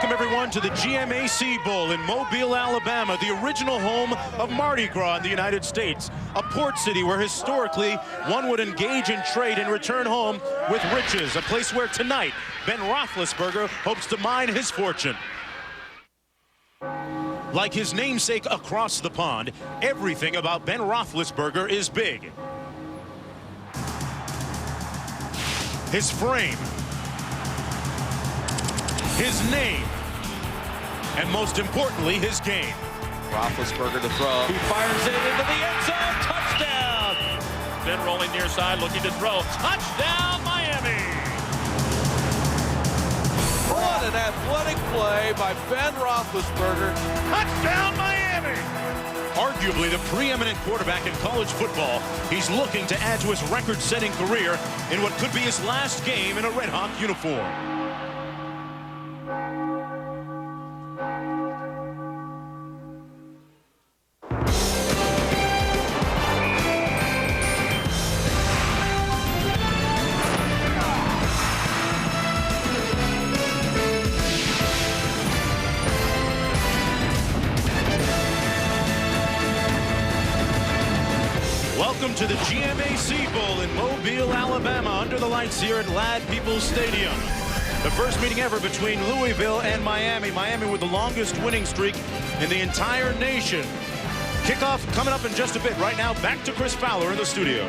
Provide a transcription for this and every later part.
Welcome, everyone, to the GMAC Bowl in Mobile, Alabama, the original home of Mardi Gras in the United States, a port city where historically one would engage in trade and return home with riches, a place where tonight Ben Roethlisberger hopes to mine his fortune. Like his namesake across the pond, everything about Ben Roethlisberger is big. His frame, his name, and most importantly, his game. Roethlisberger to throw. He fires it into the end zone. Touchdown! Ben rolling near side, looking to throw. Touchdown, Miami! What an athletic play by Ben Roethlisberger. Touchdown, Miami! Arguably the preeminent quarterback in college football, he's looking to add to his record-setting career in what could be his last game in a Red Hawk uniform. Welcome to the GMAC Bowl in Mobile, Alabama, under the lights here at Lad Peoples Stadium. The first meeting ever between Louisville and Miami. Miami with the longest winning streak in the entire nation. Kickoff coming up in just a bit. Right now, back to Chris Fowler in the studio.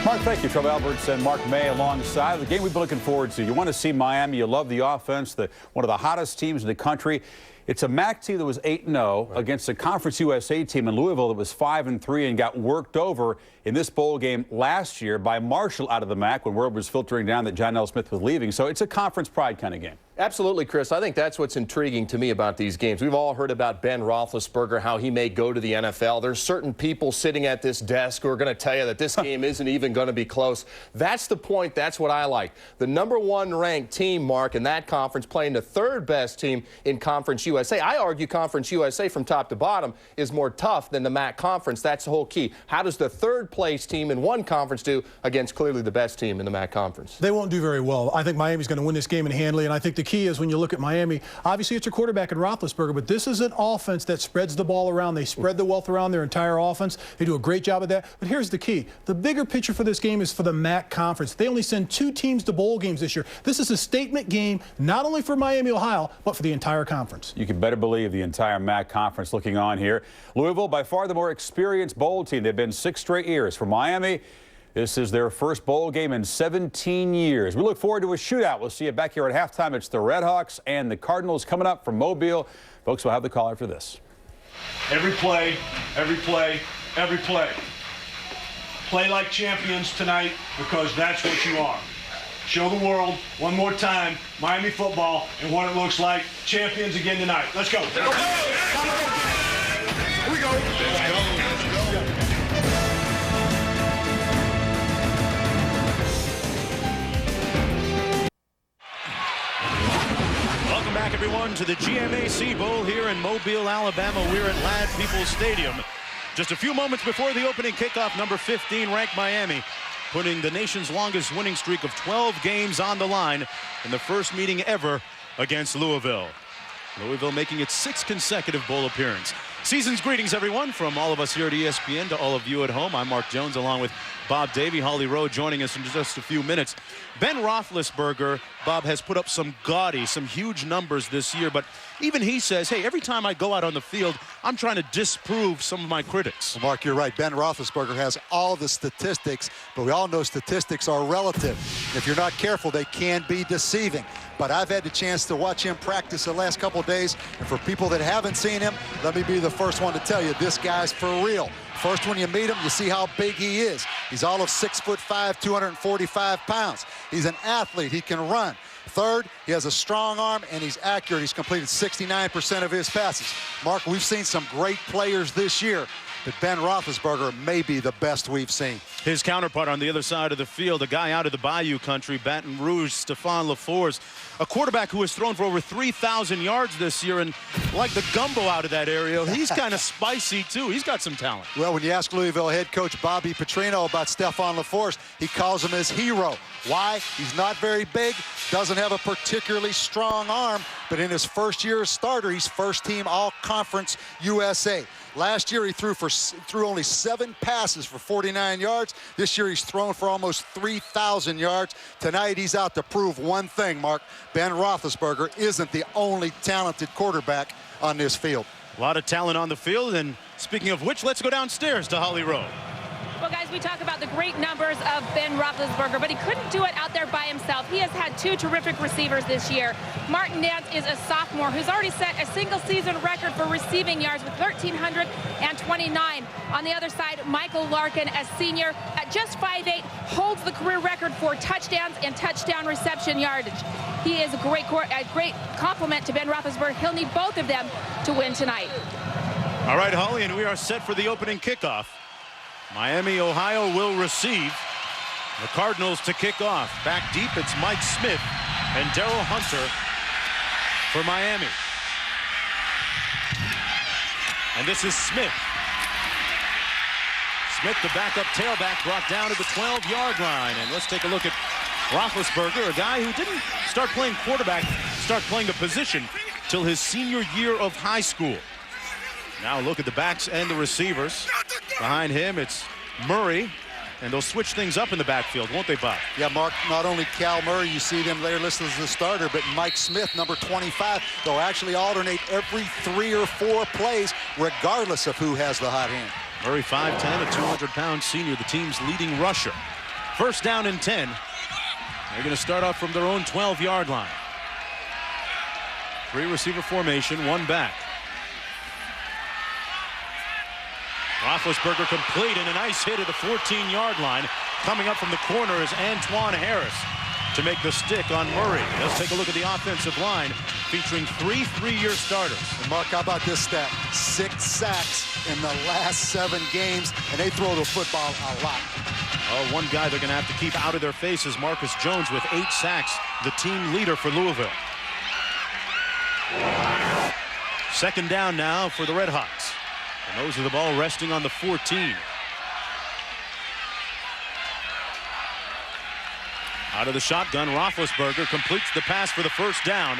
Mark, thank you. Trevor Alberts and Mark May alongside. The game we've been looking forward to. You want to see Miami. You love the offense. One of the hottest teams in the country. It's a MAC team that was 8-0 against a Conference USA team in Louisville that was 5-3 and got worked over in this bowl game last year by Marshall out of the MAC when word was filtering down that John L. Smith was leaving. So it's a conference pride kind of game. Absolutely, Chris. I think that's what's intriguing to me about these games. We've all heard about Ben Roethlisberger, how he may go to the NFL. There's certain people sitting at this desk who are going to tell you that this game isn't even going to be close. That's the point. That's what I like. The #1 ranked team, Mark, in that conference playing the third best team in Conference USA. I argue Conference USA from top to bottom is more tough than the MAC conference. That's the whole key. How does the third place team in one conference do against clearly the best team in the MAC conference? They won't do very well. I think Miami's going to win this game and handily, and I think the key is when you look at Miami, obviously it's a quarterback in Roethlisberger, but this is an offense that spreads the ball around. They spread the wealth around their entire offense. They do a great job of that. But here's the key. The bigger picture for this game is for the MAC conference. They only send 2 teams to bowl games this year. This is a statement game, not only for Miami, Ohio, but for the entire conference. You can better believe the entire MAC conference looking on here. Louisville, by far the more experienced bowl team. They've been 6 straight years. For Miami, this is their first bowl game in 17 years. We look forward to a shootout. We'll see you back here at halftime. It's the Red Hawks and the Cardinals coming up from Mobile. Folks, we'll have the call after this. Every play, every play, every play. Play like champions tonight because that's what you are. Show the world one more time Miami football and what it looks like. Champions again tonight. Let's go. Here we go. Let's go. Welcome back, everyone, to the GMAC Bowl here in Mobile, Alabama. We're at Lad Peoples Stadium. Just a few moments before the opening kickoff, number 15 ranked Miami, putting the nation's longest winning streak of 12 games on the line in the first meeting ever against Louisville. Louisville making its 6th consecutive bowl appearance. Season's greetings, everyone, from all of us here at ESPN to all of you at home. I'm Mark Jones, along with Bob Davey. Holly Rowe joining us in just a few minutes. Ben Roethlisberger, Bob, has put up some huge numbers this year, but even he says, hey, every time I go out on the field, I'm trying to disprove some of my critics. Well, Mark, you're right. Ben Roethlisberger has all the statistics, but we all know statistics are relative. If you're not careful, they can be deceiving. But I've had the chance to watch him practice the last couple of days, and for people that haven't seen him, let me be the first one to tell you, this guy's for real. First, when you meet him, you see how big he is. He's all of 6'5", 245 pounds. He's an athlete. He can run. Third, he has a strong arm, and he's accurate. He's completed 69% of his passes. Mark, we've seen some great players this year, but Ben Roethlisberger may be the best we've seen. His counterpart on the other side of the field, a guy out of the Bayou country, Baton Rouge, Stephon LaFours, a quarterback who has thrown for over 3,000 yards this year, and like the gumbo out of that area, he's kind of spicy too. He's got some talent. Well, when you ask Louisville head coach Bobby Petrino about Stephon LaFours, he calls him his hero. Why? He's not very big, doesn't doesn't have a particularly strong arm, but in his first year as starter, he's first-team All-Conference USA. Last year, he threw only 7 passes for 49 yards. This year, he's thrown for almost 3,000 yards. Tonight, he's out to prove one thing, Mark. Ben Roethlisberger isn't the only talented quarterback on this field. A lot of talent on the field, and speaking of which, let's go downstairs to Holly Rowe. Well, guys, we talk about the great numbers of Ben Roethlisberger, but he couldn't do it out there by himself. He has had 2 terrific receivers this year. Martin Nance is a sophomore who's already set a single-season record for receiving yards with 1,329. On the other side, Michael Larkin, a senior, at just 5'8", holds the career record for touchdowns and touchdown reception yardage. He is a great compliment to Ben Roethlisberger. He'll need both of them to win tonight. All right, Holly, and we are set for the opening kickoff. Miami, Ohio will receive. The Cardinals to kick off. Back deep, it's Mike Smith and Darrell Hunter for Miami. And this is Smith. Smith, the backup tailback, brought down to the 12-yard line. And let's take a look at Roethlisberger, a guy who didn't start playing quarterback, start playing a position till his senior year of high school. Now look at the backs and the receivers. Behind him, it's Murray, and they'll switch things up in the backfield, won't they, Bob? Yeah, Mark, not only Cal Murray, you see them there listed as the starter, but Mike Smith, number 25, they'll actually alternate every 3 or 4 plays, regardless of who has the hot hand. Murray, 5'10", a 200-pound senior, the team's leading rusher. First down and 10. They're going to start off from their own 12-yard line. 3-receiver formation, 1 back. Roethlisberger complete, and a nice hit at the 14-yard line. Coming up from the corner is Antoine Harris to make the stick on Murray. Let's take a look at the offensive line, featuring 3 3-year starters. And Mark, how about this stat? 6 sacks in the last 7 games, and they throw the football a lot. Oh, one guy they're going to have to keep out of their face is Marcus Jones with 8 sacks, the team leader for Louisville. Second down now for the Red Hawks. And those are the ball resting on the 14. Out of the shotgun, Roethlisberger completes the pass for the first down.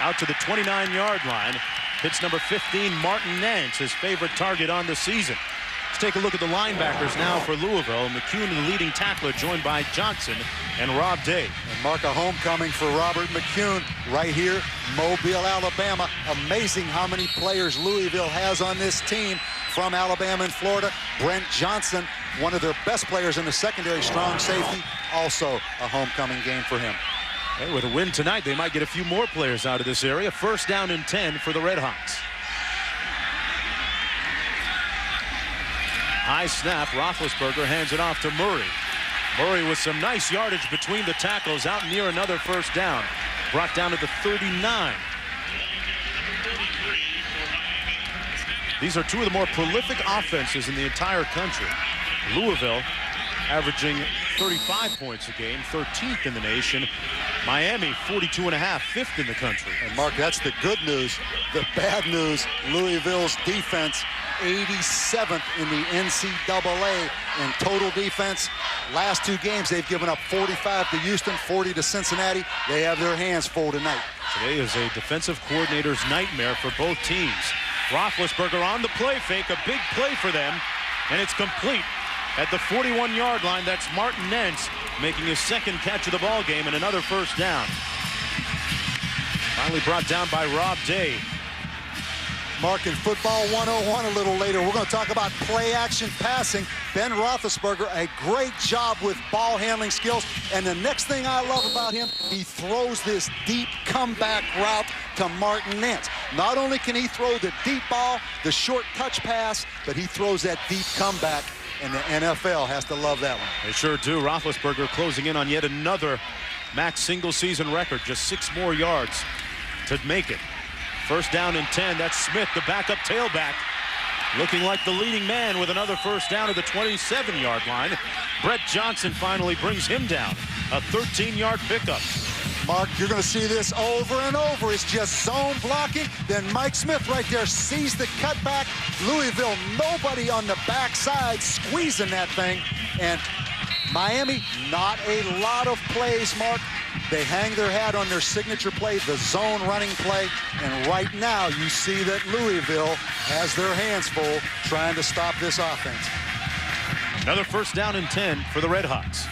Out to the 29-yard line. Hits number 15, Martin Nance, his favorite target on the season. Let's take a look at the linebackers now for Louisville. McCune, the leading tackler, joined by Johnson and Rob Day. And Mark, a homecoming for Robert McCune right here, Mobile, Alabama. Amazing how many players Louisville has on this team from Alabama and Florida. Brent Johnson, one of their best players in the secondary, strong safety. Also a homecoming game for him. Hey, with a win tonight, they might get a few more players out of this area. First down and 10 for the Red Hawks. High snap, Roethlisberger hands it off to Murray. Murray with some nice yardage between the tackles, out near another first down. Brought down to the 39. These are 2 of the more prolific offenses in the entire country. Louisville averaging 35 points a game, 13th in the nation. Miami, 42.5, 5th in the country. And Mark, that's the good news. The bad news, Louisville's defense, 87th in the NCAA in total defense. Last 2 games, they've given up 45 to Houston, 40 to Cincinnati. They have their hands full tonight. Today is a defensive coordinator's nightmare for both teams. Roethlisberger on the play fake, a big play for them, and it's complete. At the 41-yard line, that's Martin Nance making his second catch of the ball game and another first down. Finally brought down by Rob Day. Mark, in Football 101 a little later, we're going to talk about play-action passing. Ben Roethlisberger, a great job with ball handling skills. And the next thing I love about him, he throws this deep comeback route to Martin Nance. Not only can he throw the deep ball, the short touch pass, but he throws that deep comeback. And the NFL has to love that one. They sure do. Roethlisberger closing in on yet another MAC single-season record. Just 6 more yards to make it. First down and 10. That's Smith, the backup tailback, looking like the leading man with another first down at the 27-yard line. Brett Johnson finally brings him down. A 13-yard pickup. Mark, you're going to see this over and over. It's just zone blocking. Then Mike Smith right there sees the cutback. Louisville, nobody on the backside squeezing that thing. And Miami, not a lot of plays, Mark. They hang their hat on their signature play, the zone running play, and right now you see that Louisville has their hands full trying to stop this offense. Another first down and 10 for the Red Hawks.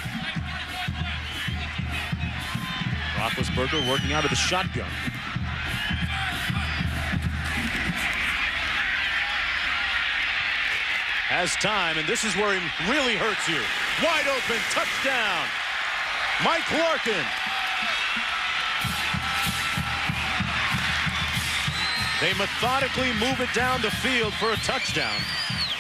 Roethlisberger working out of the shotgun. Has time, and this is where he really hurts you. Wide open, touchdown. Mike Larkin. They methodically move it down the field for a touchdown,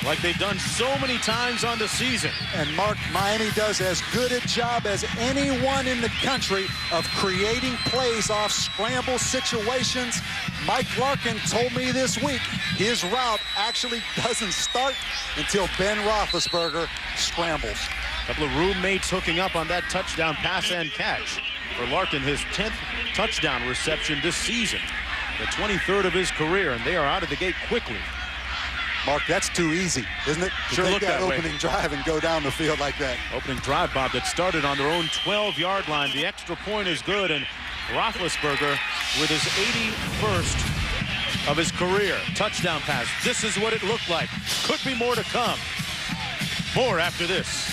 like they've done so many times on the season. And Mark, Miami does as good a job as anyone in the country of creating plays off scramble situations. Mike Larkin told me this week his route actually doesn't start until Ben Roethlisberger scrambles. A couple of roommates hooking up on that touchdown pass and catch. For Larkin, his 10th touchdown reception this season, the 23rd of his career, and they are out of the gate quickly. Mark, that's too easy, isn't it? To Sure take looked that that way. opening drive and go down the field like that. Opening drive, Bob, that started on their own 12-yard line. The extra point is good, and Roethlisberger with his 81st of his career. Touchdown pass. This is what it looked like. Could be more to come. More after this.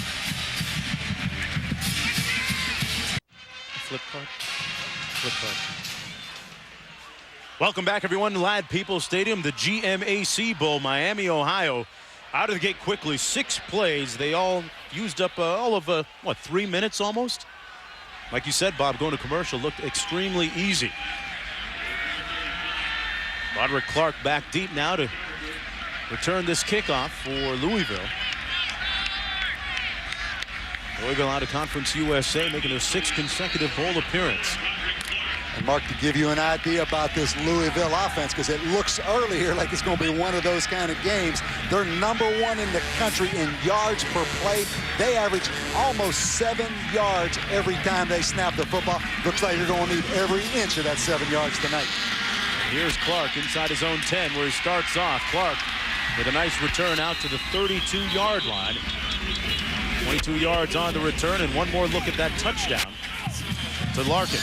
Flip card. Flip card. Welcome back, everyone. Lad Peoples Stadium, the GMAC Bowl, Miami, Ohio. Out of the gate quickly, 6 plays. They all used up all of, 3 minutes almost? Like you said, Bob, going to commercial looked extremely easy. Roderick Clark back deep now to return this kickoff for Louisville. Louisville out of Conference USA, making their 6th consecutive bowl appearance. And Mark, to give you an idea about this Louisville offense, because it looks early here like it's going to be one of those kind of games. They're #1 in the country in yards per play. They average almost 7 yards every time they snap the football. Looks like you're going to need every inch of that 7 yards tonight. Here's Clark inside his own 10, where he starts off. Clark with a nice return out to the 32-yard line. 22 yards on the return, and one more look at that touchdown to Larkin.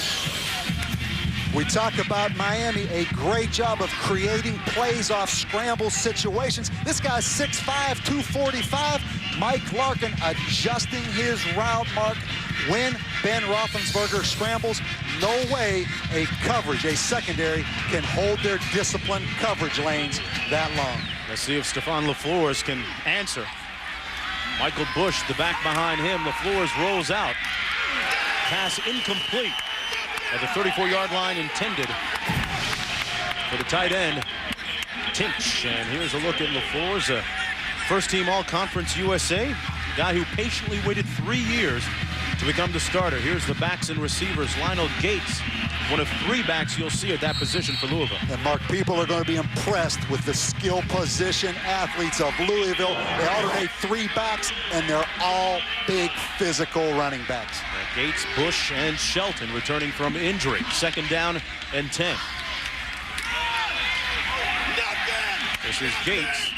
We talk about Miami, a great job of creating plays off scramble situations. This guy's 6'5", 245. Mike Larkin adjusting his route, Mark. When Ben Roethlisberger scrambles, no way a coverage, a secondary, can hold their disciplined coverage lanes that long. Let's see if Stefan LaFleurs can answer. Michael Bush, the back behind him. LaFleurs rolls out. Pass incomplete at the 34-yard line, intended for the tight end, Tinch. And here's a look at LaFleurs, first-team All-Conference USA, guy who patiently waited 3 years to become the starter. Here's the backs and receivers. Lionel Gates, one of 3 backs you'll see at that position for Louisville. And Mark, people are going to be impressed with the skill position athletes of Louisville. They alternate 3 backs, and they're all big physical running backs. Gates, Bush, and Shelton returning from injury. 2nd down and 10. This is Gates.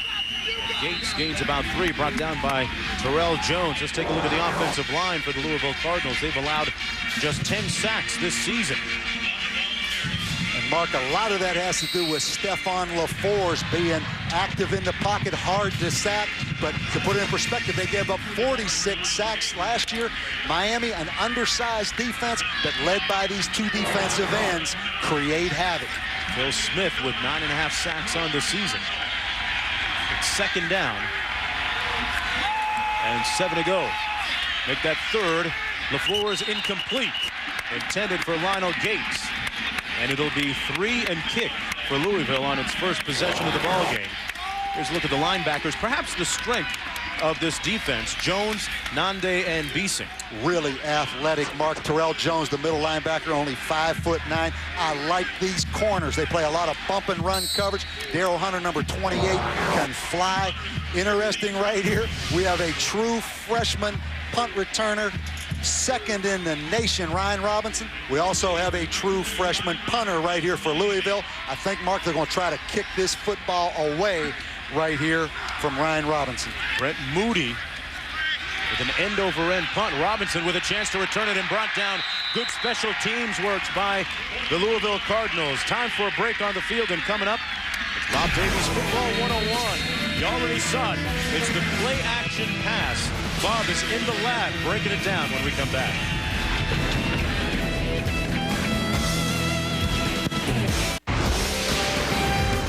Gates gains about 3, brought down by Terrell Jones. Let's take a look at the offensive line for the Louisville Cardinals. They've allowed just 10 sacks this season. And Mark, a lot of that has to do with Stefan LaFleurs being active in the pocket, hard to sack. But to put it in perspective, they gave up 46 sacks last year. Miami, an undersized defense, but led by these 2 defensive ends, create havoc. Phil Smith with 9.5 sacks on the season. It's 2nd down and 7 to go. Make that 3rd. LaFleurs incomplete. Intended for Lionel Gates. And it'll be 3 and kick for Louisville on its first possession of the ballgame. Here's a look at the linebackers. Perhaps the strength of this defense. Jones, Nande, and Beasing. Really athletic, Mark. Terrell Jones, the middle linebacker, only 5'9". I like these corners. They play a lot of bump and run coverage. Darrell Hunter, number 28, can fly. Interesting right here, we have a true freshman punt returner, 2nd in the nation, Ryan Robinson. We also have a true freshman punter right here for Louisville. I think, Mark, they're going to try to kick this football away right here from Ryan Robinson. Brent Moody with an end-over-end punt. Robinson with a chance to return it and brought down Good special teams works by the Louisville Cardinals. Time for a break on the field, and coming up, it's Bob Davies Football 101. You already saw it. It's the play-action pass. Bob is in the lab breaking it down when we come back.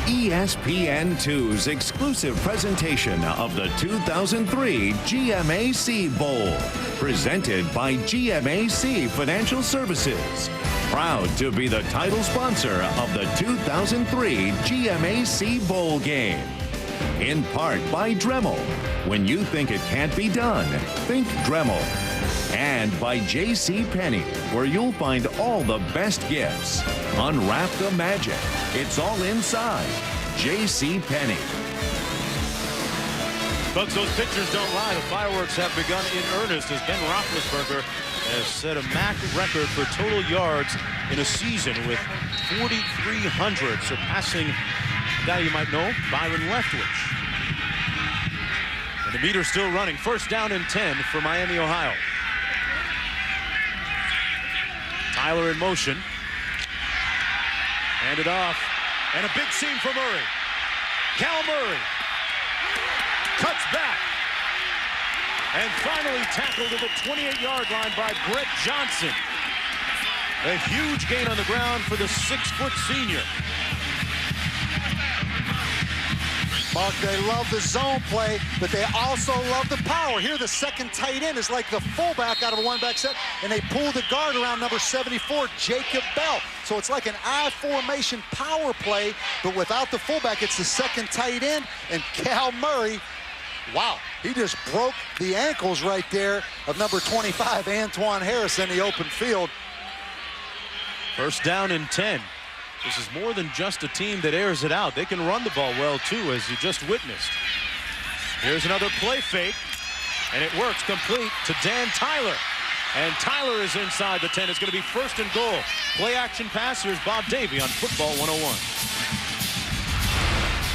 ESPN2's exclusive presentation of the 2003 GMAC Bowl, presented by GMAC Financial Services. Proud to be the title sponsor of the 2003 GMAC Bowl game. In part by Dremel. When you think it can't be done, think Dremel. And by JCPenney, where you'll find all the best gifts. Unwrap the magic. It's all inside. JCPenney. Folks, those pictures don't lie. The fireworks have begun in earnest as Ben Roethlisberger has set a MAC record for total yards in a season with 4,300, surpassing a guy you might know, Byron Leftwich. And the meter's still running. First down and 10 for Miami, Ohio. Tyler in motion. Hand it off. And a big seam for Murray. Cal Murray cuts back. And finally tackled at the 28-yard line by Brett Johnson. A huge gain on the ground for the 6-foot senior. Mark, they love the zone play, but they also love the power. Here, the second tight end is like the fullback out of a one-back set, and they pull the guard around number 74, Jacob Bell. So it's like an I formation power play, but without the fullback, it's the second tight end, and Cal Murray, wow, he just broke the ankles right there of number 25, Antoine Harris, in the open field. First down and 10. This is more than just a team that airs it out. They can run the ball well, too, as you just witnessed. Here's another play fake, and it works complete to Dan Tyler. And Tyler is inside the 10. It's going to be first and goal. Play action pass. Here's Bob Davie on Football 101.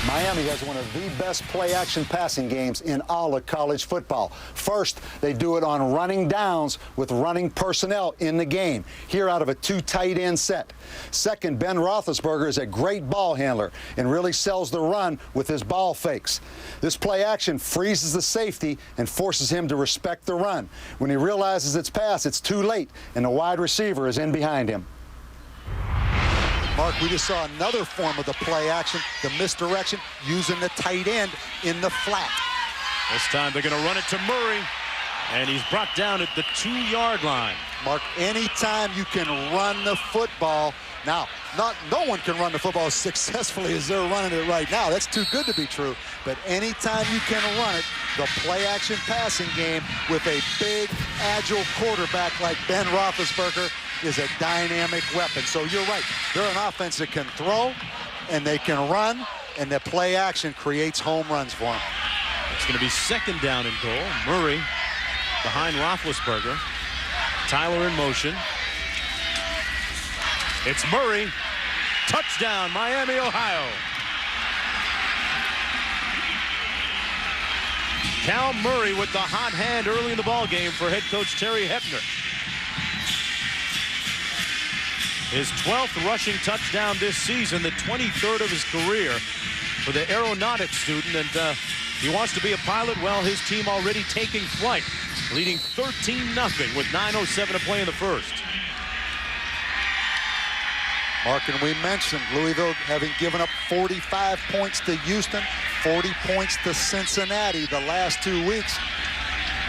Miami has one of the best play-action passing games in all of college football. First, they do it on running downs with running personnel in the game, here out of a 2 tight end set. Second, Ben Roethlisberger is a great ball handler and really sells the run with his ball fakes. This play-action freezes the safety and forces him to respect the run. When he realizes it's pass, it's too late, and the wide receiver is in behind him. Mark, we just saw another form of the play action, the misdirection, using the tight end in the flat. This time they're going to run it to Murray, and he's brought down at the 2-yard line. Mark, anytime you can run the football, now, no one can run the football as successfully as they're running it right now. That's too good to be true. But anytime you can run it, the play-action passing game with a big, agile quarterback like Ben Roethlisberger is a dynamic weapon. So you're right. They're an offense that can throw, and they can run, and the play action creates home runs for them. It's going to be second down and goal. Murray behind Roethlisberger. Tyler in motion. It's Murray. Touchdown, Miami, Ohio. Cal Murray with the hot hand early in the ball game for head coach Terry Hepner. His 12th rushing touchdown this season, the 23rd of his career for the aeronautics student. And he wants to be a pilot. Well, his team already taking flight, leading 13-0 with 9:07 to play in the first. Mark, and we mentioned Louisville having given up 45 points to Houston, 40 points to Cincinnati the last 2 weeks.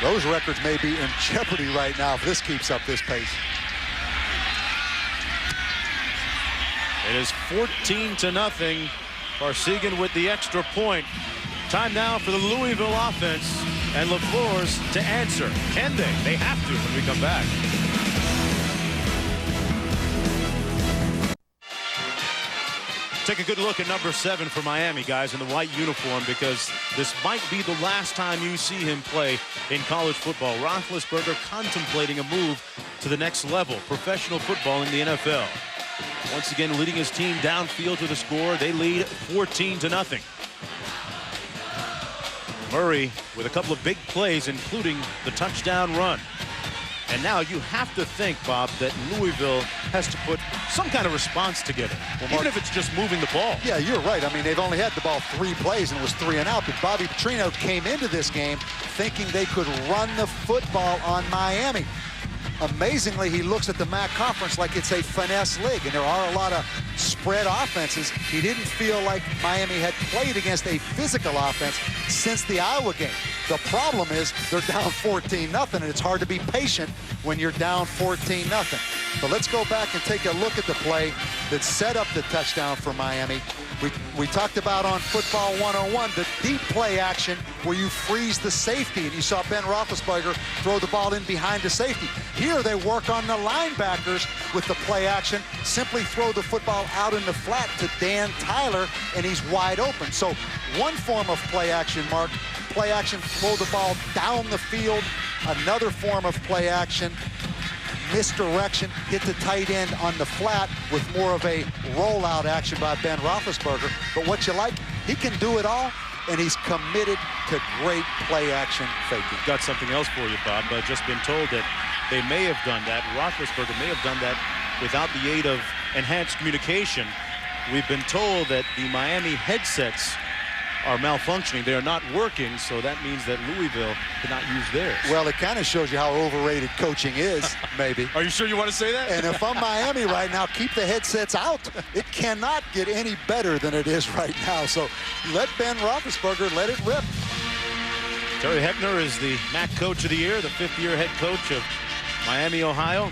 Those records may be in jeopardy right now if this keeps up this pace. It is 14-0. Parsegan with the extra point. Time now for the Louisville offense and LaFleur's to answer. Can they? They have to when we come back. Take a good look at number 7 for Miami, guys, in the white uniform, because this might be the last time you see him play in college football. Roethlisberger contemplating a move to the next level, professional football in the NFL. Once again, leading his team downfield to the score. They lead 14-0. Murray with a couple of big plays, including the touchdown run. And now you have to think, Bob, that Louisville has to put some kind of response together, even if it's just moving the ball. Yeah, you're right. I mean, they've only had the ball 3 plays and it was 3 and out. But Bobby Petrino came into this game thinking they could run the football on Miami. Amazingly, he looks at the MAC conference like it's a finesse league, and there are a lot of spread offenses. He didn't feel like Miami had played against a physical offense since the Iowa game. The problem is they're down 14-0, and it's hard to be patient when you're down 14-0. But let's go back and take a look at the play that set up the touchdown for Miami. We talked about on Football 101 the deep play action where you freeze the safety, and you saw Ben Roethlisberger throw the ball in behind the safety. Here they work on the linebackers with the play action, simply throw the football out in the flat to Dan Tyler, and he's wide open. So one form of play action, Mark, play action, throw the ball down the field. Another form of play action, misdirection, hit the tight end on the flat with more of a rollout action by Ben Roethlisberger. But what you like, he can do it all, and he's committed to great play action faking. Got something else for you, Bob. I've just been told that they may have done that. Roethlisberger may have done that without the aid of enhanced communication. We've been told that the Miami headsets are malfunctioning. They are not working, so that means that Louisville cannot use theirs. Well, it kind of shows you how overrated coaching is, maybe. Are you sure you want to say that? And if I'm Miami right now, keep the headsets out. It cannot get any better than it is right now. So let Ben Roethlisberger let it rip. Terry Heppner is the MAC Coach of the Year, the 5th-year head coach of Miami, Ohio.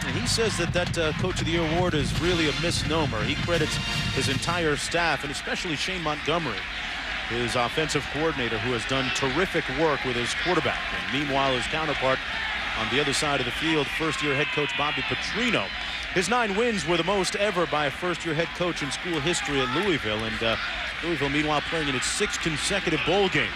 And he says that Coach of the Year award is really a misnomer. He credits his entire staff, and especially Shane Montgomery, his offensive coordinator, who has done terrific work with his quarterback. And meanwhile, his counterpart on the other side of the field, first-year head coach Bobby Petrino. His 9 wins were the most ever by a first-year head coach in school history at Louisville. And Louisville, meanwhile, playing in its 6th consecutive bowl game.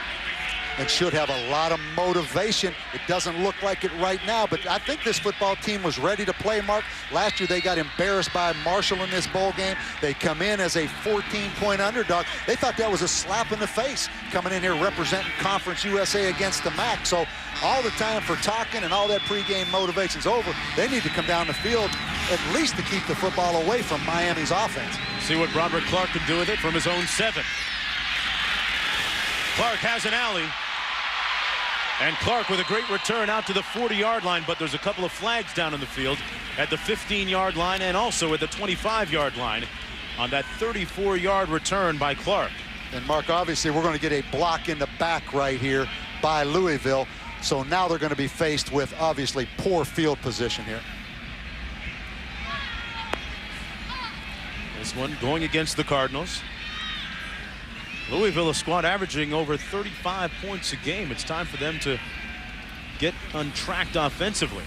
And should have a lot of motivation. It doesn't look like it right now, but I think this football team was ready to play, Mark. Last year they got embarrassed by Marshall in this bowl game. They come in as a 14-point underdog. They thought that was a slap in the face, coming in here representing Conference USA against the MAC. So all the time for talking and all that pregame motivation's over. They need to come down the field at least to keep the football away from Miami's offense. See what Robert Clark can do with it from his own 7. Clark has an alley. And Clark with a great return out to the 40-yard line, but there's a couple of flags down in the field at the 15-yard line and also at the 25-yard line on that 34-yard return by Clark. And Mark, obviously we're going to get a block in the back right here by Louisville. So now they're going to be faced with obviously poor field position here. This one going against the Cardinals. Louisville, a squad averaging over 35 points a game. It's time for them to get untracked offensively.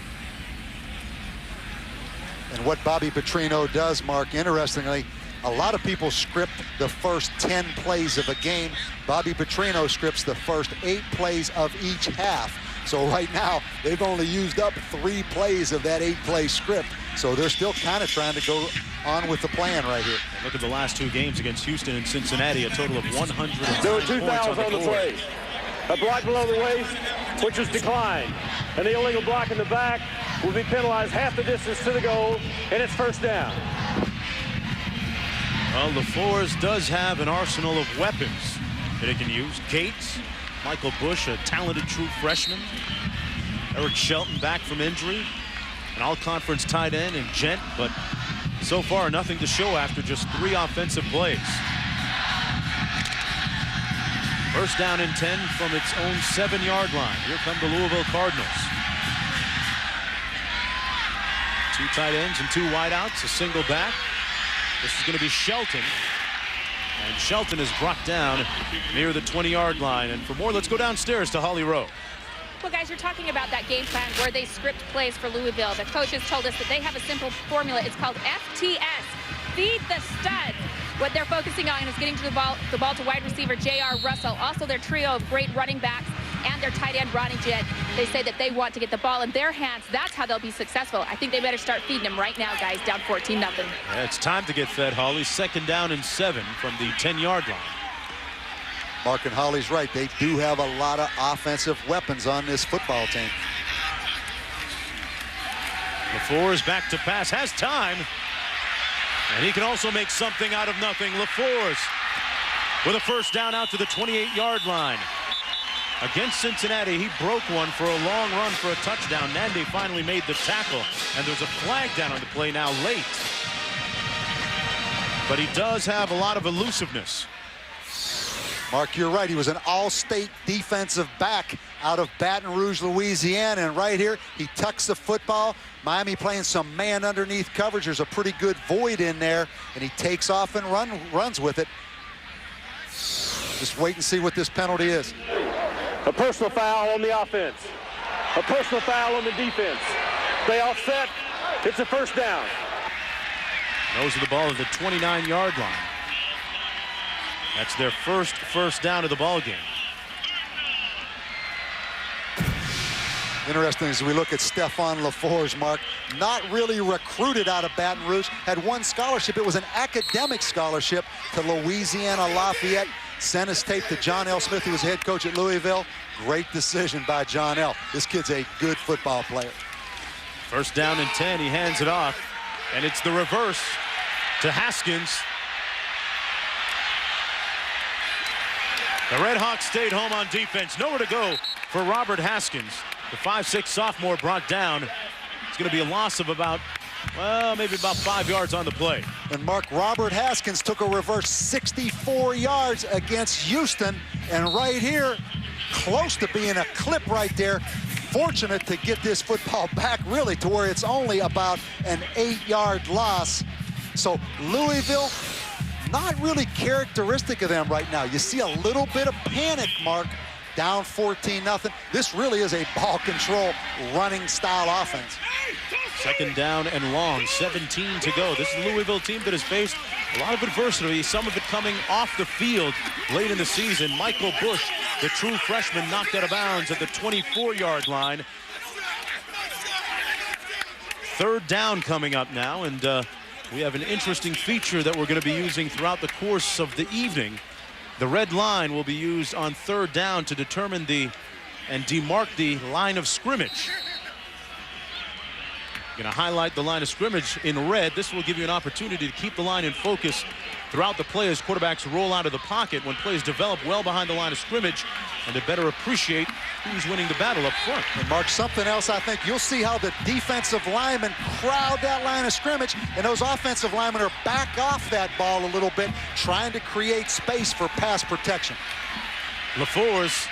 And what Bobby Petrino does, Mark, interestingly, a lot of people script the first 10 plays of a game. Bobby Petrino scripts the first 8 plays of each half. So right now, they've only used up 3 plays of that 8-play script. So they're still kind of trying to go on with the plan right here. Look at the last 2 games against Houston and Cincinnati, a total of 100. There were 2 fouls on the play. A block below the waist, which was declined. And the illegal block in the back will be penalized half the distance to the goal, and it's first down. Well, LaFleurs does have an arsenal of weapons that he can use. Gates, Michael Bush, a talented true freshman. Eric Shelton back from injury. An all-conference tight end in Gent, but so far nothing to show after just 3 offensive plays. First down and 10 from its own 7-yard line. Here come the Louisville Cardinals. 2 tight ends and 2 wideouts, a single back. This is going to be Shelton. And Shelton is brought down near the 20-yard line. And for more, let's go downstairs to Holly Rowe. Well, guys, you're talking about that game plan where they script plays for Louisville. The coaches told us that they have a simple formula. It's called FTS, feed the studs. What they're focusing on is getting to the ball to wide receiver J.R. Russell. Also, their trio of great running backs and their tight end Ronnie Jett. They say that they want to get the ball in their hands. That's how they'll be successful. I think they better start feeding them right now, guys, down 14-0. Yeah, it's time to get fed, Holly. 2nd down and 7 from the 10-yard line. Mark and Holly's right. They do have a lot of offensive weapons on this football team. LaFleurs back to pass, has time. And he can also make something out of nothing. LaFleurs with a first down out to the 28-yard line. Against Cincinnati, he broke one for a long run for a touchdown. Nande finally made the tackle, and there's a flag down on the play now late. But he does have a lot of elusiveness. Mark, you're right. He was an all-state defensive back out of Baton Rouge, Louisiana. And right here, he tucks the football. Miami playing some man underneath coverage. There's a pretty good void in there, and he takes off and runs with it. Just wait and see what this penalty is. A personal foul on the offense. A personal foul on the defense. They all set. It's a first down. Nose of the ball at the 29-yard line. That's their first down of the ball game. Interesting as we look at Stephon LaFleurs, Mark, not really recruited out of Baton Rouge, had one scholarship. It was an academic scholarship to Louisiana Lafayette. Sent his tape to John L. Smith, who was head coach at Louisville. Great decision by John L. This kid's a good football player. First down and 10, he hands it off, and it's the reverse to Haskins. The Red Hawks stayed home on defense. Nowhere to go for Robert Haskins. The 5'6" sophomore brought down. It's going to be a loss of about, well, maybe about 5 yards on the play. And Mark, Robert Haskins took a reverse 64 yards against Houston. And right here, close to being a clip right there. Fortunate to get this football back really to where it's only about an 8-yard loss. So Louisville, not really characteristic of them right now. You see a little bit of panic, Mark, down 14-0. This really is a ball control running style offense. Second down and long, 17 to go. This is a Louisville team that has faced a lot of adversity, some of it coming off the field late in the season. Michael Bush, the true freshman, knocked out of bounds at the 24-yard line. Third down coming up now, and we have an interesting feature that we're going to be using throughout the course of the evening. The red line will be used on third down to determine and demark the line of scrimmage. Going to highlight the line of scrimmage in red. This will give you an opportunity to keep the line in focus throughout the play as quarterbacks roll out of the pocket when plays develop well behind the line of scrimmage, and to better appreciate who's winning the battle up front. And Mark, something else I think you'll see how the defensive linemen crowd that line of scrimmage, and those offensive linemen are back off that ball a little bit, trying to create space for pass protection. LaFleurs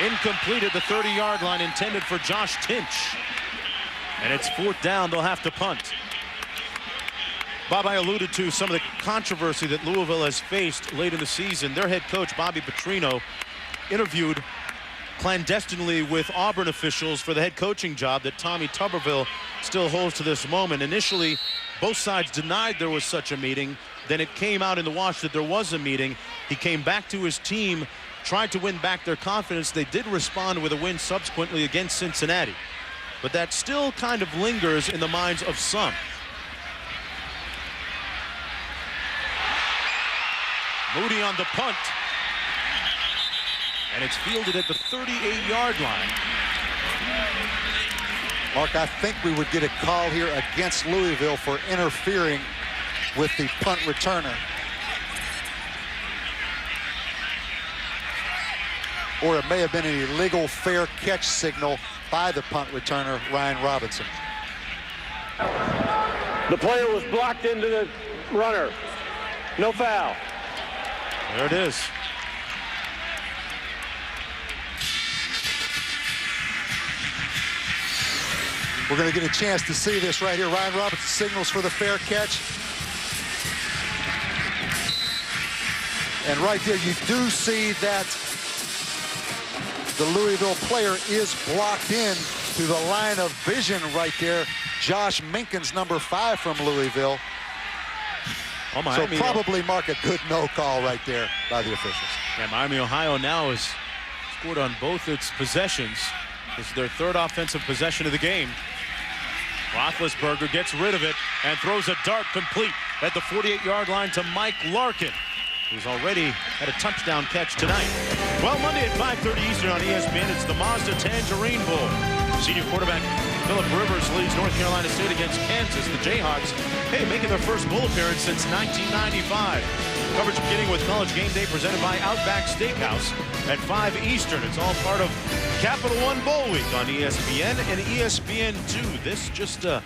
incomplete at the 30-yard line, intended for Josh Tinch. And it's fourth down. They'll have to punt. Bob, I alluded to some of the controversy that Louisville has faced late in the season. Their head coach, Bobby Petrino, interviewed clandestinely with Auburn officials for the head coaching job that Tommy Tuberville still holds to this moment. Initially, both sides denied there was such a meeting. Then it came out in the wash that there was a meeting. He came back to his team, tried to win back their confidence. They did respond with a win subsequently against Cincinnati. But that still kind of lingers in the minds of some. Moody on the punt. And it's fielded at the 38-yard line. Mark, I think we would get a call here against Louisville for interfering with the punt returner. Or it may have been an illegal fair catch signal by the punt returner, Ryan Robinson. The player was blocked into the runner. No foul. There it is. We're going to get a chance to see this right here. Ryan Robinson signals for the fair catch. And right there, you do see that the Louisville player is blocked in to the line of vision right there. Josh Minkins, number 5 from Louisville. Oh, Miami, so probably mark a good no call right there by the officials. Yeah, Miami, Ohio now has scored on both its possessions. This is their third offensive possession of the game. Roethlisberger gets rid of it and throws a dart complete at the 48-yard line to Mike Larkin, who's already had a touchdown catch tonight. Well, Monday at 5:30 Eastern on ESPN, it's the Mazda Tangerine Bowl. Senior quarterback Phillip Rivers leads North Carolina State against Kansas. The Jayhawks, hey, making their first bowl appearance since 1995. Coverage beginning with College Game Day presented by Outback Steakhouse at 5 Eastern. It's all part of Capital One Bowl Week on ESPN and ESPN2. This just the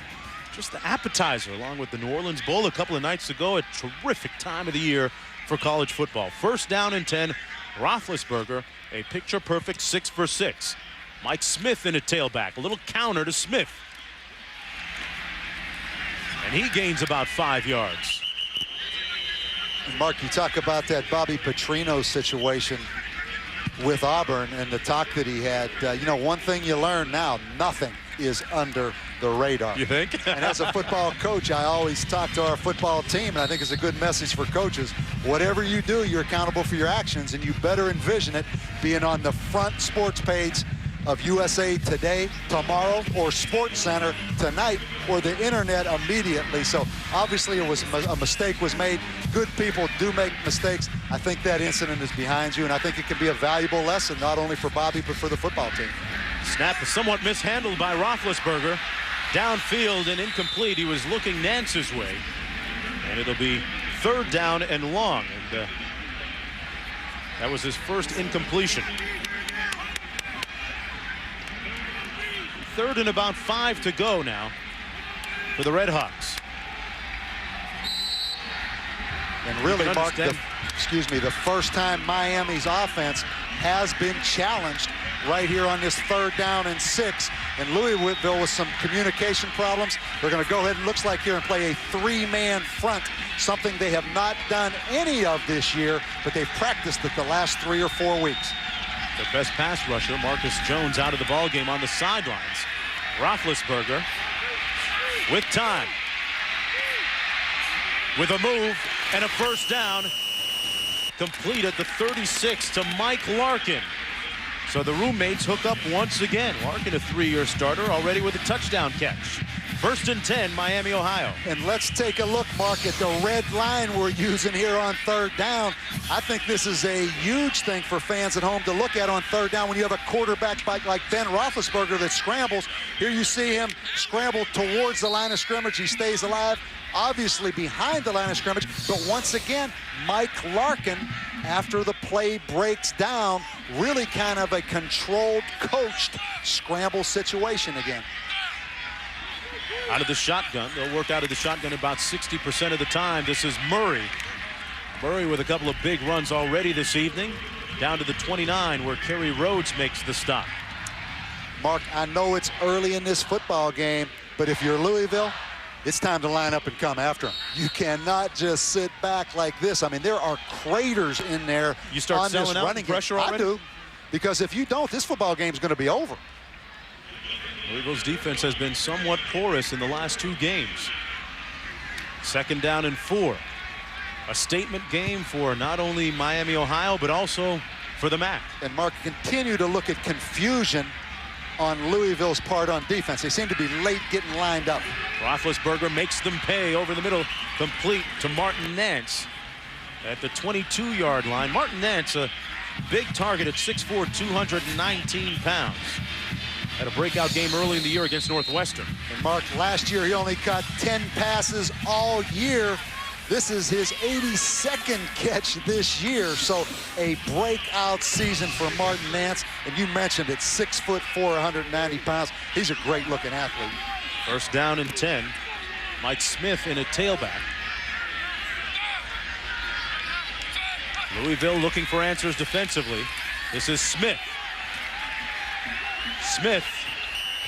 appetizer, along with the New Orleans Bowl a couple of nights ago. A terrific time of the year for college football. First down and 10. Roethlisberger, a picture-perfect 6 for 6. Mike Smith in a tailback. A little counter to Smith. And he gains about 5 yards. Mark, you talk about that Bobby Petrino situation with Auburn and the talk that he had. You know, one thing you learn now, nothing is under the radar. You think? And as a football coach, I always talk to our football team, and I think it's a good message for coaches. Whatever you do, you're accountable for your actions, and you better envision it being on the front sports page of USA Today tomorrow, or Sports Center tonight, or the internet immediately. So obviously it was a mistake was made. Good people do make mistakes. I think that incident is behind you, and I think it can be a valuable lesson, not only for Bobby, but for the football team. Snap is somewhat mishandled by Roethlisberger. Downfield and incomplete. He was looking Nance's way. And it'll be 3rd down and long. And that was his first incompletion. 3rd and about 5 to go now for the Red Hawks. And really, Mark, the first time Miami's offense has been challenged right here on this 3rd down and 6. And Louisville with some communication problems. They're going to go ahead and looks like here and play a 3-man front, something they have not done any of this year, but they've practiced it the last 3 or 4 weeks. Their best pass rusher, Marcus Jones, out of the ballgame on the sidelines. Roethlisberger with time, with a move and a first down, complete at the 36 to Mike Larkin. So the roommates hook up once again. Larkin, a 3-year starter, already with a touchdown catch. 1st and 10, Miami, Ohio. And let's take a look, Mark, at the red line we're using here on 3rd down. I think this is a huge thing for fans at home to look at on 3rd down when you have a quarterback like Ben Roethlisberger that scrambles. Here you see him scramble towards the line of scrimmage. He stays alive, obviously behind the line of scrimmage. But once again, Mike Larkin, after the play breaks down, really kind of a controlled, coached scramble situation again. Out of the shotgun. They'll work out of the shotgun about 60% of the time. This is Murray. Murray with a couple of big runs already this evening. Down to the 29 where Kerry Rhodes makes the stop. Mark, I know it's early in this football game, but if you're Louisville, it's time to line up and come after him. You cannot just sit back like this. I mean, there are craters in there. You start on selling this out running pressure game. already? I do, because if you don't, this football game is going to be over. Louisville's defense has been somewhat porous in the last 2 games. 2nd down and 4. A statement game for not only Miami, Ohio, but also for the MAC. And Mark, continue to look at confusion on Louisville's part on defense. They seem to be late getting lined up. Roethlisberger makes them pay over the middle, complete to Martin Nance at the 22-yard line. Martin Nance, a big target at 6'4", 219 pounds. Had a breakout game early in the year against Northwestern. And Mark, last year he only caught 10 passes all year. This is his 82nd catch this year, so a breakout season for Martin Nance. And you mentioned it, 6'4", 190 pounds. He's a great-looking athlete. 1st down and 10. Mike Smith in a tailback. Louisville looking for answers defensively. This is Smith. Smith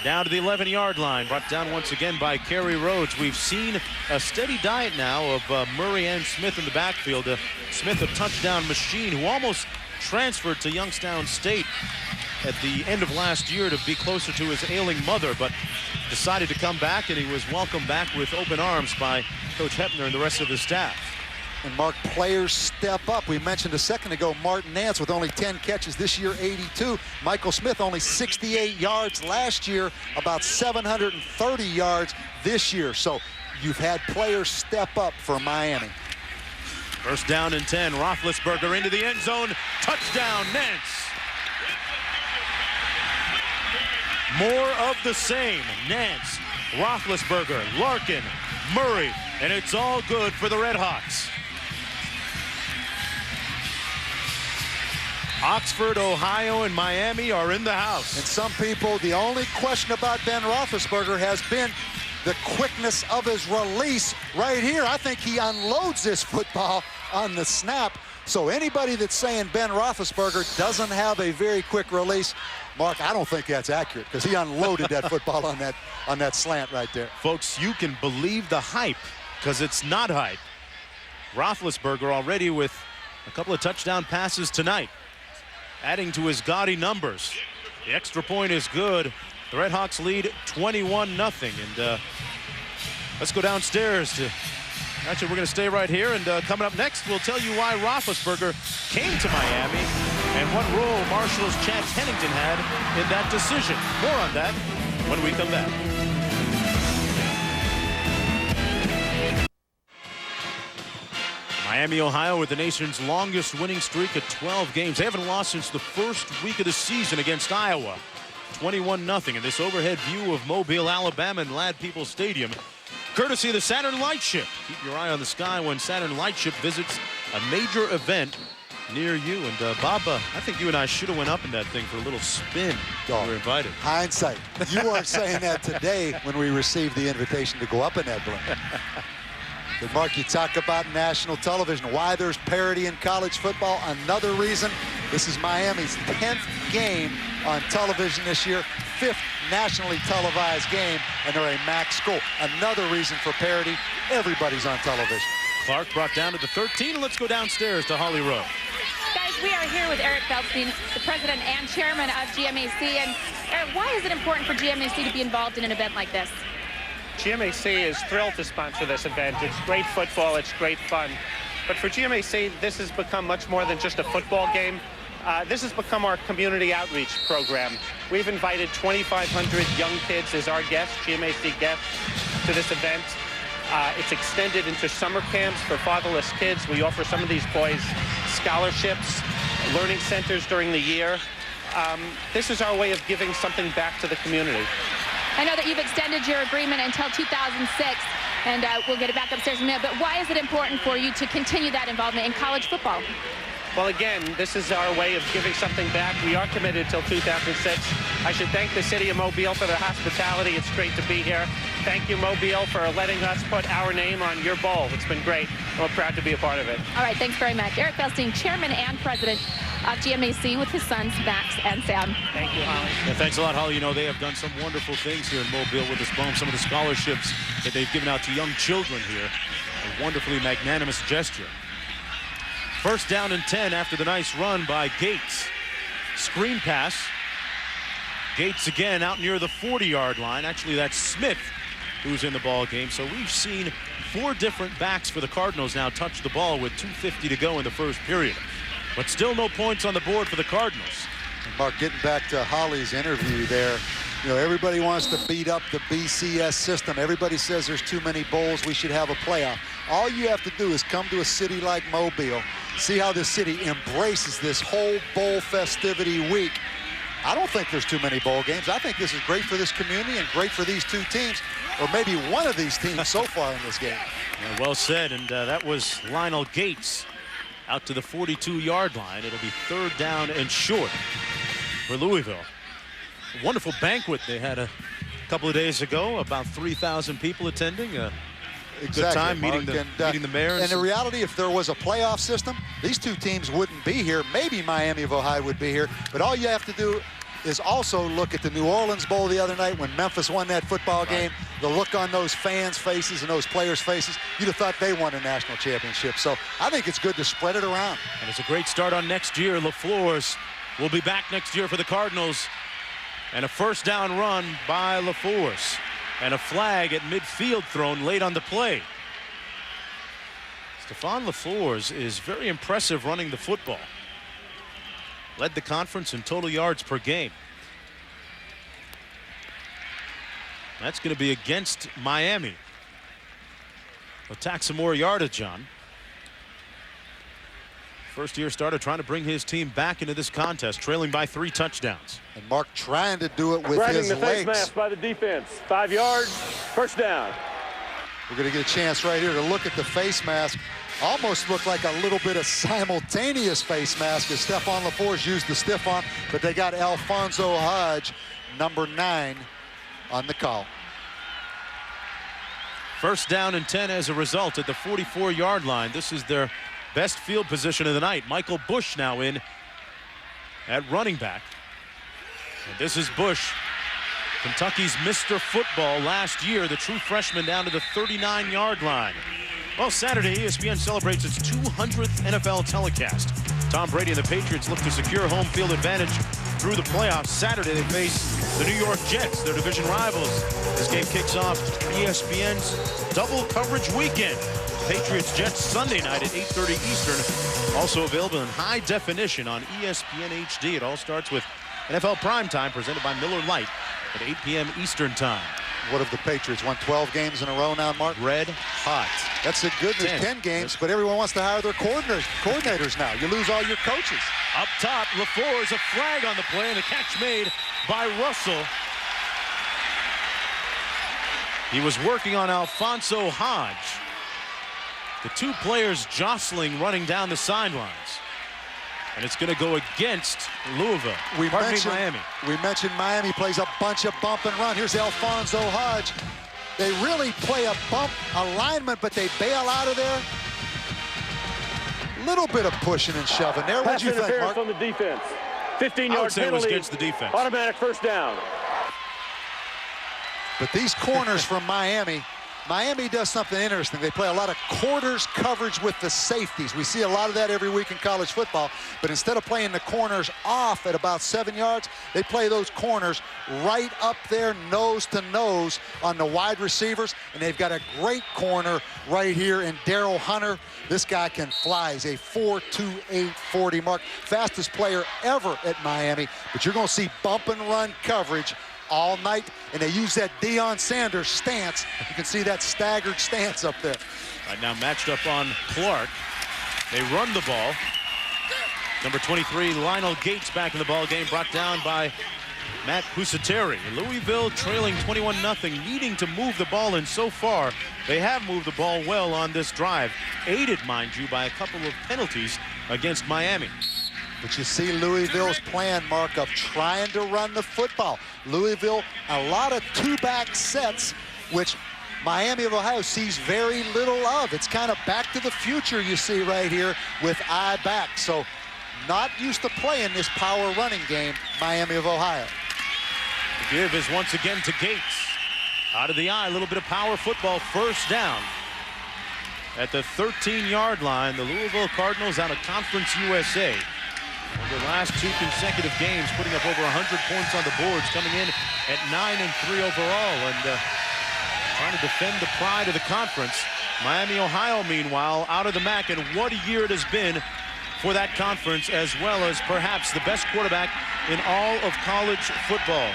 down to the 11-yard line, brought down once again by Kerry Rhodes. We've seen a steady diet now of Murray and Smith in the backfield. Smith, a touchdown machine, who almost transferred to Youngstown State at the end of last year to be closer to his ailing mother, but decided to come back, and he was welcomed back with open arms by Coach Hepner and the rest of his staff. And Mark, players step up. We mentioned a second ago Martin Nance with only 10 catches this year, 82. Michael Smith only 68 yards last year, about 730 yards this year. So you've had players step up for Miami. 1st down and 10. Roethlisberger into the end zone. Touchdown, Nance. More of the same. Nance, Roethlisberger, Larkin, Murray, and it's all good for the Red Hawks. Oxford, Ohio, and Miami are in the house. And some people, the only question about Ben Roethlisberger has been the quickness of his release right here. I think he unloads this football on the snap. So anybody that's saying Ben Roethlisberger doesn't have a very quick release, Mark, I don't think that's accurate, because he unloaded that football on that slant right there. Folks, you can believe the hype, because it's not hype. Roethlisberger already with a couple of touchdown passes tonight, adding to his gaudy numbers. The extra point is good. The Red Hawks lead 21-0. And let's go downstairs to... Actually, we're going to stay right here. And coming up next, we'll tell you why Roethlisberger came to Miami and what role Marshall's Chad Pennington had in that decision. More on that when we come back. Miami, Ohio, with the nation's longest winning streak of 12 games. They haven't lost since the first week of the season against Iowa. 21-0 in this overhead view of Mobile, Alabama and Lad People Stadium, courtesy of the Saturn Lightship. Keep your eye on the sky when Saturn Lightship visits a major event near you. And Bob, I think you and I should have went up in that thing for a little spin. We were invited. Hindsight. You weren't saying that today when we received the invitation to go up in that balloon. But Mark, you talk about national television, why there's parity in college football. Another reason, this is Miami's 10th game on television this year, 5th nationally televised game, and they're a MAC school. Another reason for parity, everybody's on television. Clark brought down to the 13. Let's go downstairs to Holly Rowe. Guys, we are here with Eric Feldstein, the president and chairman of GMAC. And Eric, why is it important for GMAC to be involved in an event like this? GMAC is thrilled to sponsor this event. It's great football, it's great fun. But for GMAC, this has become much more than just a football game. This has become our community outreach program. We've invited 2,500 young kids as our guests, GMAC guests, to this event. It's extended into summer camps for fatherless kids. We offer some of these boys scholarships, learning centers during the year. This is our way of giving something back to the community. I know that you've extended your agreement until 2006, and we'll get it back upstairs in a minute, but why is it important for you to continue that involvement in college football? Well, again, this is our way of giving something back. We are committed till 2006. I should thank the city of Mobile for their hospitality. It's great to be here. Thank you, Mobile, for letting us put our name on your bowl. It's been great. We're proud to be a part of it. All right, thanks very much. Eric Feldstein, chairman and president of GMAC, with his sons, Max and Sam. Thank you, Holly. Yeah, thanks a lot, Holly. You know, they have done some wonderful things here in Mobile with this bone. Some of the scholarships that they've given out to young children here. A wonderfully magnanimous gesture. First down and 10 after the nice run by Gates. Screen pass. Gates again out near the 40-yard line. Actually, that's Smith who's in the ball game. So we've seen 4 different backs for the Cardinals now touch the ball with 2:50 to go in the first period. But still no points on the board for the Cardinals. Mark, getting back to Holly's interview there, you know, everybody wants to beat up the BCS system. Everybody says there's too many bowls, we should have a playoff. All you have to do is come to a city like Mobile, see how this city embraces this whole bowl festivity week. I don't think there's too many bowl games. I think this is great for this community and great for these two teams, or maybe one of these teams so far in this game. Yeah, well said, and that was Lionel Gates out to the 42-yard line. It'll be 3rd down and short for Louisville. A wonderful banquet they had a couple of days ago, about 3,000 people attending. Exactly, good time Mark, meeting the mayor. And the reality, if there was a playoff system, these two teams wouldn't be here. Maybe Miami of Ohio would be here, but all you have to do is also look at the New Orleans Bowl the other night when Memphis won that football game. The look on those fans' faces and those players' faces, you'd have thought they won a national championship. So I think it's good to spread it around. And it's a great start on next year. LaFleur's will be back next year for the Cardinals. And a first down run by LaFleur's. And a flag at midfield thrown late on the play. Stephon LaFleur's is very impressive running the football. Led the conference in total yards per game. That's going to be against Miami. Attack some more yardage on. First-year starter trying to bring his team back into this contest, trailing by 3 touchdowns. And Mark trying to do it with Grabbing his the face legs. mask by the defense. 5 yards, first down. We're going to get a chance right here to look at the face mask. Almost looked like a little bit of simultaneous face mask as Stephon LaForce used the stiff arm, but they got Alfonso Hodge, number 9, on the call. First down and 10 as a result at the 44-yard line. This is their best field position of the night. Michael Bush now in at running back. And this is Bush, Kentucky's Mr. Football last year, the true freshman, down to the 39-yard line. Well, Saturday, ESPN celebrates its 200th NFL telecast. Tom Brady and the Patriots look to secure home field advantage through the playoffs. Saturday, they face the New York Jets, their division rivals. This game kicks off ESPN's double coverage weekend. Patriots-Jets Sunday night at 8:30 Eastern. Also available in high definition on ESPN HD. It all starts with NFL Primetime, presented by Miller Lite at 8 p.m. Eastern Time. What have the Patriots won 12 games in a row now, Mark? Red hot. That's a good. There's 10 games, but everyone wants to hire their coordinators now. You lose all your coaches. Up top, LaForce, a flag on the play, and the catch made by Russell. He was working on Alfonso Hodge. The two players jostling, running down the sidelines. And it's going to go against Louisville. Miami. We mentioned Miami plays a bunch of bump and run. Here's Alfonso Hodge. They really play a bump alignment, but they bail out of there. Little bit of pushing and shoving there. What do you think, Mark? On the defense. 15-yard I would say penalty. it was against the defense. Automatic first down. But these corners from Miami does something interesting. They play a lot of quarters coverage with the safeties. We see a lot of that every week in college football. But instead of playing the corners off at about 7 yards, they play those corners right up there, nose to nose on the wide receivers. And they've got a great corner right here in Darrell Hunter. This guy can fly. He's a 4.28 40 mark. Fastest player ever at Miami. But you're going to see bump and run coverage all night, and they use that Deion Sanders stance. You can see that staggered stance up there. Right now matched up on Clark. They run the ball. Number 23, Lionel Gates, back in the ball game, brought down by Matt Pusateri. Louisville trailing 21-0, needing to move the ball, and so far they have moved the ball well on this drive, aided, mind you, by a couple of penalties against Miami. But you see Louisville's plan, Mark, of trying to run the football. Louisville, a lot of two-back sets, which Miami of Ohio sees very little of. It's kind of back to the future you see right here with eye back. So not used to playing this power running game, Miami of Ohio. The give is once again to Gates. Out of the eye, a little bit of power football, first down. At the 13-yard line, the Louisville Cardinals out of Conference USA. Over the last 2 consecutive games, putting up over 100 points on the boards, coming in at 9-3 overall, and trying to defend the pride of the conference. Miami, Ohio, meanwhile, out of the MAC, and what a year it has been for that conference, as well as perhaps the best quarterback in all of college football.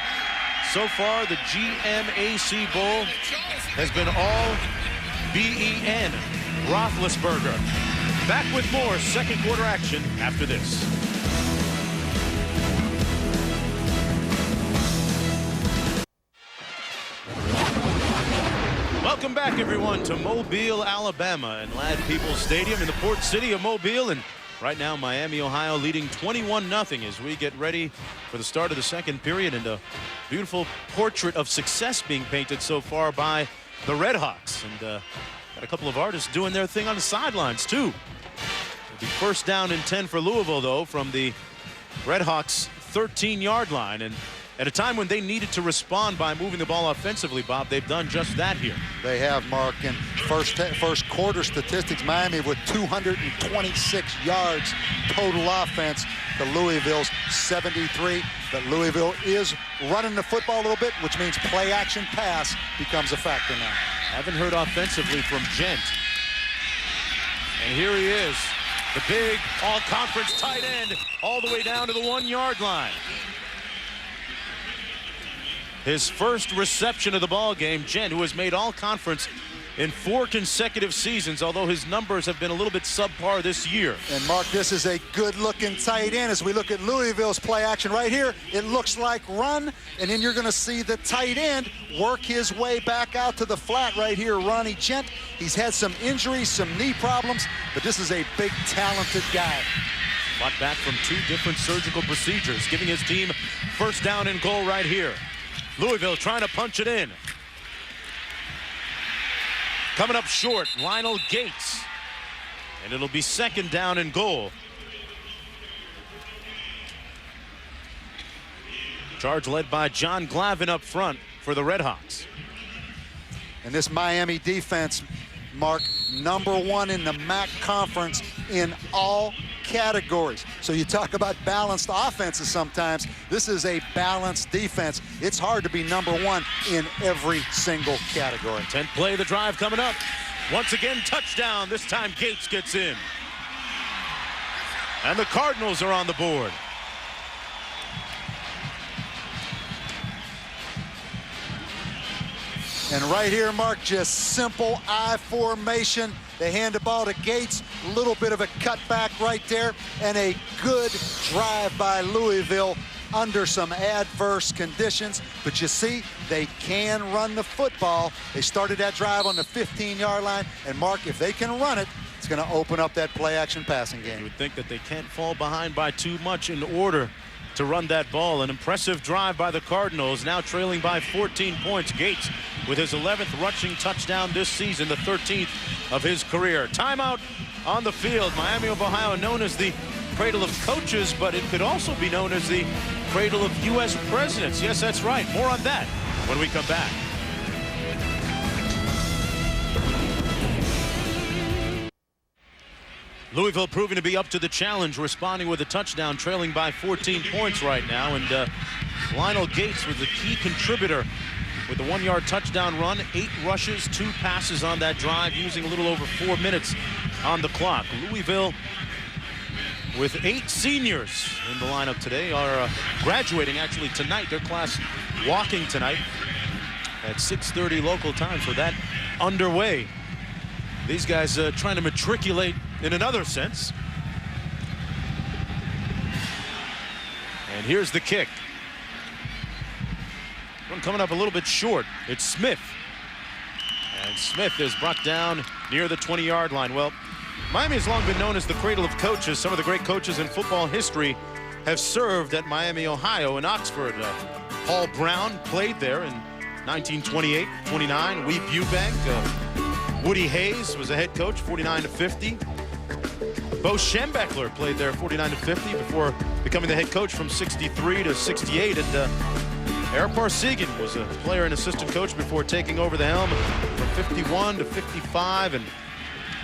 So far, the GMAC Bowl has been all B-E-N, Roethlisberger. Back with more second quarter action after this. Welcome back, everyone, to Mobile, Alabama, and Lad Peoples Stadium in the port city of Mobile. And right now, Miami, Ohio, leading 21-0 as we get ready for the start of the second period. And a beautiful portrait of success being painted so far by the Red Hawks. And got a couple of artists doing their thing on the sidelines, too. It'll be first down and 10 for Louisville, though, from the Red Hawks' 13-yard line. And at a time when they needed to respond by moving the ball offensively, Bob, they've done just that here. They have, Mark. In first quarter statistics, Miami with 226 yards total offense to Louisville's 73. But Louisville is running the football a little bit, which means play action pass becomes a factor now. Haven't heard offensively from Gent. And here he is, the big all-conference tight end, all the way down to the 1-yard line. His first reception of the ball game, Gent, who has made all-conference in 4 consecutive seasons, although his numbers have been a little bit subpar this year. And Mark, this is a good-looking tight end. As we look at Louisville's play action right here, it looks like run, and then you're going to see the tight end work his way back out to the flat right here, Ronnie Gent. He's had some injuries, some knee problems, but this is a big, talented guy. Fought back from 2 different surgical procedures, giving his team first down and goal right here. Louisville trying to punch it in. Coming up short, Lionel Gates. And it'll be second down and goal. Charge led by John Glavin up front for the Redhawks. And this Miami defense, Mark, #1 in the MAC conference in all categories. So you talk about balanced offenses sometimes. This is a balanced defense. It's hard to be #1 in every single category. 10th play of the drive coming up. Once again, touchdown. This time Gates gets in. And the Cardinals are on the board. And right here, Mark, just simple I formation. They hand the ball to Gates, a little bit of a cutback right there, and a good drive by Louisville under some adverse conditions. But you see, they can run the football. They started that drive on the 15-yard line, and Mark, if they can run it, it's going to open up that play-action passing game. You would think that they can't fall behind by too much in order to run that ball. An impressive drive by the Cardinals, now trailing by 14 points. Gates with his 11th rushing touchdown this season, the 13th of his career. Timeout on the field. Miami of Ohio, known as the cradle of coaches, but it could also be known as the cradle of U.S. presidents. Yes, that's right. More on that when we come back. Louisville proving to be up to the challenge, responding with a touchdown, trailing by 14 points right now. And Lionel Gates was the key contributor with the 1-yard touchdown run, 8 rushes, 2 passes on that drive, using a little over 4 minutes on the clock. Louisville, with 8 seniors in the lineup today, are graduating actually tonight. Their class walking tonight at 6:30 local time, so that underway. These guys trying to matriculate in another sense. And here's the kick. One coming up a little bit short. It's Smith. And Smith is brought down near the 20-yard line. Well, Miami has long been known as the cradle of coaches. Some of the great coaches in football history have served at Miami, Ohio, and Oxford. Paul Brown played there in 1928, 29. Wee Bubank. Woody Hayes was a head coach, 49 to 50. Bo Schembechler played there 49 to 50 before becoming the head coach from 63 to 68. And Eric Parsegian was a player and assistant coach before taking over the helm from 51 to 55. And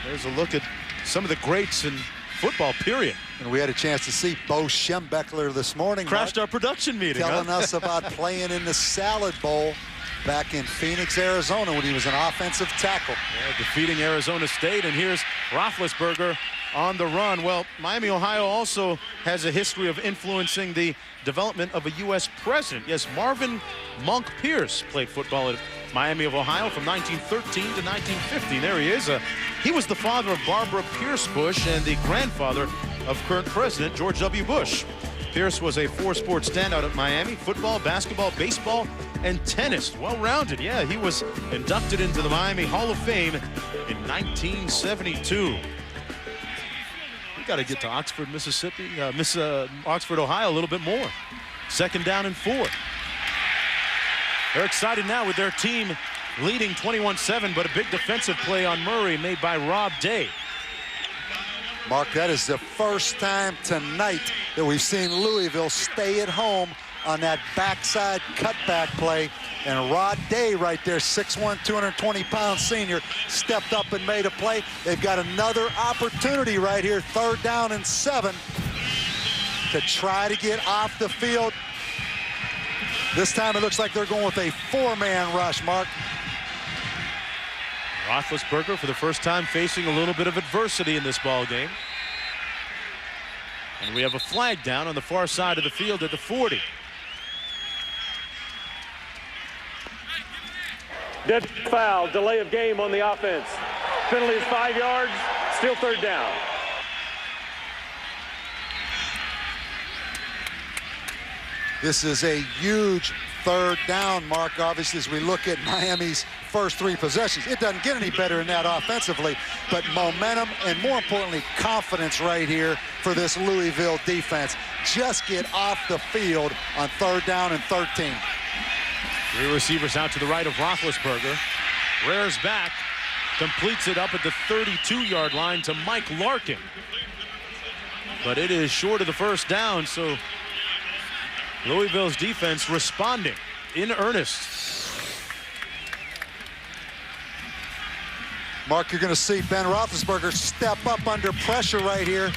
there's a look at some of the greats in football, period. And we had a chance to see Bo Schembechler this morning. Crashed our production meeting. Telling us about playing in the Salad Bowl back in Phoenix, Arizona, when he was an offensive tackle. Yeah, defeating Arizona State. And here's Roethlisberger on the run. Well, Miami, Ohio also has a history of influencing the development of a U.S. president. Yes, Marvin Monk Pierce played football at Miami of Ohio from 1913 to 1950. There he is. He was the father of Barbara Pierce Bush and the grandfather of current president George W. Bush. Pierce was a 4-sport standout at Miami: football, basketball, baseball, and tennis. Well-rounded. Yeah, he was inducted into the Miami Hall of Fame in 1972. We got to get to Oxford, Mississippi, Oxford, Ohio a little bit more. Second down and 4. They're excited now with their team leading 21-7, but a big defensive play on Murray made by Rob Day. Mark, that is the first time tonight that we've seen Louisville stay at home on that backside cutback play. And Rod Day right there, 6'1", 220-pound senior, stepped up and made a play. They've got another opportunity right here, 3rd down and 7, to try to get off the field. This time it looks like they're going with a 4-man rush, Mark. Roethlisberger for the first time facing a little bit of adversity in this ball game. And we have a flag down on the far side of the field at the 40. Dead foul, delay of game on the offense. Penalty is 5 yards, still third down. This is a huge third down, Mark, obviously, as we look at Miami's first 3 possessions. It doesn't get any better than that offensively, but momentum and, more importantly, confidence right here for this Louisville defense. Just get off the field on 3rd down and 13. 3 receivers out to the right of Roethlisberger. Rears back, completes it up at the 32-yard line to Mike Larkin. But it is short of the first down, so Louisville's defense responding in earnest. Mark, you're going to see Ben Roethlisberger step up under pressure right here.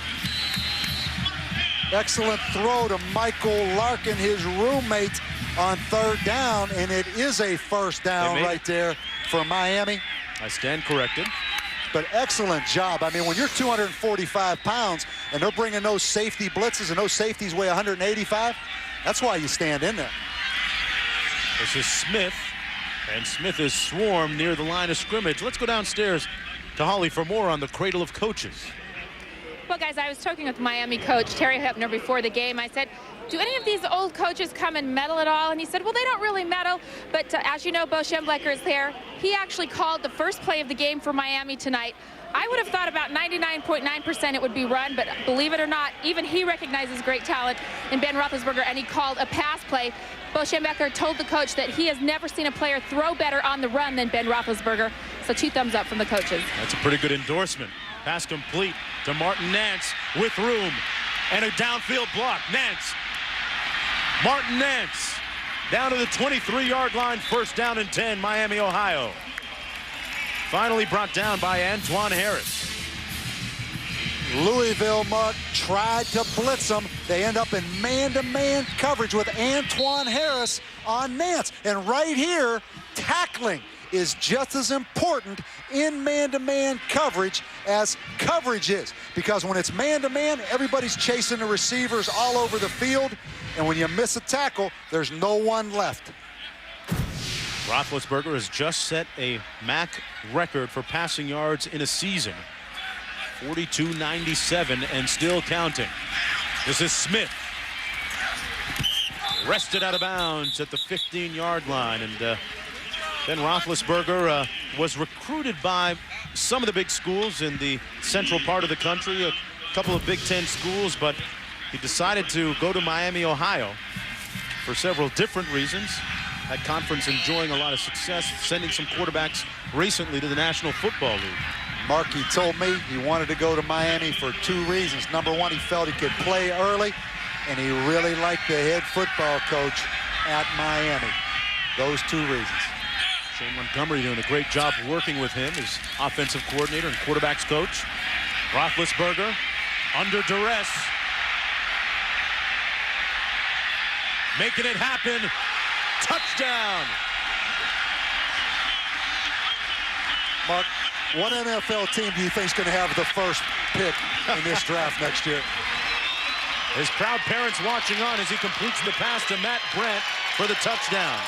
Excellent throw to Michael Larkin, his roommate, on 3rd down, and it is a first down right there for Miami. I stand corrected. But excellent job. I mean, when you're 245 pounds and they're bringing those safety blitzes and those safeties weigh 185, that's why you stand in there. This is Smith, and Smith is swarmed near the line of scrimmage. Let's go downstairs to Holly for more on the cradle of coaches. Well, guys, I was talking with Miami coach Terry Hepner before the game. I said, do any of these old coaches come and meddle at all? And he said, well, they don't really meddle. But as you know, Bo Schembechler is there. He actually called the first play of the game for Miami tonight. I would have thought about 99.9% it would be run, but believe it or not, even he recognizes great talent in Ben Roethlisberger, and he called a pass play. Bo Schembechler told the coach that he has never seen a player throw better on the run than Ben Roethlisberger. So 2 thumbs up from the coaches. That's a pretty good endorsement. Pass complete to Martin Nance with room and a downfield block. Nance. Martin Nance down to the 23-yard line. First down and 10, Miami, Ohio. Finally brought down by Antoine Harris. Louisville, Mark, tried to blitz them. They end up in man-to-man coverage with Antoine Harris on Nance. And right here, tackling is just as important in man-to-man coverage as coverage is. Because when it's man-to-man, everybody's chasing the receivers all over the field. And when you miss a tackle, there's no one left. Roethlisberger has just set a MAC record for passing yards in a season. 42.97 and still counting. This is Smith. Wrested out of bounds at the 15-yard line. And Ben Roethlisberger was recruited by some of the big schools in the central part of the country, a couple of Big Ten schools, but he decided to go to Miami, Ohio for several different reasons. That conference enjoying a lot of success, sending some quarterbacks recently to the National Football League. Mark, he told me he wanted to go to Miami for 2 reasons. Number one, he felt he could play early, and he really liked the head football coach at Miami. Those 2 reasons. Shane Montgomery doing a great job working with him as offensive coordinator and quarterbacks coach. Roethlisberger under duress. Making it happen. Touchdown. Mark, what NFL team do you think is going to have the first pick in this draft next year? His proud parents watching on as he completes the pass to Matt Brandt for the touchdown.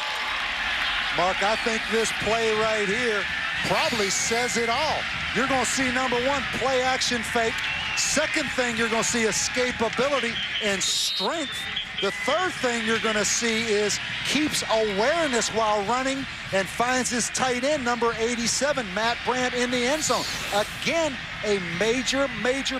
Mark, I think this play right here probably says it all. You're going to see, number one, play action fake. Second thing, you're going to see escapability and strength. The third thing you're going to see is keeps awareness while running and finds his tight end, number 87, Matt Brandt, in the end zone. Again, a major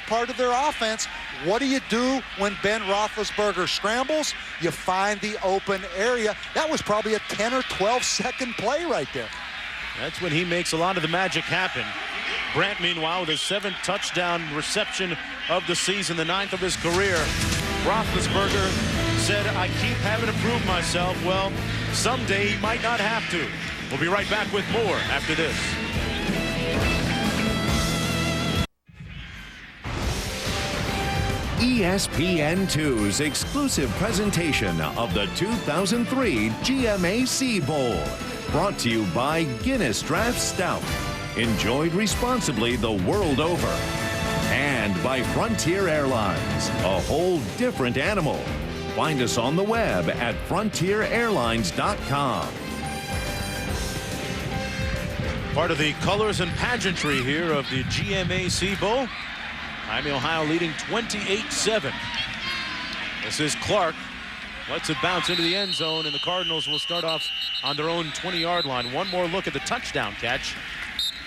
part of their offense. What do you do when Ben Roethlisberger scrambles? You find the open area. That was probably a 10 or 12-second play right there. That's when he makes a lot of the magic happen. Brandt, meanwhile, with his 7th touchdown reception of the season, the 9th of his career. Roethlisberger said, I keep having to prove myself. Well, someday he might not have to. We'll be right back with more after this. ESPN2's exclusive presentation of the 2003 GMAC Bowl. Brought to you by Guinness Draft Stout. Enjoyed responsibly the world over. And by Frontier Airlines, a whole different animal. Find us on the web at frontierAirlines.com. Part of the colors and pageantry here of the GMAC Bowl. Miami, Ohio leading 28-7. This is Clark. Lets it bounce into the end zone, and the Cardinals will start off on their own 20-yard line. One more look at the touchdown catch.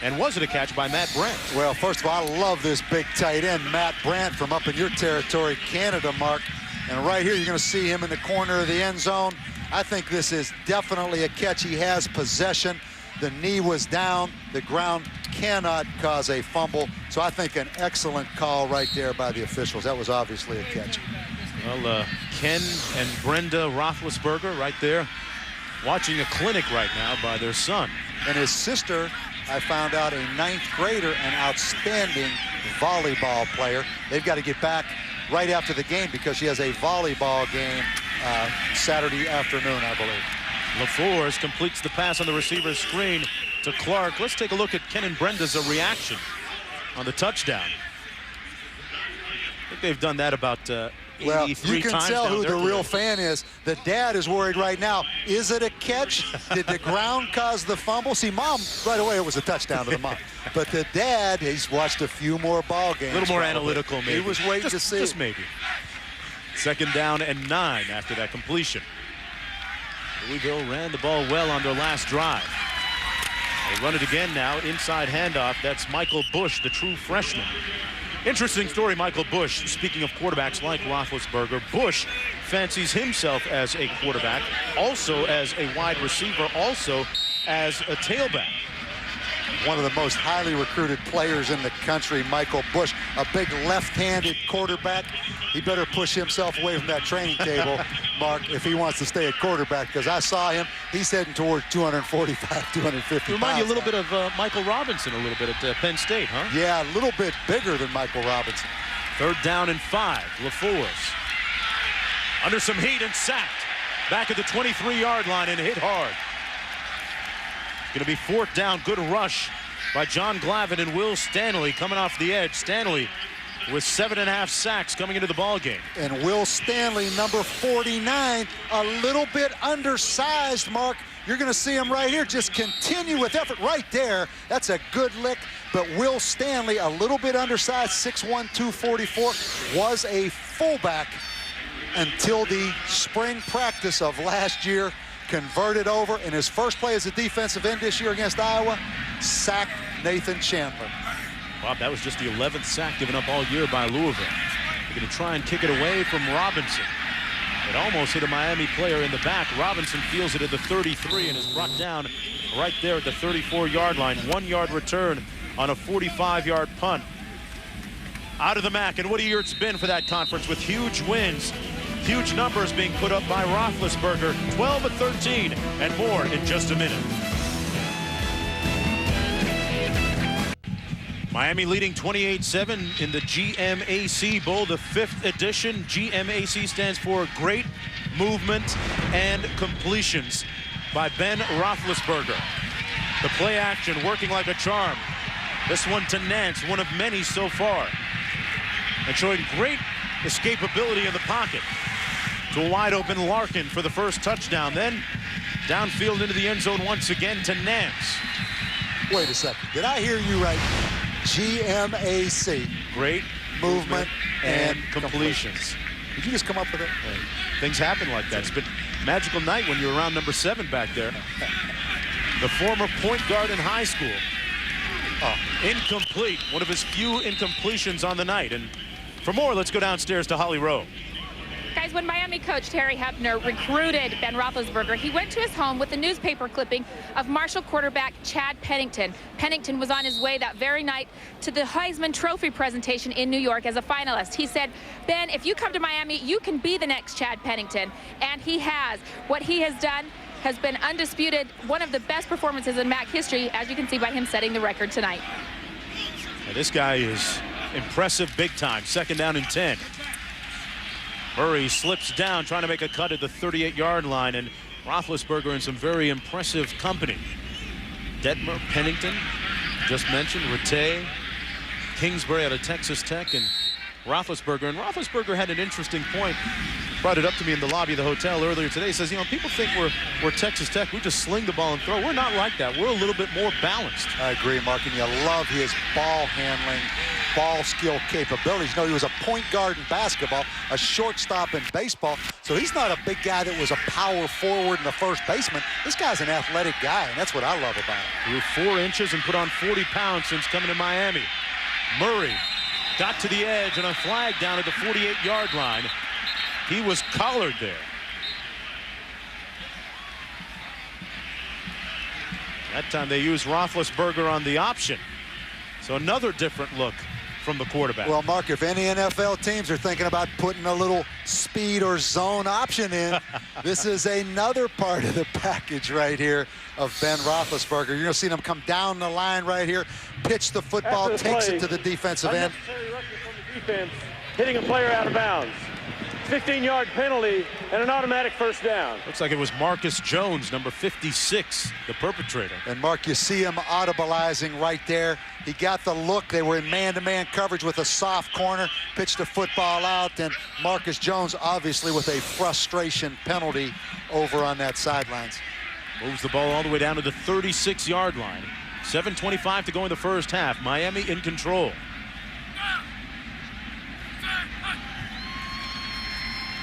And was it a catch by Matt Brandt? Well, first of all, I love this big tight end, Matt Brandt, from up in your territory, Canada, Mark. And right here, you're going to see him in the corner of the end zone. I think this is definitely a catch. He has possession. The knee was down. The ground cannot cause a fumble. So I think an excellent call right there by the officials. That was obviously a catch. Well, Ken and Brenda Roethlisberger right there watching a clinic right now by their son. And his sister, I found out, a 9th grader, an outstanding volleyball player. They've got to get back right after the game because she has a volleyball game Saturday afternoon, I believe. LaForce completes the pass on the receiver's screen to Clark. Let's take a look at Ken and Brenda's reaction on the touchdown. I think they've done that about 83 well, times. you can tell who the real career. fan is. The dad is worried right now. Is it a catch? Did the ground cause the fumble? See, mom, right away, it was a touchdown to the mom. But the dad, he's watched a few more ball games. A little more probably. analytical, maybe. He was waiting to see. Just maybe. 2nd down and 9 after that completion. Louisville ran the ball well on their last drive. They run it again now. Inside handoff. That's Michael Bush, the true freshman. Interesting story, Michael Bush. Speaking of quarterbacks like Roethlisberger, Bush fancies himself as a quarterback, also as a wide receiver, also as a tailback. One of the most highly recruited players in the country, Michael Bush, a big left-handed quarterback. He better push himself away from that training table, Mark, if he wants to stay at quarterback, because I saw him. He's heading toward 245, 250 Remind you a little now. bit of Michael Robinson a little bit at Penn State, huh? Yeah, a little bit bigger than Michael Robinson. 3rd down and 5. LaForce under some heat and sacked. Back at the 23-yard line and hit hard. Going to be 4th down. Good rush by John Glavin and Will Stanley coming off the edge. Stanley with 7.5 sacks coming into the ball game. And Will Stanley, number 49, a little bit undersized, Mark. You're going to see him right here. Just continue with effort right there. That's a good lick. But Will Stanley, a little bit undersized, 6'1", 244, was a fullback until the spring practice of last year. Converted over in his first play as a defensive end this year against Iowa, sacked Nathan Chandler. Bob, that was just the 11th sack given up all year by Louisville. They're going to try and kick it away from Robinson. It almost hit a Miami player in the back. Robinson feels it at the 33 and is brought down right there at the 34-yard line. 1-yard return on a 45-yard punt. Out of the MAC, and what a year it's been for that conference with huge wins. Huge numbers being put up by Roethlisberger, 12-13, and more in just a minute. Miami leading 28-7 in the GMAC Bowl, the 5th edition. GMAC stands for Great Movement and Completions by Ben Roethlisberger. The play action working like a charm. This one to Nance, one of many so far. And showing great escapability in the pocket. To a wide open Larkin for the first touchdown. Then downfield into the end zone once again to Nance. Wait a second. Did I hear you right? GMAC. Great movement and completions. Did you just come up with it? Things happen like that. It's been a magical night when you're around number 7 back there. The former point guard in high school. Incomplete. One of his few incompletions on the night. And for more, let's go downstairs to Holly Rowe. Guys, when Miami coach Terry Hefner recruited Ben Roethlisberger, he went to his home with a newspaper clipping of Marshall quarterback Chad Pennington. Pennington was on his way that very night to the Heisman Trophy presentation in New York as a finalist. He said, Ben, if you come to Miami, you can be the next Chad Pennington. And he has. What he has done has been undisputed, one of the best performances in MAC history, as you can see by him setting the record tonight. Now, this guy is impressive big time. 2nd down and 10. Murray slips down, trying to make a cut at the 38-yard line, and Roethlisberger in some very impressive company. Detmer, Pennington, just mentioned, Rattay, Kingsbury out of Texas Tech, and Roethlisberger. And Roethlisberger had an interesting point. brought it up to me in the lobby of the hotel earlier today. He says, you know, people think we're Texas Tech. We just sling the ball and throw. We're not like that. We're a little bit more balanced. I agree, Mark, and you love his ball handling, ball skill capabilities. You know, he was a point guard in basketball, a shortstop in baseball, so he's not a big guy that was a power forward and a first baseman. This guy's an athletic guy, and that's what I love about him. Grew 4 inches and put on 40 pounds since coming to Miami. Murray got to the edge and a flag down at the 48-yard line. He was collared there. That time they used Roethlisberger on the option. So another different look from the quarterback. Well, Mark, if any NFL teams are thinking about putting a little speed or zone option in, this is another part of the package right here of Ben Roethlisberger. You're going to see them come down the line right here, pitch the football, takes it to the defensive end. Unnecessary rushing from the defense, hitting a player out of bounds. 15-yard penalty and an automatic first down. Looks like it was Marcus Jones, number 56, the perpetrator. And Mark, you see him audibilizing right there. He got the look. They were in man-to-man coverage with a soft corner, pitched the football out, and Marcus Jones obviously with a frustration penalty over on that sidelines. Moves the ball all the way down to the 36-yard line. 7:25 to go in the first half. Miami in control.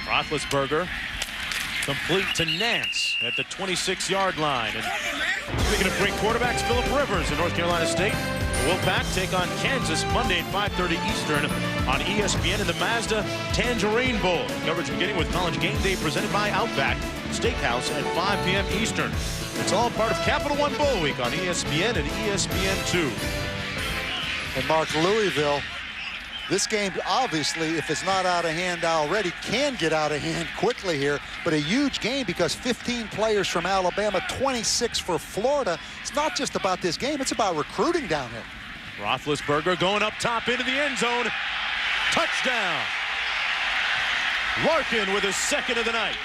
Roethlisberger complete to Nance at the 26-yard line. And speaking of great quarterbacks, Phillip Rivers in North Carolina State. The Wolfpack take on Kansas Monday at 5:30 Eastern on ESPN in the Mazda Tangerine Bowl. Coverage beginning with College Game Day presented by Outback Steakhouse at 5 p.m. Eastern. It's all part of Capital One Bowl Week on ESPN and ESPN2. And Mark, Louisville, this game, obviously, if it's not out of hand already, can get out of hand quickly here. But a huge game because 15 players from Alabama, 26 for Florida. It's not just about this game. It's about recruiting down here. Roethlisberger going up top into the end zone. Touchdown. Larkin with his second of the night.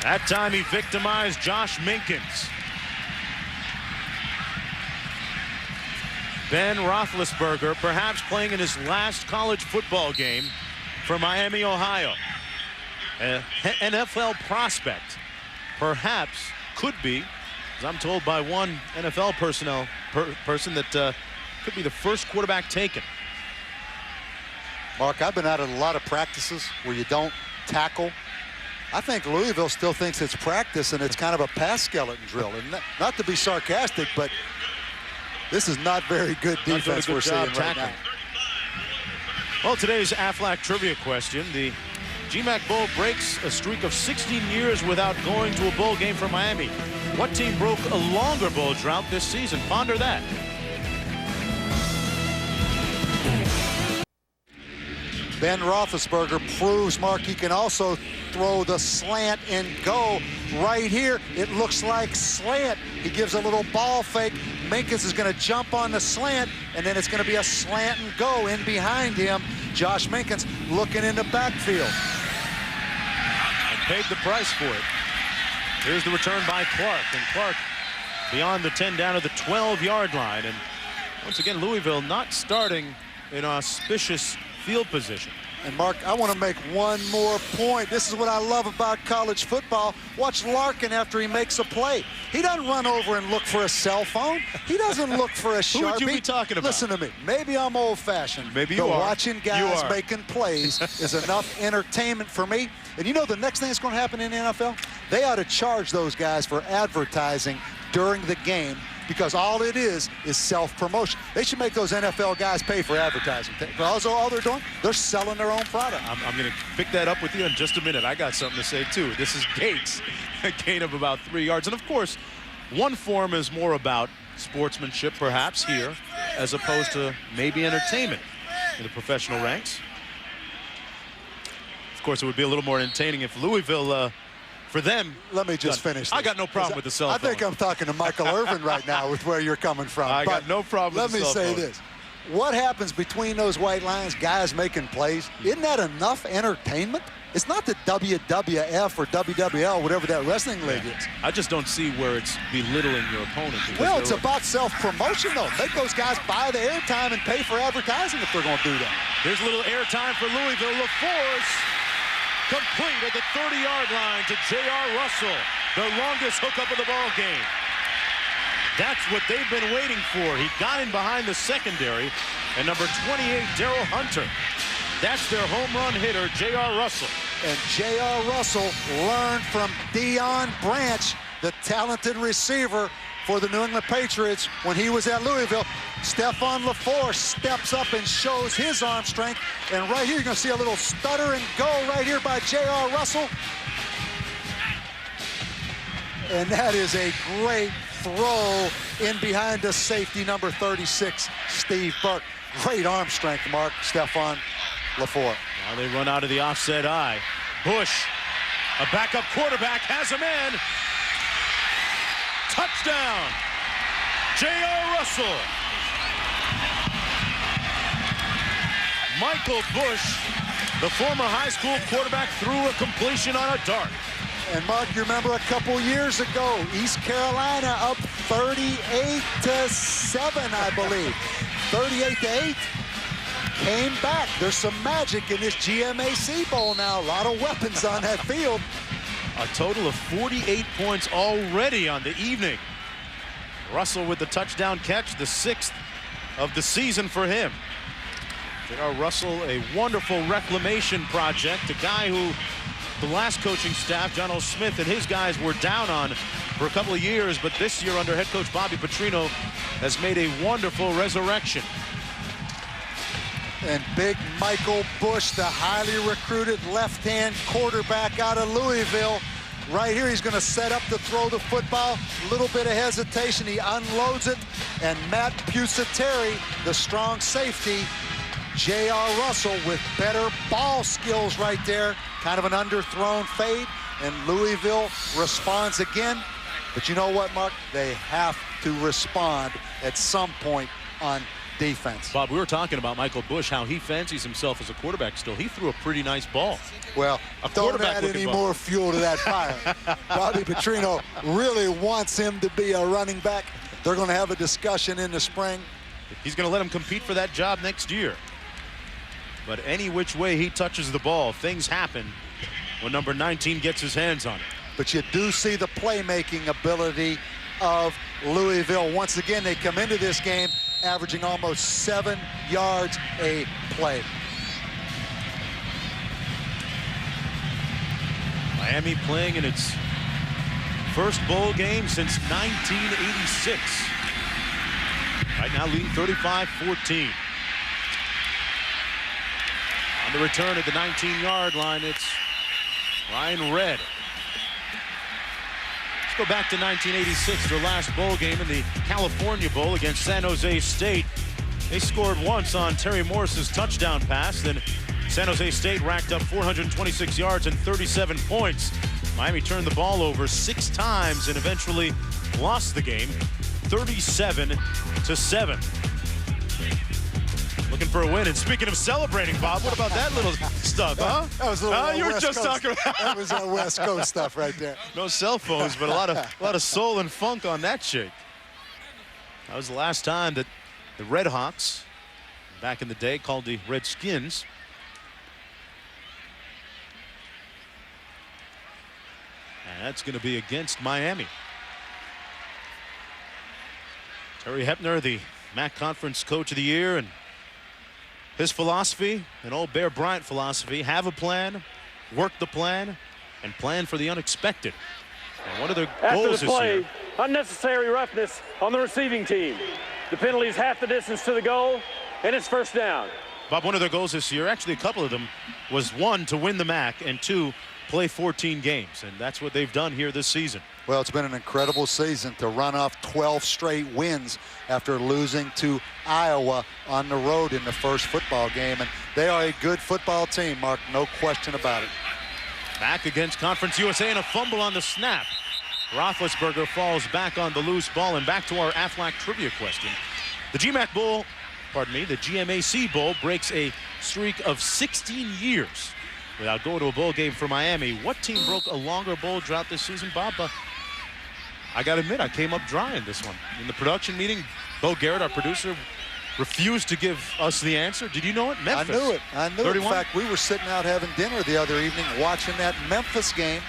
That time he victimized Josh Minkins. Ben Roethlisberger perhaps playing in his last college football game for Miami, Ohio. An NFL prospect perhaps could be, as I'm told by one NFL person, that could be the first quarterback taken. Mark, I've been out at a lot of practices where you don't tackle. I think Louisville still thinks it's practice and it's kind of a pass skeleton drill. And not to be sarcastic, but this is not very good defense we're seeing right now. Well, today's Aflac trivia question. The GMAC Bowl breaks a streak of 16 years without going to a bowl game for Miami. What team broke a longer bowl drought this season? Ponder that. Ben Roethlisberger proves, Mark, he can also throw the slant and go. Right here, it looks like slant. He gives a little ball fake. Minkins is going to jump on the slant, and then it's going to be a slant and go in behind him. Josh Minkins looking in the backfield. And paid the price for it. Here's the return by Clark, and Clark beyond the 10 down to the 12-yard line. And once again, Louisville not starting in auspicious field position. And Mark, I want to make one more point. This is what I love about college football. Watch Larkin after he makes a play. He doesn't run over and look for a cell phone. He doesn't look for a Sharpie. Who would you be talking about? Listen to me. Maybe I'm old-fashioned. Maybe you are. Watching guys making plays is enough entertainment for me. And you know the next thing that's going to happen in the NFL? They ought to charge those guys for advertising during the game, because all it is self-promotion. They should make those NFL guys pay for advertising. Because all they're doing, they're selling their own product. I'm going to pick that up with you in just a minute. I got something to say, too. This is Gates, a gain of about 3 yards. And, of course, one form is more about sportsmanship, perhaps, here, as opposed to maybe entertainment in the professional ranks. Of course, it would be a little more entertaining if Louisville... for them, let me just finish this. I got no problem with the cell phone. I think I'm talking to Michael Irvin right now with where you're coming from. I got no problem with the cell phone. Let me say this. What happens between those white lines, guys making plays, isn't that enough entertainment? It's not the WWF or WWL, whatever that wrestling league is. I just don't see where it's belittling your opponent. Well, it's about self-promotion, though. Make those guys buy the airtime and pay for advertising if they're going to do that. Here's a little airtime for Louisville. LaForce complete at the 30-yard line to J.R. Russell, the longest hookup of the ball game. That's what they've been waiting for. He got in behind the secondary, and number 28, Darrell Hunter. That's their home run hitter, J.R. Russell. And J.R. Russell learned from Deion Branch, the talented receiver for the New England Patriots when he was at Louisville. Stephon LaForce steps up and shows his arm strength. And right here, you're going to see a little stutter and go right here by J.R. Russell. And that is a great throw in behind the safety, number 36, Steve Burke. Great arm strength, Mark. Stephon LaForce. Now they run out of the offset eye. Bush, a backup quarterback, has a man. Touchdown, J.R. Russell. Michael Bush, the former high school quarterback, threw a completion on a dart. And Mark, you remember a couple years ago, East Carolina up 38-7, I believe. 38-8. Came back. There's some magic in this GMAC Bowl now. A lot of weapons on that field. A total of 48 points already on the evening. Russell with the touchdown catch, the 6th of the season for him. J.R. Russell, a wonderful reclamation project, a guy who the last coaching staff, John O. Smith and his guys, were down on for a couple of years, but this year under head coach Bobby Petrino has made a wonderful resurrection. And big Michael Bush, the highly recruited left-hand quarterback out of Louisville. Right here, he's going to set up to throw the football. A little bit of hesitation. He unloads it. And Matt Pusateri, the strong safety, J.R. Russell with better ball skills right there. Kind of an underthrown fade. And Louisville responds again. But you know what, Mark? They have to respond at some point on defense. Bob, we were talking about Michael Bush, how he fancies himself as a quarterback still. He threw a pretty nice ball. Well, don't add any more fuel to that fire. Bobby Petrino really wants him to be a running back. They're going to have a discussion in the spring. He's going to let him compete for that job next year. But any which way he touches the ball, things happen when number 19 gets his hands on it. But you do see the playmaking ability of Louisville. Once again, they come into this game averaging almost 7 yards a play. Miami playing in its first bowl game since 1986. Right now leading 35-14. On the return at the 19-yard line, it's Ryan Redd. Let's go back to 1986, their last bowl game in the California Bowl against San Jose State. They scored once on Terry Morris's touchdown pass. Then San Jose State racked up 426 yards and 37 points. Miami turned the ball over 6 times and eventually lost the game 37-7. Looking for a win. And speaking of celebrating, Bob, what about that little stuff, huh? That was a little you were West just Coast. talking about That was West Coast stuff right there. No cell phones, but a lot of soul and funk on that shake. That was the last time that the Red Hawks, back in the day called the Redskins, and that's going to be against Miami. Terry Hepner, the MAC Conference Coach of the Year, and his philosophy, an old Bear Bryant philosophy: have a plan, work the plan, and plan for the unexpected. And one of their goals After the play, this year, unnecessary roughness on the receiving team. The penalty is half the distance to the goal, and it's first down. Bob, one of their goals this year, actually a couple of them, was 1, to win the MAC, and 2, play 14 games. And that's what they've done here this season. Well, it's been an incredible season to run off 12 straight wins after losing to Iowa on the road in the first football game. And they are a good football team, Mark, no question about it. Back against Conference USA and a fumble on the snap. Roethlisberger falls back on the loose ball. And back to our Aflac trivia question. The GMAC Bowl, the GMAC Bowl breaks a streak of 16 years without going to a bowl game for Miami. What team broke a longer bowl drought this season, Bob? I got to admit, I came up dry in this one. In the production meeting, Bo Garrett, our producer, refused to give us the answer. Did you know it? Memphis. I knew it. I knew it. 31? In fact, we were sitting out having dinner the other evening watching that Memphis game.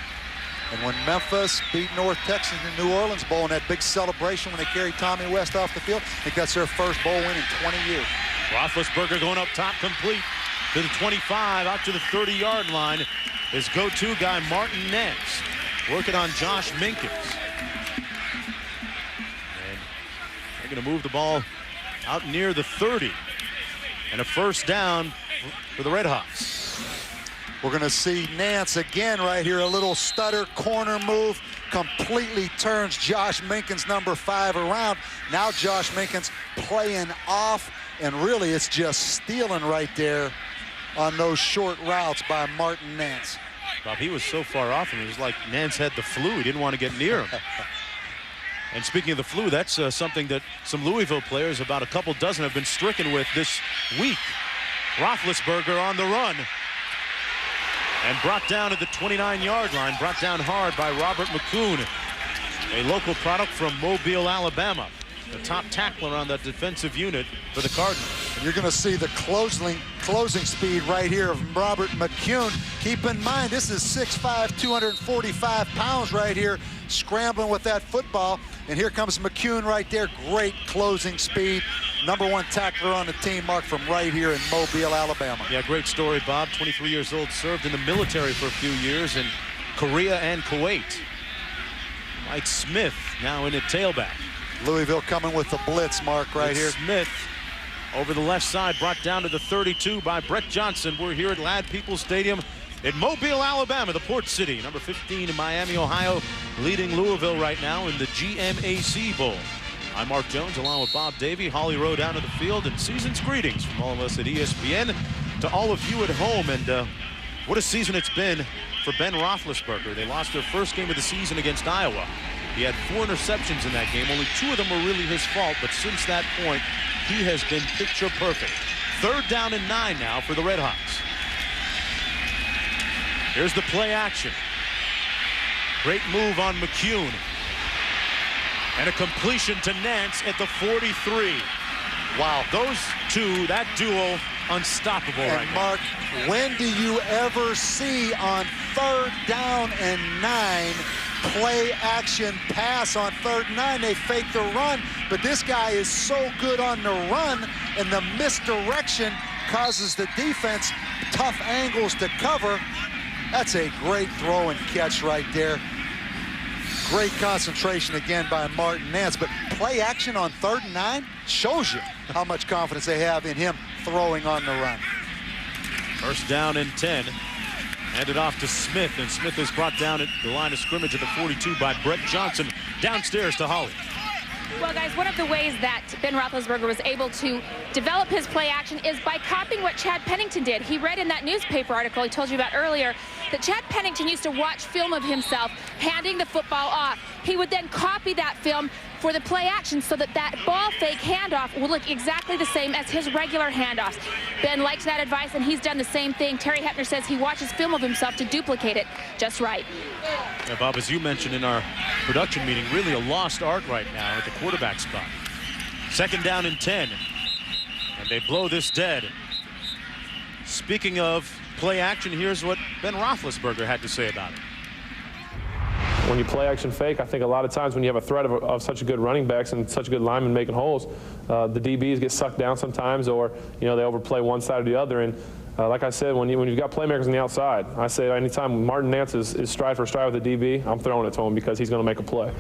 And when Memphis beat North Texas in the New Orleans Bowl in that big celebration when they carried Tommy West off the field, I think that's their first bowl win in 20 years. Roethlisberger going up top, complete to the 25, out to the 30-yard line. His go-to guy, Martin Nance, working on Josh Minkins. And they're going to move the ball out near the 30. And a first down for the Redhawks. We're going to see Nance again right here. A little stutter corner move. Completely turns Josh Minkins, number 5, around. Now Josh Minkins playing off. And really, it's just stealing right there on those short routes by Martin Nance. Bob, he was so far off, and it was like Nance had the flu. He didn't want to get near him. And speaking of the flu, that's something that some Louisville players, about a couple dozen, have been stricken with this week. Roethlisberger on the run. And brought down at the 29-yard line, brought down hard by Robert McCoon, a local product from Mobile, Alabama. The top tackler on that defensive unit for the Cardinals. You're going to see the closing speed right here of Robert McCoon. Keep in mind, this is 6'5", 245 pounds right here, scrambling with that football. And here comes McCoon right there. Great closing speed. Number 1 tackler on the team, Mark, from right here in Mobile, Alabama. Yeah, great story, Bob. 23 years old, served in the military for a few years in Korea and Kuwait. Mike Smith now in at tailback. Louisville coming with the blitz, Mark, right here. Smith over the left side, brought down to the 32 by Brett Johnson. We're here at Ladd Peoples Stadium in Mobile, Alabama, the port city. Number 15 in Miami, Ohio, leading Louisville right now in the GMAC Bowl. I'm Mark Jones, along with Bob Davey. Holly Rowe down to the field, and season's greetings from all of us at ESPN to all of you at home. And what a season it's been for Ben Roethlisberger. They lost their first game of the season against Iowa. He had 4 interceptions in that game. Only 2 of them were really his fault, but since that point, he has been picture perfect. 3rd down and 9 now for the Redhawks. Here's the play action. Great move on McCoon. And a completion to Nance at the 43. Wow, those two, that duo, unstoppable right now. Mark, when do you ever see on 3rd down and 9 play action pass on 3rd and 9? They fake the run, but this guy is so good on the run, and the misdirection causes the defense tough angles to cover. That's a great throw and catch right there. Great concentration again by Martin Nance, but play action on 3rd and 9 shows you how much confidence they have in him throwing on the run. 1st down and 10. Handed off to Smith, and Smith is brought down at the line of scrimmage at the 42 by Brett Johnson. Downstairs to Holly. Well, guys, one of the ways that Ben Roethlisberger was able to develop his play action is by copying what Chad Pennington did. He read in that newspaper article he told you about earlier that Chad Pennington used to watch film of himself handing the football off. He would then copy that film for the play action so that that ball fake handoff will look exactly the same as his regular handoffs. Ben liked that advice, and he's done the same thing. Terry Hepner says he watches film of himself to duplicate it just right. Yeah, Bob, as you mentioned in our production meeting, really a lost art right now at the quarterback spot. 2nd down and 10. And they blow this dead. Speaking of play action, here's what Ben Roethlisberger had to say about it. When you play action fake, I think a lot of times when you have a threat of such a good running backs and such a good lineman making holes, the DBs get sucked down sometimes, or they overplay one side or the other. And like I said, when you've got playmakers on the outside, I say anytime Martin Nance is stride for stride with the DB, I'm throwing it to him because he's going to make a play.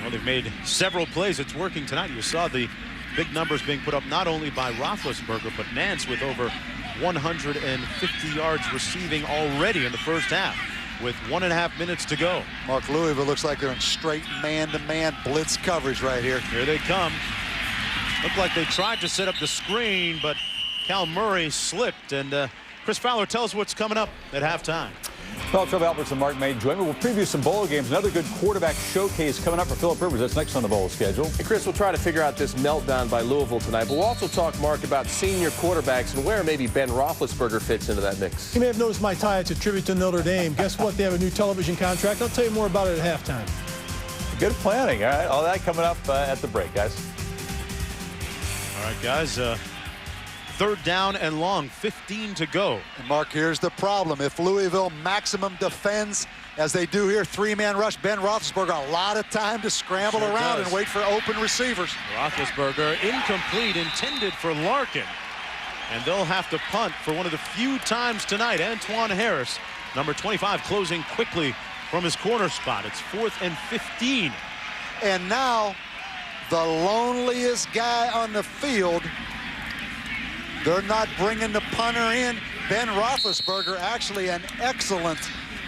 Well, they've made several plays. It's working tonight. You saw the big numbers being put up not only by Roethlisberger, but Nance with over 150 yards receiving already in the first half with 1.5 minutes to go. Mark, Louisville looks like they're in straight man-to-man blitz coverage right here. Here they come. Looked like they tried to set up the screen, but Cal Murray slipped. And Chris Fowler, tell us what's coming up at halftime. Well, Trevor Alberts and Mark May join me. We'll preview some bowl games. Another good quarterback showcase coming up for Phillip Rivers. That's next on the bowl schedule. Hey, Chris, we'll try to figure out this meltdown by Louisville tonight, but we'll also talk, Mark, about senior quarterbacks and where maybe Ben Roethlisberger fits into that mix. You may have noticed my tie. It's a tribute to Notre Dame. Guess what? They have a new television contract. I'll tell you more about it at halftime. Good planning. All right, all that coming up at the break, guys. All right, guys. Third down and long, 15 to go. And Mark, here's the problem. If Louisville maximum defends as they do here, three-man rush, Ben Roethlisberger a lot of time to scramble around and wait for open receivers. Roethlisberger incomplete, intended for Larkin. And they'll have to punt for one of the few times tonight. Antoine Harris, number 25, closing quickly from his corner spot. It's 4th and 15. And now the loneliest guy on the field. They're not bringing the punter in. Ben Roethlisberger, actually an excellent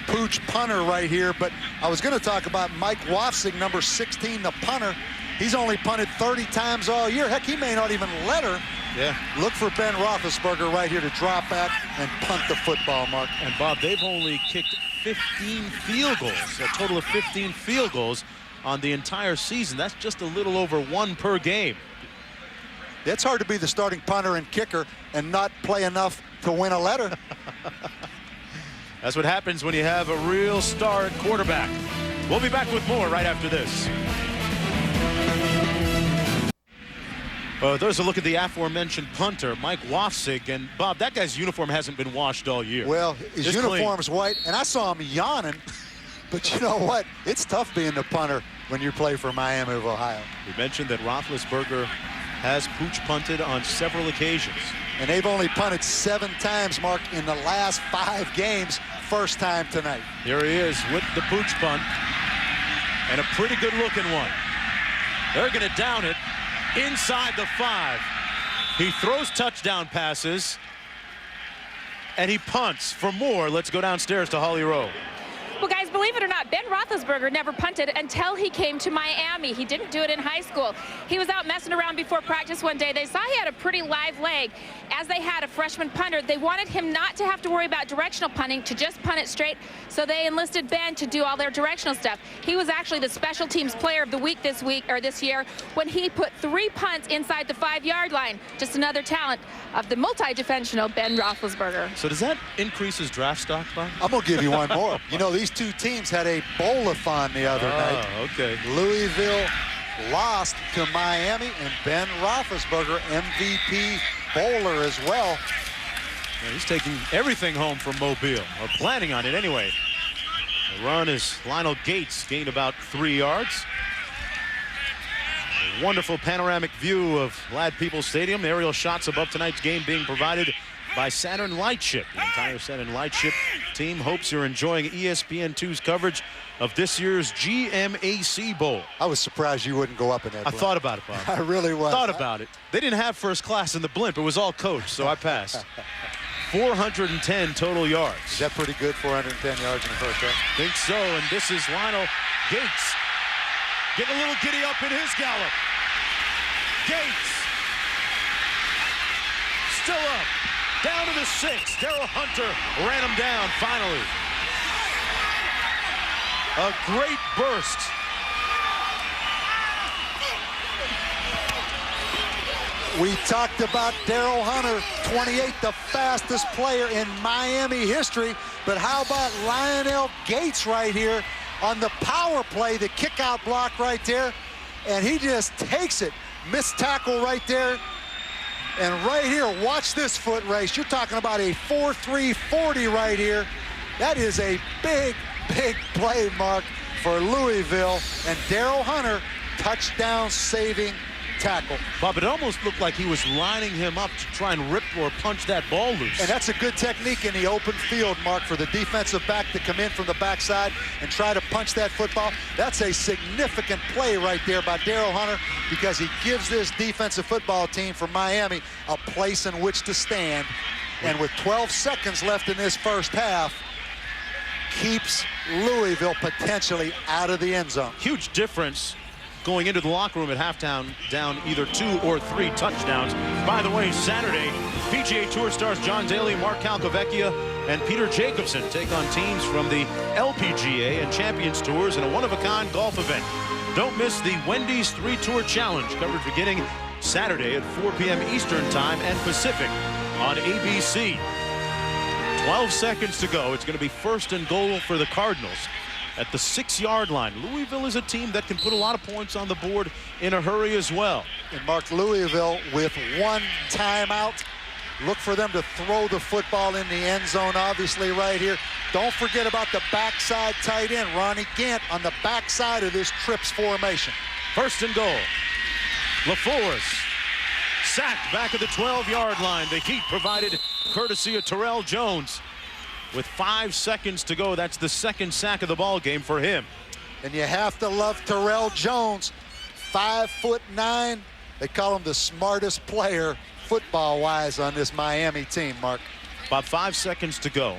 pooch punter right here. But I was going to talk about Mike Wofsig, number 16, the punter. He's only punted 30 times all year. Heck, he may not even let her. Yeah. Look for Ben Roethlisberger right here to drop back and punt the football, Mark. And, Bob, they've only kicked 15 field goals, a total of 15 field goals on the entire season. That's just a little over 1 per game. It's hard to be the starting punter and kicker and not play enough to win a letter. That's what happens when you have a real star at quarterback. We'll be back with more right after this. There's a look at the aforementioned punter, Mike Wofsig. And, Bob, that guy's uniform hasn't been washed all year. Well, his It's uniform's white, and I saw him yawning. But you know what? It's tough being the punter when you play for Miami of Ohio. We mentioned that Roethlisberger has pooch punted on several occasions. And they've only punted 7 times, Mark, in the last 5 games. First time tonight. Here he is with the pooch punt. And a pretty good looking one. They're going to down it inside the 5. He throws touchdown passes. And he punts for more. Let's go downstairs to Holly Rowe. Well, guys, believe it or not, Ben Roethlisberger never punted until he came to Miami. He didn't do it in high school. He was out messing around before practice one day. They saw he had a pretty live leg. As they had a freshman punter, they wanted him not to have to worry about directional punting, to just punt it straight. So they enlisted Ben to do all their directional stuff. He was actually the special teams player of the week this year when he put 3 punts inside the 5-yard line. Just another talent of the multi-dimensional Ben Roethlisberger. So does that increase his draft stock, Bob? I'm going to give you one more. You know, these two teams had a bowl-a-thon the other night. Okay. Louisville lost to Miami, and Ben Roethlisberger, MVP bowler as well. Yeah, he's taking everything home from Mobile, or planning on it anyway. The run is Lionel Gates, gained about 3 yards. A wonderful panoramic view of Ladd-Peebles Stadium. The aerial shots above tonight's game being provided by Saturn Lightship. The entire Saturn Lightship team hopes you're enjoying ESPN2's coverage of this year's GMAC Bowl. I was surprised you wouldn't go up in that I blimp. thought about it, Bob. I really was. Thought about it. They didn't have first class in the blimp. It was all coach, so I passed. 410 total yards. Is that pretty good, 410 yards in the first half? Think so, and this is Lionel Gates getting a little giddy up in his gallop. Gates still up, down to the 6. Daryl Hunter ran him down finally. A great burst. We talked about Daryl Hunter, 28, the fastest player in Miami history. But how about Lionel Gates right here on the power play, the kick-out block right there. And he just takes it. Missed tackle right there. And right here, watch this foot race. You're talking about a 4.3 40 right here. That is a big, big play, Mark, for Louisville. And Daryl Hunter, touchdown saving tackle. Bob, it almost looked like he was lining him up to try and rip or punch that ball loose. And that's a good technique in the open field, Mark, for the defensive back to come in from the backside and try to punch that football. That's a significant play right there by Daryl Hunter, because he gives this defensive football team from Miami a place in which to stand. And with 12 seconds left in this first half, keeps Louisville potentially out of the end zone. Huge difference going into the locker room at halftime, down either 2 or 3 touchdowns. By the way, Saturday, PGA Tour stars John Daly, Mark Calcavecchia and Peter Jacobson take on teams from the LPGA and Champions Tours in a one-of-a-kind golf event. Don't miss the Wendy's 3-Tour Challenge, coverage beginning Saturday at 4 p.m. Eastern Time and Pacific on ABC. 12 seconds to go. It's going to be first and goal for the Cardinals at the 6-yard line. Louisville is a team that can put a lot of points on the board in a hurry as well. And Mark, Louisville with one timeout. Look for them to throw the football in the end zone, obviously, right here. Don't forget about the backside tight end, Ronnie Gant, on the backside of this trips formation. First and goal. LaForce sacked back at the 12-yard line. The heat provided courtesy of Terrell Jones. With 5 seconds to go, that's the second sack of the ball game for him. And you have to love Terrell Jones, 5'9". They call him the smartest player football-wise on this Miami team, Mark. About 5 seconds to go.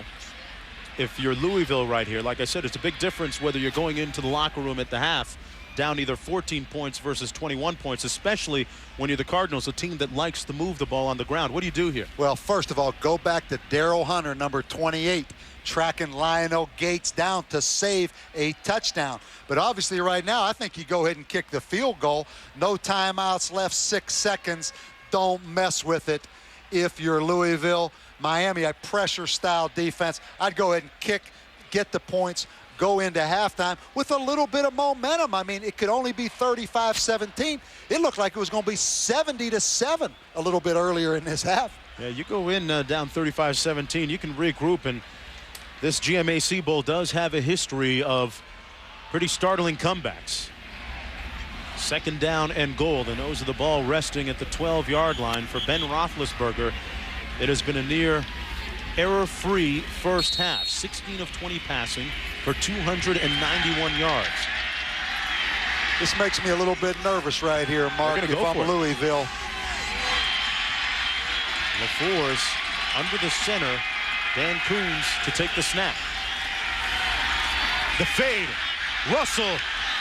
If you're Louisville right here, like I said, it's a big difference whether you're going into the locker room at the half down either 14 points versus 21 points, especially when you're the Cardinals, a team that likes to move the ball on the ground. What do you do here? Well, first of all, go back to Darrell Hunter, number 28, tracking Lionel Gates down to save a touchdown. But obviously right now, I think you go ahead and kick the field goal. No timeouts left, 6 seconds. Don't mess with it if you're Louisville. Miami, a pressure-style defense. I'd go ahead and kick, get the points, go into halftime with a little bit of momentum. I mean, it could only be 35-17. It looked like it was going to be 70-7 a little bit earlier in this half. Yeah, you go in down 35-17, you can regroup, and this GMAC Bowl does have a history of pretty startling comebacks. Second down and goal. The nose of the ball resting at the 12-yard line for Ben Roethlisberger. It has been a near error-free first half. 16 of 20 passing for 291 yards. This makes me a little bit nervous right here, Mark, if I'm Louisville. LaForce under the center. Dan Coons to take the snap. The fade. Russell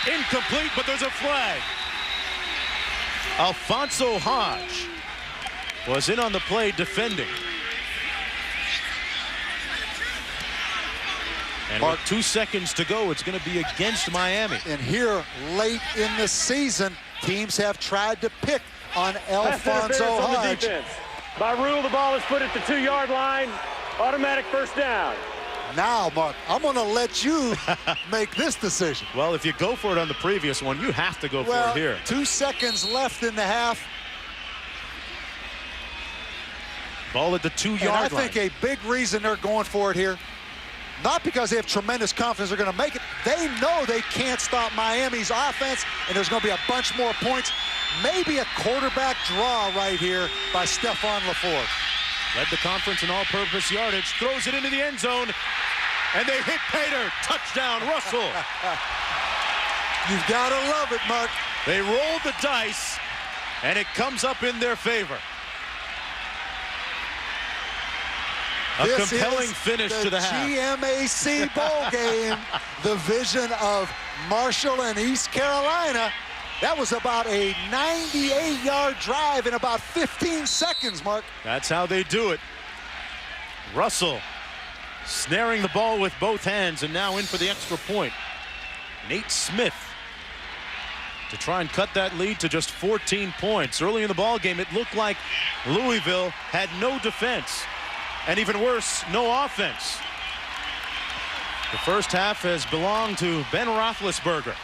incomplete, but there's a flag. Alfonso Hodge was in on the play defending. And Mark, with 2 seconds to go, it's going to be against Miami. And here, late in the season, teams have tried to pick on Alfonso Hodge. By rule, the ball is put at the 2-yard line. Automatic first down. Now, Mark, I'm going to let you make this decision. Well, if you go for it on the previous one, you have to go for it here. 2 seconds left in the half. Ball at the 2-yard line. And I think a big reason they're going for it here, not because they have tremendous confidence they're going to make it. They know they can't stop Miami's offense, and there's going to be a bunch more points. Maybe a quarterback draw right here by Stephon LaForce. Led the conference in all-purpose yardage, throws it into the end zone, and they hit Pater. Touchdown, Russell. You've got to love it, Mark. They rolled the dice, and it comes up in their favor. A compelling finish to the half. GMAC bowl game, the vision of Marshall and East Carolina. That was about a 98-yard drive in about 15 seconds, Mark. That's how they do it. Russell snaring the ball with both hands and now in for the extra point. Nate Smith to try and cut that lead to just 14 points. Early in the ball game, it looked like Louisville had no defense. And even worse, no offense. The first half has belonged to Ben Roethlisberger.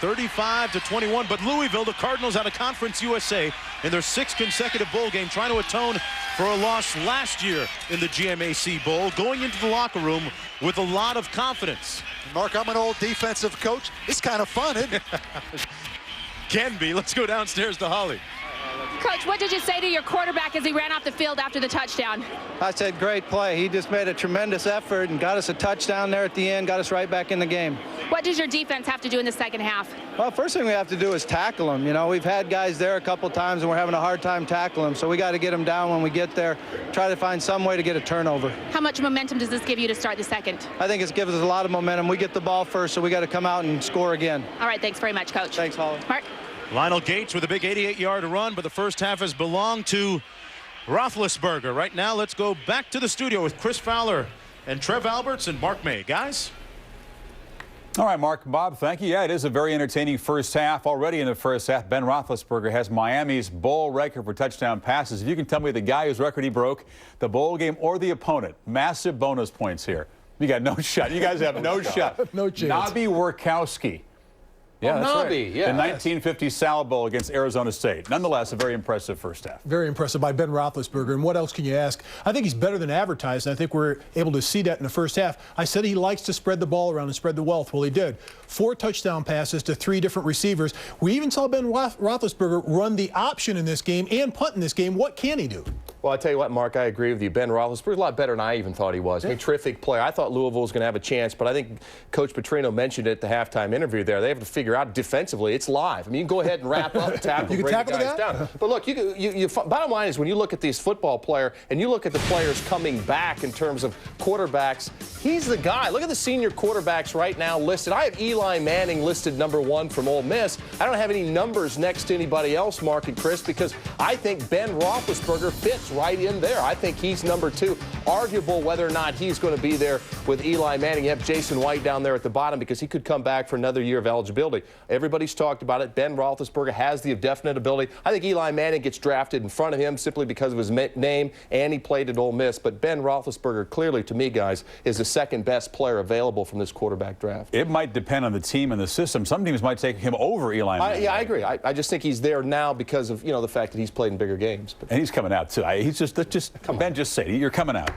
35-21, but Louisville, the Cardinals out of Conference USA in their 6th consecutive bowl game, trying to atone for a loss last year in the GMAC Bowl, going into the locker room with a lot of confidence. Mark, I'm an old defensive coach. It's kind of fun, isn't it? Can be. Let's go downstairs to Holly. Coach, what did you say to your quarterback as he ran off the field after the touchdown? I said, great play. He just made a tremendous effort and got us a touchdown there at the end, got us right back in the game. What does your defense have to do in the second half? Well, first thing we have to do is tackle them. You know, we've had guys there a couple times and we're having a hard time tackling them, so we got to get them down when we get there, try to find some way to get a turnover. How much momentum does this give you to start the second? I think it gives us a lot of momentum. We get the ball first, so we got to come out and score again. All right, thanks very much, Coach. Thanks, Holly. Mark? Lionel Gates with a big 88-yard run, but the first half has belonged to Roethlisberger. Right now, let's go back to the studio with Chris Fowler and Trev Alberts and Mark May. Guys? All right, Mark, Bob, thank you. Yeah, it is a very entertaining first half. Already in the first half, Ben Roethlisberger has Miami's bowl record for touchdown passes. If you can tell me the guy whose record he broke, the bowl game or the opponent, massive bonus points here. You got no shot. You guys have no shot. No chance. Nobby Workowski. Yeah, that's Nobby, right. yeah. The 1950 Salad Bowl against Arizona State. Nonetheless, a very impressive first half. Very impressive by Ben Roethlisberger. And what else can you ask? I think he's better than advertised, and I think we're able to see that in the first half. I said he likes to spread the ball around and spread the wealth. Well, he did. 4 touchdown passes to 3 different receivers. We even saw Ben Roethlisberger run the option in this game and punt in this game. What can he do? Well, I tell you what, Mark, I agree with you. Ben Roethlisberger's a lot better than I even thought he was. I mean, terrific player. I thought Louisville was going to have a chance, but I think Coach Petrino mentioned it at the halftime interview there. They have to figure out defensively. It's live. I mean, you can go ahead and wrap up, tackle, you can bring tackle the guys down. But look, bottom line is when you look at these football player and you look at the players coming back in terms of quarterbacks, he's the guy. Look at the senior quarterbacks right now listed. I have Eli Manning listed #1 from Ole Miss. I don't have any numbers next to anybody else, Mark and Chris, because I think Ben Roethlisberger fits right in there. I think he's #2. Arguable whether or not he's going to be there with Eli Manning. You have Jason White down there at the bottom because he could come back for another year of eligibility. Everybody's talked about it. Ben Roethlisberger has the definite ability. I think Eli Manning gets drafted in front of him simply because of his name, and he played at Ole Miss. But Ben Roethlisberger, clearly, to me, guys, is the second best player available from this quarterback draft. It might depend on the team and the system. Some teams might take him over Eli Manning. Yeah, I agree. I just think he's there now because of, the fact that he's played in bigger games. But. And he's coming out, too. Ben, just say it. You're coming out.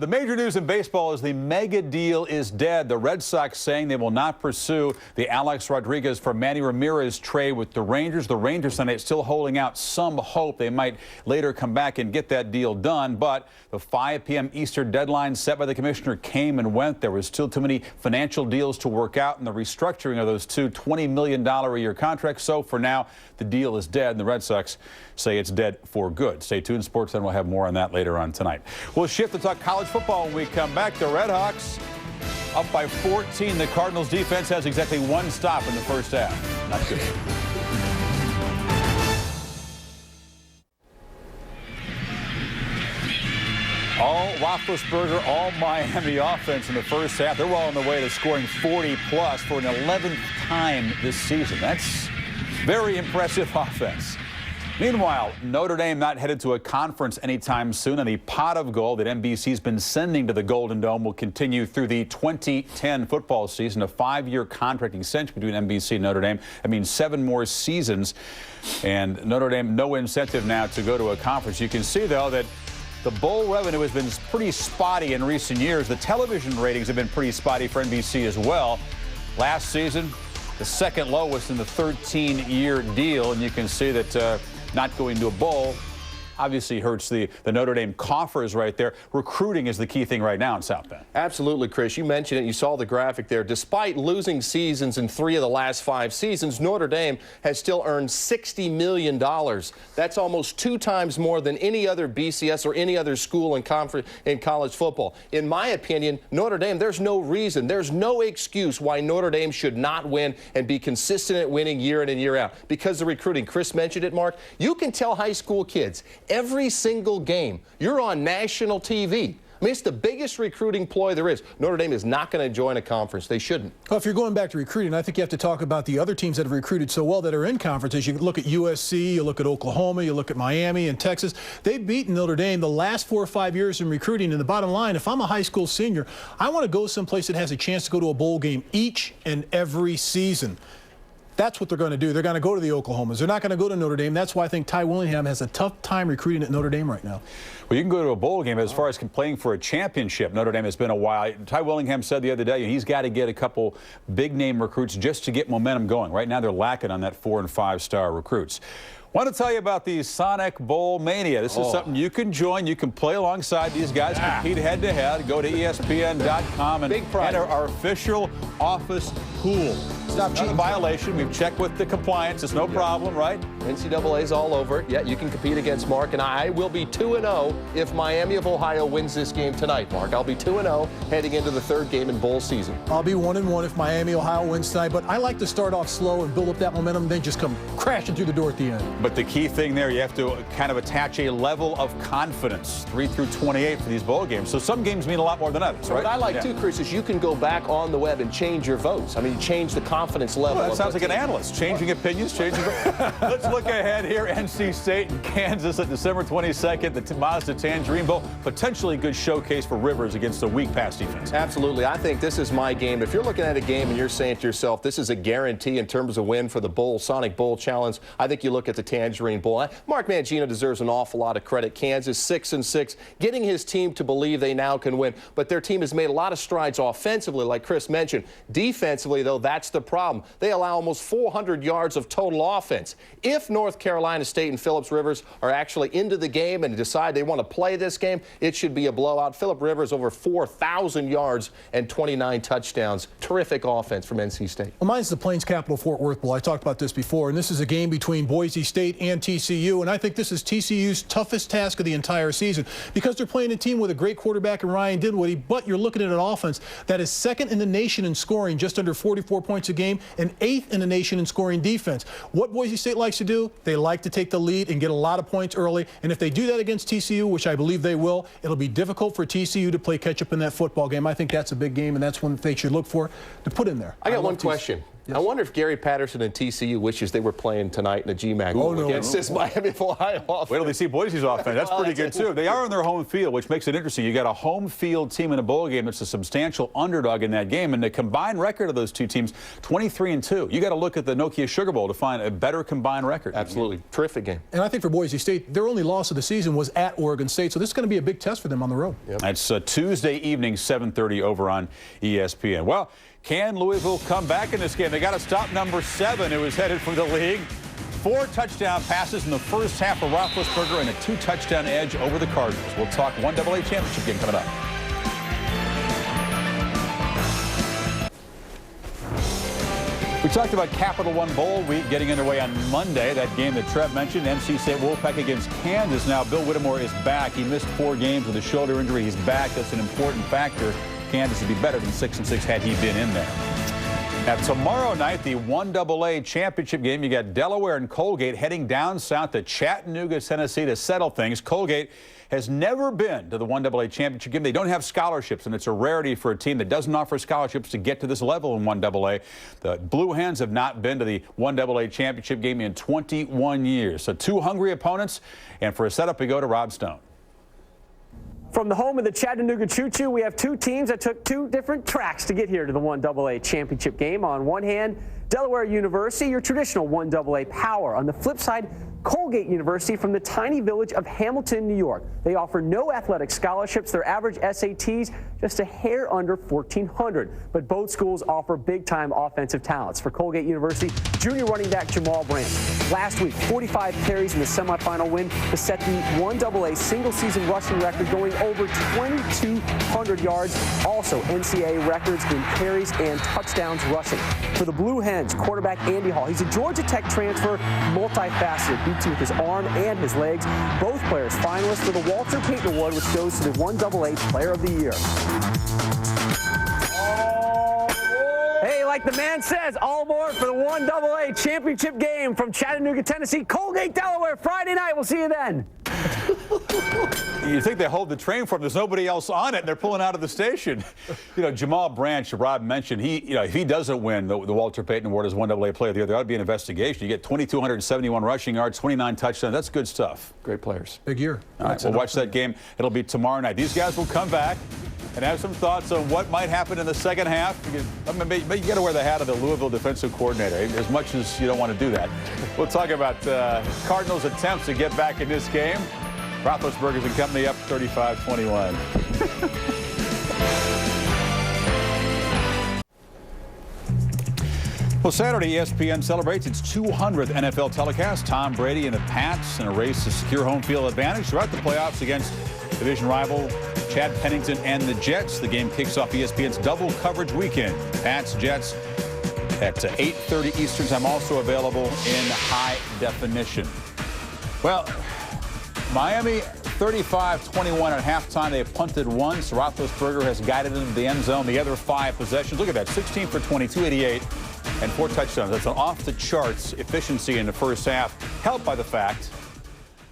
The major news in baseball is the mega deal is dead. The Red Sox saying they will not pursue the Alex Rodriguez for Manny Ramirez trade with the Rangers. The Rangers tonight still holding out some hope they might later come back and get that deal done. But the 5 p.m. Eastern deadline set by the commissioner came and went. There was still too many financial deals to work out, and the restructuring of those two $20 million a year contracts. So for now, the deal is dead, and the Red Sox say it's dead for good. Stay tuned. Sports Then we'll have more on that later on tonight. We'll shift to talk college football when we come back. The Red Hawks up by 14. The Cardinals defense has exactly 1 stop in the first half. Not good. All Roethlisberger, all Miami offense in the first half. They're well on the way to scoring 40-plus for an 11th time this season. That's very impressive offense. Meanwhile, Notre Dame not headed to a conference anytime soon, and the pot of gold that NBC's been sending to the Golden Dome will continue through the 2010 football season. A 5-year contract extension between NBC and Notre Dame. That means 7 more seasons, and Notre Dame no incentive now to go to a conference. You can see, though, that the bowl revenue has been pretty spotty in recent years. The television ratings have been pretty spotty for NBC as well. Last season, the second lowest in the 13-year deal, and you can see that not going to a bowl obviously hurts the Notre Dame coffers right there. Recruiting is the key thing right now in South Bend. Absolutely, Chris. You mentioned it. You saw the graphic there. Despite losing seasons in 3 of the last 5 seasons, Notre Dame has still earned $60 million. That's almost 2 times more than any other BCS or any other school in college football. In my opinion, Notre Dame, there's no reason, there's no excuse why Notre Dame should not win and be consistent at winning year in and year out. Because of recruiting. Chris mentioned it, Mark. You can tell high school kids every single game you're on national TV. I mean, it's the biggest recruiting ploy there is. Notre Dame is not going to join a conference. They shouldn't. Well, if you're going back to recruiting, I think you have to talk about the other teams that have recruited so well that are in conferences. You look at USC, you look at Oklahoma, you look at Miami and Texas. They've beaten Notre Dame the last 4 or 5 years in recruiting. And the bottom line, if I'm a high school senior, I want to go someplace that has a chance to go to a bowl game each and every season. That's what they're going to do. They're going to go to the Oklahomas. They're not going to go to Notre Dame. That's why I think Ty Willingham has a tough time recruiting at Notre Dame right now. Well, you can go to a bowl game. As far as playing for a championship, Notre Dame has been a while. Ty Willingham said the other day he's got to get a couple big-name recruits just to get momentum going. Right now they're lacking on that 4- and 5-star recruits. Want to tell you about the Sonic Bowl Mania. This is something you can join. You can play alongside these guys, compete head-to-head. Go to ESPN.com and enter our official office pool. It's not a violation. We've checked with the compliance. It's no problem, right? NCAA's all over it. Yeah, you can compete against Mark, and I will be 2-0 if Miami of Ohio wins this game tonight, Mark. I'll be 2-0 heading into the third game in bowl season. I'll be 1-1 if Miami, Ohio wins tonight, but I like to start off slow and build up that momentum, then just come crashing through the door at the end. But the key thing there, you have to kind of attach a level of confidence, 3 through 28 for these bowl games. So some games mean a lot more than others, So right? what I like, too, Chris, is you can go back on the web and change your votes. I mean, you change the confidence level. Well, that sounds like an analyst, changing opinions, changing. Let's look ahead here. NC State and Kansas at December 22nd, the Mazda Tangerine Bowl. Potentially good showcase for Rivers against a weak pass defense. Absolutely. I think this is my game. If you're looking at a game and you're saying to yourself, this is a guarantee in terms of win for the Bowl, Sonic Bowl Challenge, I think you look at the Tangerine Bowl. Mark Mangino deserves an awful lot of credit. Kansas 6-6, getting his team to believe they now can win. But their team has made a lot of strides offensively, like Chris mentioned. Defensively, though, that's the problem. They allow almost 400 yards of total offense. If North Carolina State and Phillips Rivers are actually into the game and decide they want to play this game, it should be a blowout. Phillip Rivers over 4,000 yards and 29 touchdowns. Terrific offense from NC State. Well, mine's the Plains Capital Fort Worth Bowl. I talked about this before, and this is a game between Boise State and TCU, and I think this is TCU's toughest task of the entire season because they're playing a team with a great quarterback in Ryan Dinwiddie, but you're looking at an offense that is second in the nation in scoring, just under 44 points a game, and 8th in the nation in scoring defense. What Boise State likes to do, they like to take the lead and get a lot of points early, and if they do that against TCU, which I believe they will, it'll be difficult for TCU to play catch-up in that football game. I think that's a big game, and that's one they should look for to put in there. I got one question. Yes. I wonder if Gary Patterson and TCU wishes they were playing tonight in the GMAC against this Miami of Ohio offense. Wait till they see Boise's offense. That's pretty good, too. They are on their home field, which makes it interesting. You got a home field team in a bowl game that's a substantial underdog in that game. And the combined record of those two teams, 23-2. You got to look at the Nokia Sugar Bowl to find a better combined record. Absolutely. Terrific game. And I think for Boise State, their only loss of the season was at Oregon State. So this is going to be a big test for them on the road. Yep. That's Tuesday evening, 7:30 over on ESPN. Well, can Louisville come back in this game? They got to stop number 7, who was headed for the league. 4 touchdown passes in the first half for Roethlisberger and a 2-touchdown edge over the Cardinals. We'll talk 1AA championship game coming up. We talked about Capital One Bowl week getting underway on Monday. That game that Trev mentioned, NC State Wolfpack against Kansas. Now, Bill Whittemore is back. He missed 4 games with a shoulder injury. He's back. That's an important factor. Kansas would be better than 6-6 had he been in there. Now, tomorrow night, the 1AA championship game. You got Delaware and Colgate heading down south to Chattanooga, Tennessee to settle things. Colgate has never been to the 1AA championship game. They don't have scholarships, and it's a rarity for a team that doesn't offer scholarships to get to this level in 1AA. The Blue Hens have not been to the 1AA championship game in 21 years. So 2 hungry opponents, and for a setup, we go to Rob Stone. From the home of the Chattanooga Choo-Choo, we have 2 teams that took 2 different tracks to get here to the 1AA championship game. On one hand, Delaware University, your traditional 1AA power. On the flip side, Colgate University from the tiny village of Hamilton, New York. They offer no athletic scholarships. Their average SATs just a hair under 1,400. But both schools offer big-time offensive talents. For Colgate University, junior running back Jamal Branch. Last week, 45 carries in the semifinal win to set the 1AA single-season rushing record, going over 2,200 yards. Also, NCAA records in carries and touchdowns rushing. For the Blue Hens, quarterback Andy Hall. He's a Georgia Tech transfer, multifaceted. Beats you with his arm and his legs. Both players finalists for the Walter Payton Award, which goes to the 1AA Player of the Year. Hey, like the man says, all aboard for the 1AA championship game from Chattanooga, Tennessee, Colgate, Delaware, Friday night. We'll see you then. You think they hold the train for him. There's nobody else on it, and they're pulling out of the station. You know, Jamal Branch, Rob mentioned, if he doesn't win the Walter Payton Award as 1AA Player of the Year, there ought to be an investigation. You get 2,271 rushing yards, 29 touchdowns. That's good stuff. Great players. Big year. All right, we'll watch that game. It'll be tomorrow night. These guys will come back and have some thoughts on what might happen in the second half. You got to wear the hat of the Louisville defensive coordinator, as much as you don't want to do that. We'll talk about Cardinals' attempts to get back in this game. Roethlisberger and company up 35-21. Well, Saturday, ESPN celebrates its 200th NFL telecast. Tom Brady and the Pats in a race to secure home field advantage throughout the playoffs against division rival Chad Pennington and the Jets. The game kicks off ESPN's double coverage weekend. Pats, Jets, at 8:30 Eastern Time, also available in high definition. Well, Miami 35-21 at halftime. They have punted once. Roethlisberger has guided them to the end zone. The other 5 possessions. Look at that, 16 for 22, 88, and 4 touchdowns. That's an off-the-charts efficiency in the first half, helped by the fact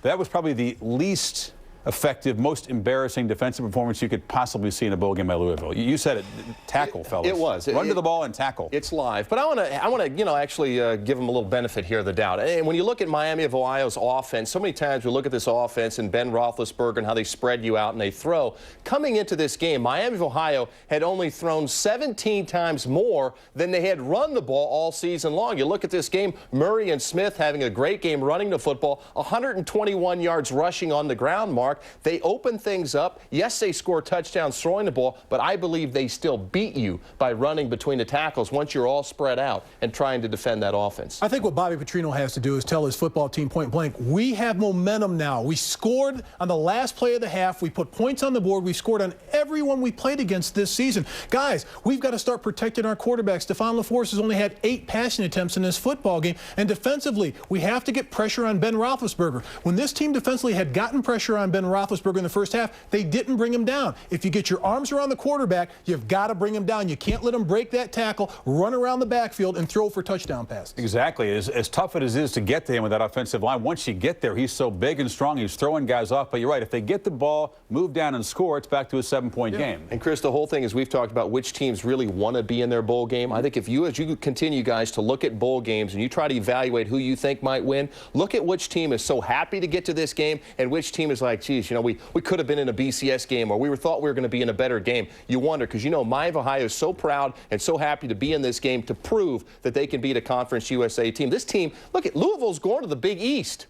that was probably the least effective, most embarrassing defensive performance you could possibly see in a bowl game by Louisville. You said it, tackle, fellas. It was. Run to the ball and tackle. It's live. But I want to, actually give them a little benefit here of the doubt. And when you look at Miami of Ohio's offense, so many times we look at this offense and Ben Roethlisberger and how they spread you out and they throw. Coming into this game, Miami of Ohio had only thrown 17 times more than they had run the ball all season long. You look at this game, Murray and Smith having a great game running the football, 121 yards rushing on the ground, Mark. They open things up. Yes, they score touchdowns throwing the ball, but I believe they still beat you by running between the tackles once you're all spread out and trying to defend that offense. I think what Bobby Petrino has to do is tell his football team point blank, we have momentum now. We scored on the last play of the half. We put points on the board. We scored on everyone we played against this season. Guys, we've got to start protecting our quarterbacks. Stephon LaForce has only had 8 passing attempts in this football game. And defensively, we have to get pressure on Ben Roethlisberger. When this team defensively had gotten pressure on Ben Roethlisberger in the first half, they didn't bring him down. If you get your arms around the quarterback, you've got to bring him down. You can't let him break that tackle, run around the backfield, and throw for touchdown passes. Exactly. As tough as it is to get to him with that offensive line, once you get there, he's so big and strong, he's throwing guys off. But you're right, if they get the ball, move down and score, it's back to a 7-point game. And Chris, the whole thing is we've talked about which teams really want to be in their bowl game. I think if you, as you continue, guys, to look at bowl games and you try to evaluate who you think might win, look at which team is so happy to get to this game and which team is like, geez, we could have been in a BCS game, or thought we were going to be in a better game. You wonder, because Miami of Ohio is so proud and so happy to be in this game to prove that they can beat a Conference USA team. This team, look at Louisville's going to the Big East.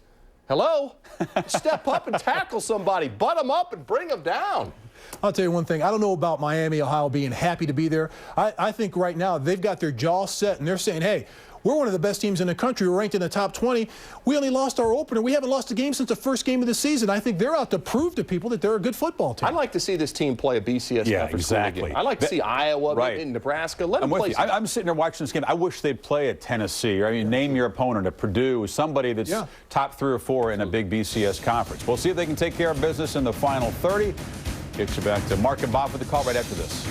Hello? Step up and tackle somebody. Butt them up and bring them down. I'll tell you one thing. I don't know about Miami, Ohio being happy to be there. I think right now they've got their jaw set and they're saying, hey, we're one of the best teams in the country. We're ranked in the top 20. We only lost our opener. We haven't lost a game since the first game of the season. I think they're out to prove to people that they're a good football team. I'd like to see this team play a BCS conference game. I'd like to see Iowa, in Nebraska. Let them play. I'm sitting there watching this game. I wish they'd play at Tennessee. I mean, name your opponent at Purdue, somebody that's top 3 or 4 in a big BCS conference. We'll see if they can take care of business in the final 30. Get you back to Mark and Bob for the call right after this.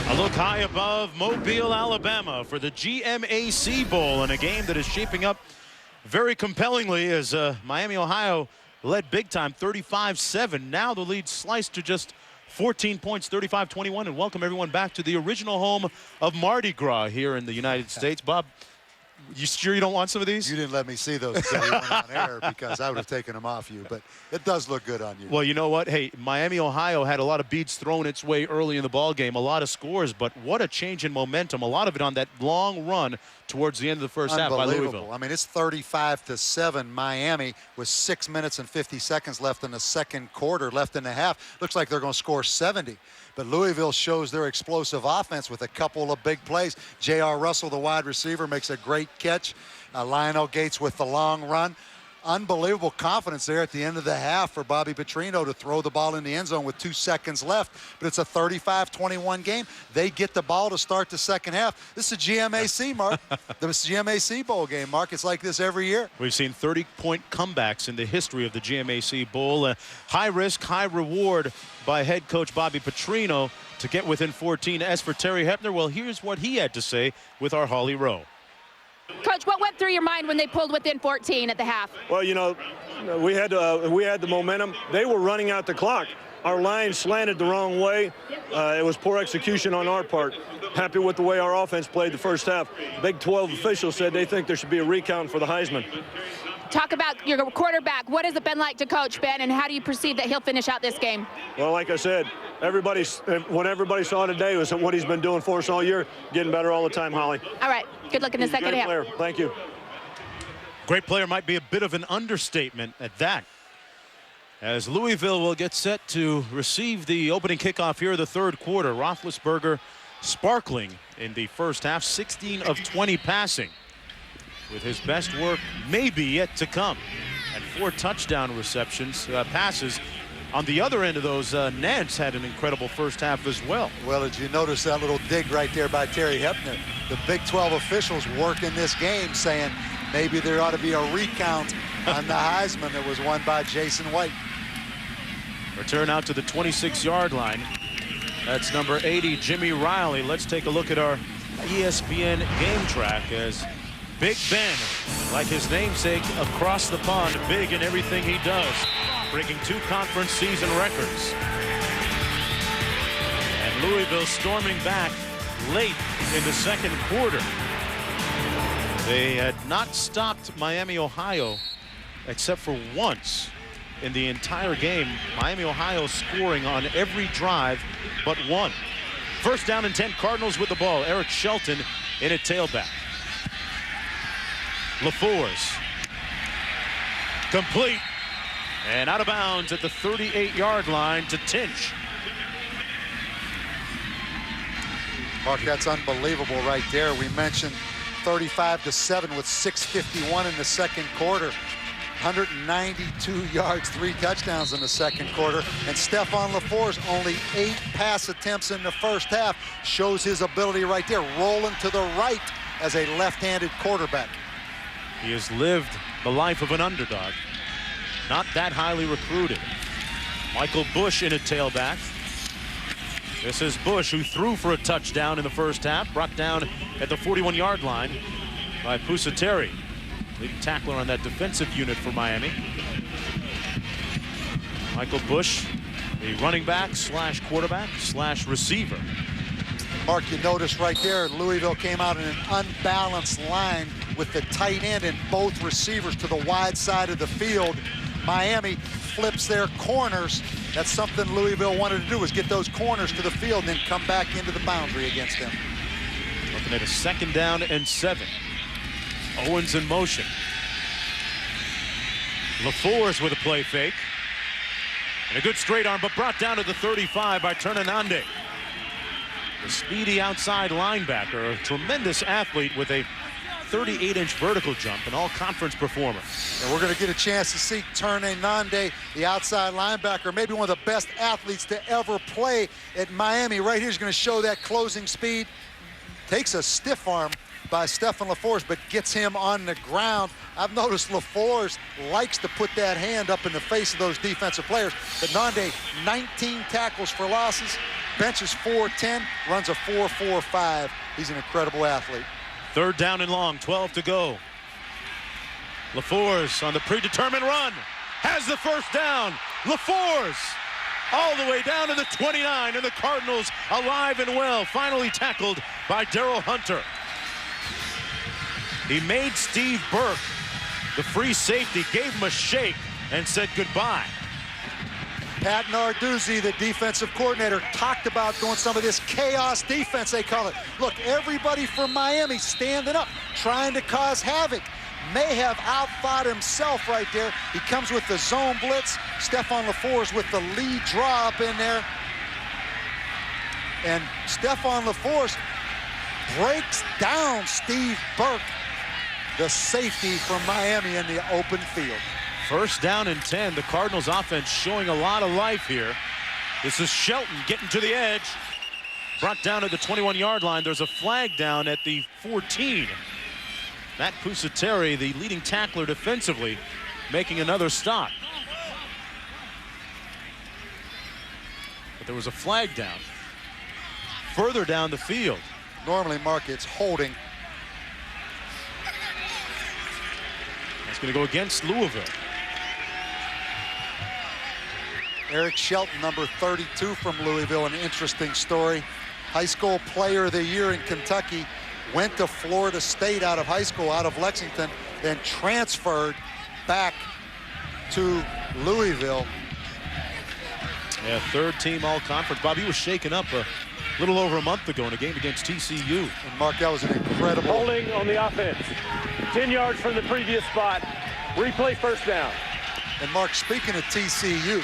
A look high above Mobile, Alabama for the GMAC Bowl in a game that is shaping up very compellingly as Miami, Ohio led big time 35-7. Now the lead sliced to just 14 points, 35-21. And welcome everyone back to the original home of Mardi Gras here in the United States. Bob, you sure you don't want some of these? You didn't let me see those until we went on air because I would have taken them off you, but it does look good on you. Well, you know what? Hey, Miami, Ohio had a lot of beads thrown its way early in the ball game, a lot of scores, but what a change in momentum. A lot of it on that long run towards the end of the first half by Louisville. I mean, it's 35-7 Miami with 6 minutes and 50 seconds left in the second quarter, left in the half. Looks like they're going to score 70. But Louisville shows their explosive offense with a couple of big plays. J.R. Russell, the wide receiver, makes a great catch. Lionel Gates with the long run. Unbelievable confidence there at the end of the half for Bobby Petrino to throw the ball in the end zone with 2 seconds left. But it's a 35-21 game. They get the ball to start the second half. This is a GMAC, Mark. The GMAC bowl game, Mark. It's like this every year. We've seen 30-point comebacks in the history of the GMAC Bowl. High risk, high reward by head coach Bobby Petrino to get within 14. As for Terry Hepner, well, here's what he had to say with our Holly Rowe. Coach, what went through your mind when they pulled within 14 at the half? Well, we had the momentum. They were running out the clock. Our line slanted the wrong way. It was poor execution on our part. Happy with the way our offense played the first half. Big 12 officials said they think there should be a recount for the Heisman. Talk about your quarterback. What has it been like to coach Ben, and how do you perceive that he'll finish out this game? Well, like I said, what everybody saw today was what he's been doing for us all year, getting better all the time, Holly. All right. Good luck in the second half. Player. Thank you. Great player might be a bit of an understatement at that. As Louisville will get set to receive the opening kickoff here of the third quarter. Roethlisberger sparkling in the first half, 16 of 20 passing, with his best work maybe yet to come. And 4 touchdown receptions, passes On the other end of those, Nance had an incredible first half as well. Well, did you notice that little dig right there by Terry Hepner? The Big 12 officials working this game saying maybe there ought to be a recount on the Heisman that was won by Jason White. Return out to the 26-yard line. That's number 80, Jimmy Riley. Let's take a look at our ESPN game track as Big Ben, like his namesake, across the pond, big in everything he does, breaking 2 conference season records. And Louisville storming back late in the second quarter. They had not stopped Miami, Ohio, except for once in the entire game. Miami, Ohio scoring on every drive but one. First down and 10, Cardinals with the ball. Eric Shelton in at tailback. LaForce complete and out of bounds at the 38-yard line to Tinch. Mark, that's unbelievable right there. We mentioned 35-7 with 6:51 in the second quarter. 192 yards, 3 touchdowns in the second quarter. And Stephon LaForce only 8 pass attempts in the first half. Shows his ability right there, rolling to the right as a left-handed quarterback. He has lived the life of an underdog. Not that highly recruited. Michael Bush in at tailback. This is Bush, who threw for a touchdown in the first half, brought down at the 41-yard line by Pusateri, leading tackler on that defensive unit for Miami. Michael Bush, the running back slash quarterback slash receiver. Mark, you notice right there, Louisville came out in an unbalanced line with the tight end and both receivers to the wide side of the field. Miami flips their corners. That's something Louisville wanted to do, was get those corners to the field and then come back into the boundary against them. Looking at a 2nd down and 7. Owens in motion. LaForce with a play fake. And a good straight arm, but brought down to the 35 by Ternanande. The speedy outside linebacker, a tremendous athlete with a 38-inch vertical jump, an all-conference performer. And we're going to get a chance to see Ternanande, the outside linebacker, maybe one of the best athletes to ever play at Miami. Right here is going to show that closing speed. Takes a stiff arm by Stephon LaForce, but gets him on the ground. I've noticed LaForce likes to put that hand up in the face of those defensive players. But Nande, 19 tackles for losses, benches 4'10", runs a 4.45. He's an incredible athlete. 3rd down and long, 12 to go. LaForce on the predetermined run, has the first down. LaForce all the way down to the 29, and the Cardinals alive and well, finally tackled by Darrell Hunter. He made Steve Burke, the free safety, gave him a shake and said goodbye. Pat Narduzzi, the defensive coordinator, talked about doing some of this chaos defense, they call it. Look, everybody from Miami standing up, trying to cause havoc. May have outthought himself right there. He comes with the zone blitz. Stephon LaForce with the lead draw up in there. And Stephon LaForce breaks down Steve Burke, the safety from Miami, in the open field. 1st down and 10. The Cardinals offense showing a lot of life here. This is Shelton getting to the edge. Brought down to the 21-yard line. There's a flag down at the 14. Matt Pusateri, the leading tackler defensively, making another stop. But there was a flag down further down the field. Normally, Mark, it's holding. That's going to go against Louisville. Eric Shelton, number 32 from Louisville, an interesting story. High school player of the year in Kentucky, went to Florida State out of high school, out of Lexington, then transferred back to Louisville. Yeah, 3rd team all-conference. Bob, he was shaken up a little over a month ago in a game against TCU. And Mark, that was an incredible. Holding on the offense. 10 yards from the previous spot. Replay 1st down. And Mark, speaking of TCU,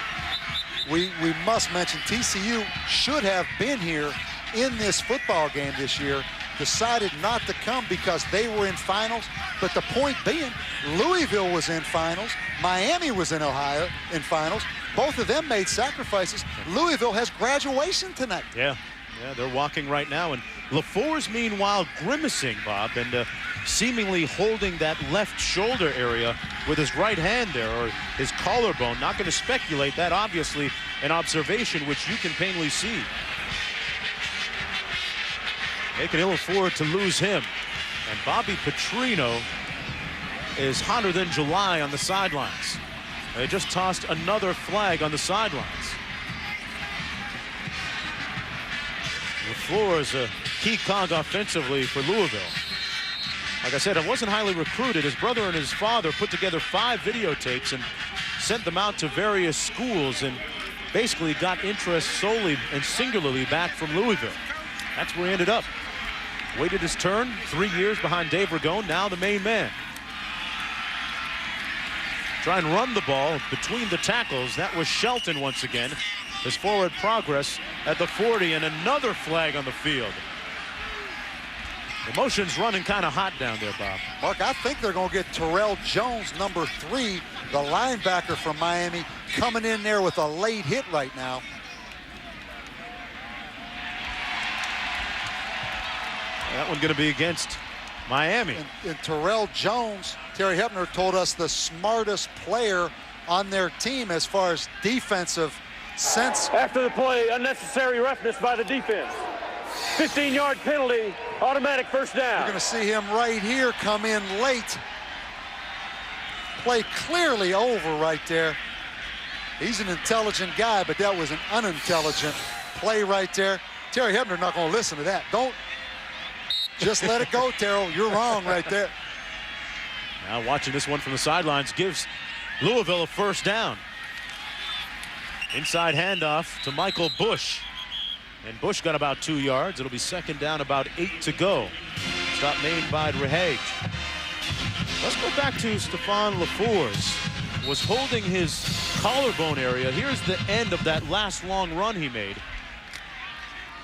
we must mention TCU should have been here in this football game this year, decided not to come because they were in finals. But the point being, Louisville was in finals, Miami was in Ohio in finals, both of them made sacrifices. Louisville has graduation tonight. Yeah, they're walking right now. And LaFour's, meanwhile, grimacing, Bob, and seemingly holding that left shoulder area with his right hand there, or his collarbone. Not going to speculate. That obviously an observation which you can plainly see. They can ill afford to lose him. And Bobby Petrino is hotter than July on the sidelines. They just tossed another flag on the sidelines. LaFleur is a key cog offensively for Louisville. Like I said, it wasn't highly recruited. His brother and his father put together 5 videotapes and sent them out to various schools and basically got interest solely and singularly back from Louisville. That's where he ended up. Waited his turn, 3 years behind Dave Ragone, now the main man. Try and run the ball between the tackles. That was Shelton once again. His forward progress at the 40, and another flag on the field. The motion's running kind of hot down there, Bob. Mark, I think they're going to get Terrell Jones, number 3, the linebacker from Miami, coming in there with a late hit right now. That one going to be against Miami. And Terrell Jones, Terry Hepner told us, the smartest player on their team as far as defensive sense. After the play, unnecessary roughness by the defense. 15-yard penalty, automatic first down. You're going to see him right here come in late. Play clearly over right there. He's an intelligent guy, but that was an unintelligent play right there. Terry Hepner not going to listen to that. Don't just let it go, Terrell. You're wrong right there. Now watching this one from the sidelines gives Louisville a first down. Inside handoff to Michael Bush. And Bush got about 2 yards. It'll be second down, about 8 to go. Stop made by Rahage. Let's go back to Stefan LaFour's. Was holding his collarbone area. Here's the end of that last long run he made.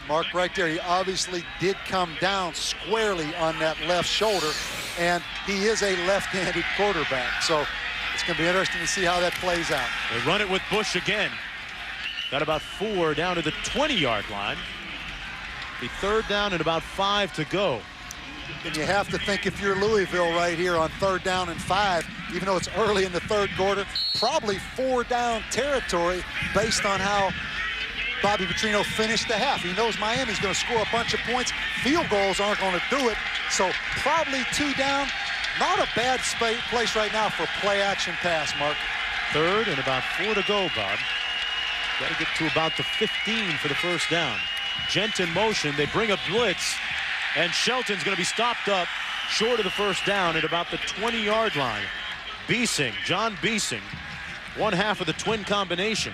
Mark, right there, he obviously did come down squarely on that left shoulder, and he is a left-handed quarterback. So it's going to be interesting to see how that plays out. They run it with Bush again. Got about 4 down to the 20-yard line. The third down and about 5 to go. And you have to think, if you're Louisville right here on 3rd down and 5, even though it's early in the 3rd quarter, probably 4 down territory based on how Bobby Petrino finished the half. He knows Miami's going to score a bunch of points. Field goals aren't going to do it. So probably 2 down. Not a bad place right now for play action pass, Mark. 3rd and about 4 to go, Bob. Got to get to about the 15 for the first down. Gent in motion. They bring a blitz, and Shelton's going to be stopped up short of the first down at about the 20-yard line. Biesing, John Biesing, one half of the twin combination.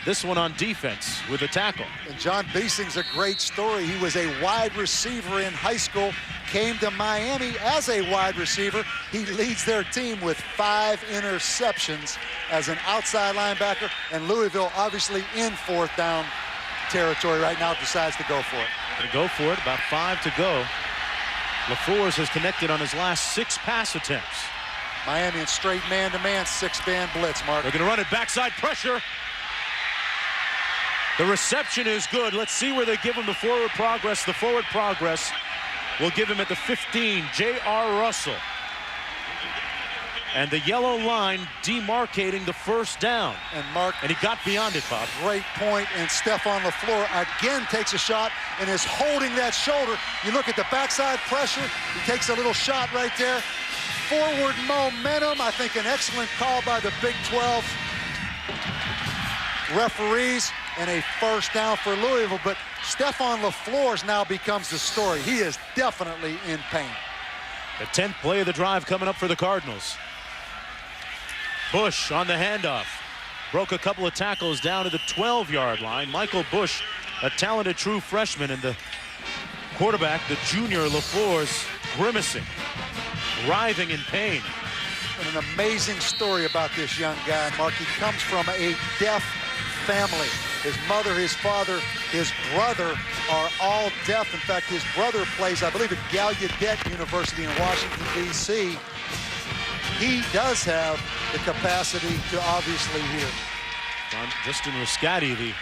This one on defense with a tackle. And John Biesing's a great story. He was a wide receiver in high school, came to Miami as a wide receiver. He leads their team with 5 interceptions as an outside linebacker, and Louisville obviously in 4th down territory right now, decides to go for it. Gonna go for it, about 5 to go. LaFour's has connected on his last 6 pass attempts. Miami in straight man-to-man 6-man blitz, Mark. They're gonna run it, backside pressure. The reception is good. Let's see where they give him the forward progress. The forward progress will give him at the 15, J.R. Russell. And the yellow line demarcating the first down. And Mark, and he got beyond it, Bob. Great point, and Stefan LaFleur again takes a shot and is holding that shoulder. You look at the backside pressure, he takes a little shot right there. Forward momentum, I think an excellent call by the Big 12 referees, and a first down for Louisville. But Stefan LaFleur now becomes the story. He is definitely in pain. The 10th play of the drive coming up for the Cardinals. Bush on the handoff. Broke a couple of tackles down to the 12-yard line. Michael Bush, a talented true freshman, and the quarterback, the junior LaFleur's grimacing, writhing in pain. And an amazing story about this young guy, Mark. He comes from a deaf family. His mother, his father, his brother are all deaf. In fact, his brother plays, I believe, at Gallaudet University in Washington, D.C. He does have the capacity to obviously hear. Justin Riscati, the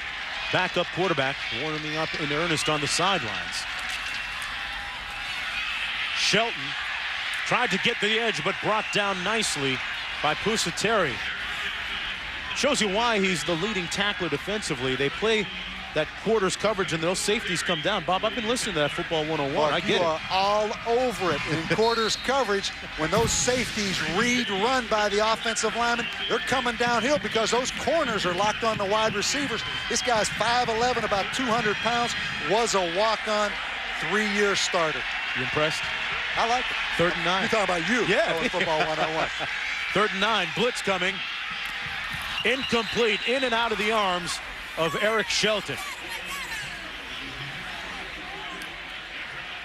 backup quarterback, warming up in earnest on the sidelines. Shelton tried to get the edge, but brought down nicely by Pusateri. Shows you why he's the leading tackler defensively. They play that quarters coverage and those safeties come down. Bob, I've been listening to that Football 101. I get it. You are all over it in quarters coverage. When those safeties read run by the offensive lineman, they're coming downhill because those corners are locked on the wide receivers. This guy's 5'11", about 200 pounds, was a walk-on, 3-year starter. You impressed? I like it. 3rd and 9. You're talking about you. Yeah. Football 101. 3rd and 9. Blitz coming. Incomplete. In and out of the arms of Eric Shelton.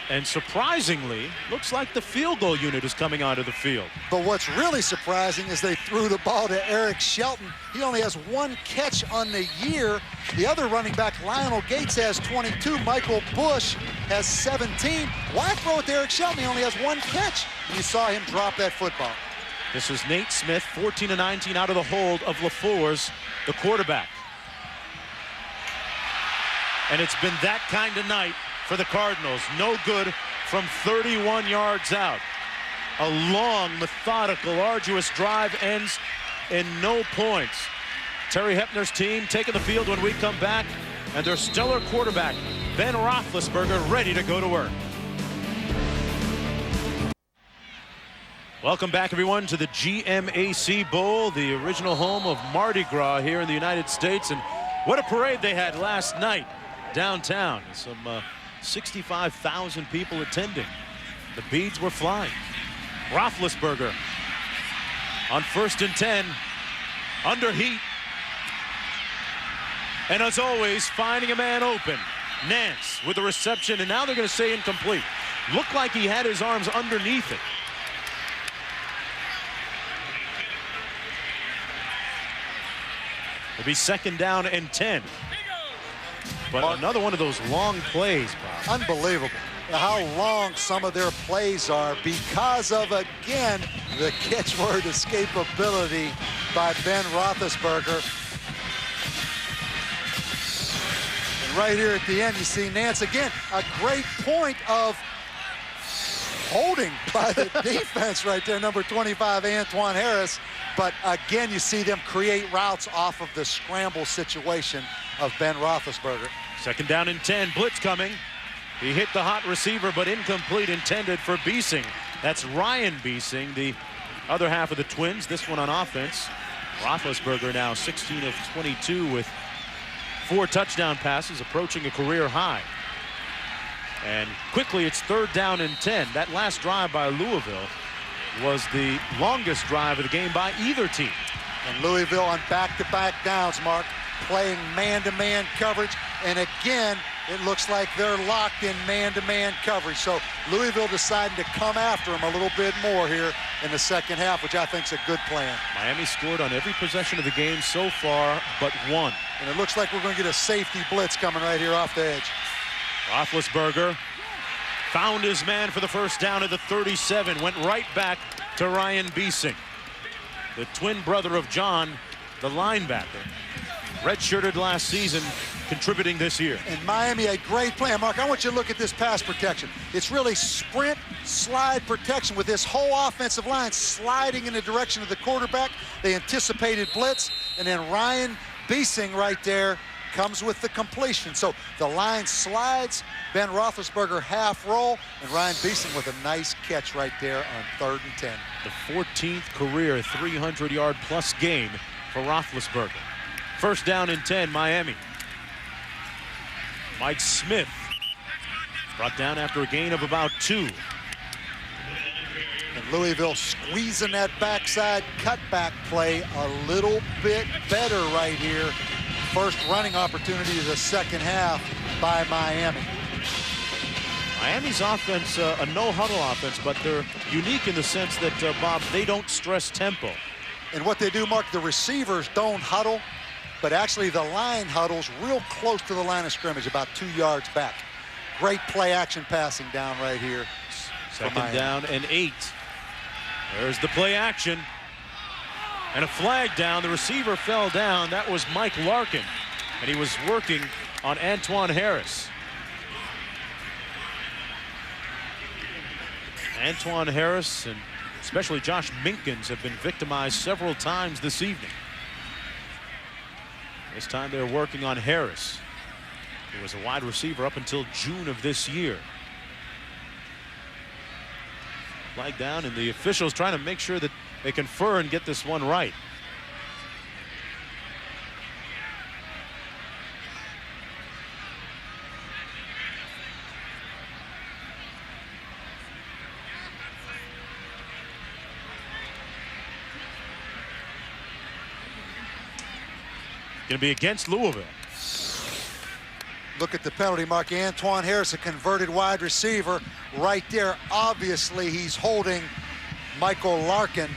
And surprisingly, looks like the field goal unit is coming onto the field. But what's really surprising is they threw the ball to Eric Shelton. He only has 1 catch on the year. The other running back, Lionel Gates, has 22. Michael Bush has 17. Why throw it to Eric Shelton? He only has 1 catch. And you saw him drop that football. This is Nate Smith, 14-19 out of the hold of LaFours, the quarterback. And it's been that kind of night for the Cardinals. No good from 31 yards out. A long, methodical, arduous drive ends in no points. Terry Hepner's team taking the field when we come back, and their stellar quarterback, Ben Roethlisberger, ready to go to work. Welcome back, everyone, to the GMAC Bowl, the original home of Mardi Gras here in the United States. And what a parade they had last night downtown. Some 65,000 people attending. The beads were flying. Roethlisberger on 1st and 10, under heat. And as always, finding a man open. Nance with the reception, and now they're going to say incomplete. Looked like he had his arms underneath it. It'll be 2nd down and 10. But another one of those long plays, Bob. Unbelievable how long some of their plays are because of, again, the catchword escapability by Ben Roethlisberger. And right here at the end, you see Nance again, a great point of holding by the defense right there, number 25, Antoine Harris. But again, you see them create routes off of the scramble situation of Ben Roethlisberger. 2nd down and 10, blitz coming. He hit the hot receiver, but incomplete, intended for Biesing. That's Ryan Biesing, the other half of the Twins. This one on offense. Roethlisberger now 16 of 22 with 4 touchdown passes, approaching a career high. And quickly, it's 3rd down and 10. That last drive by Louisville was the longest drive of the game by either team. And Louisville on back-to-back downs, Mark, playing man-to-man coverage. And again, it looks like they're locked in man-to-man coverage. So Louisville deciding to come after them a little bit more here in the 2nd half, which I think is a good plan. Miami scored on every possession of the game so far but 1. And it looks like we're going to get a safety blitz coming right here off the edge. Roethlisberger found his man for the 1st down at the 37. Went right back to Ryan Biesing, the twin brother of John, the linebacker. Redshirted last season, contributing this year. And Miami, a great plan. Mark, I want you to look at this pass protection. It's really sprint, slide protection with this whole offensive line sliding in the direction of the quarterback. They anticipated blitz, and then Ryan Biesing right there comes with the completion. So the line slides, Ben Roethlisberger half roll, and Ryan Biesing with a nice catch right there on 3rd and 10. The 14th career 300-yard plus game for Roethlisberger. 1st down and 10, Miami. Mike Smith brought down after a gain of about 2. And Louisville squeezing that backside cutback play a little bit better right here. First running opportunity of the 2nd half by Miami. Miami's offense, a no-huddle offense, but they're unique in the sense that, Bob, they don't stress tempo. And what they do, Mark, the receivers don't huddle, but actually the line huddles real close to the line of scrimmage, about 2 yards back. Great play action passing down right here. 2nd down and 8. There's the play action. And a flag down. The receiver fell down. That was Mike Larkin. And he was working on Antoine Harris. Antoine Harris and especially Josh Minkins have been victimized several times this evening. This time they're working on Harris, who was a wide receiver up until June of this year. Flag down, and the officials trying to make sure that they confer and get this one right. Going to be against Louisville. Look at the penalty mark. Antoine Harris, a converted wide receiver right there. Obviously, he's holding Michael Larkin.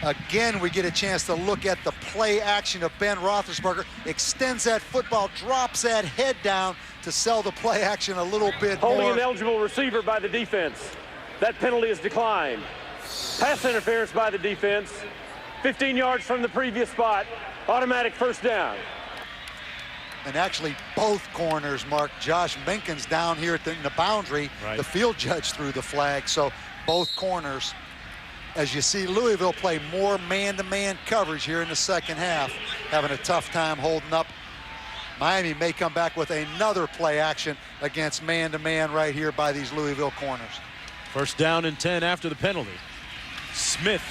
Again, we get a chance to look at the play action of Ben Roethlisberger. Extends that football, drops that head down to sell the play action a little bit Holding more. an eligible receiver by the defense. That penalty is declined. Pass interference by the defense. 15 yards from the previous spot. Automatic first down. And actually both corners, Mark. Josh Minkins down here at in the boundary. Right. The field judge threw the flag, so both corners. As you see Louisville play more man-to-man coverage here in the second half, having a tough time holding up. Miami may come back with another play action against man-to-man right here by these Louisville corners. First down and 10 after the penalty. Smith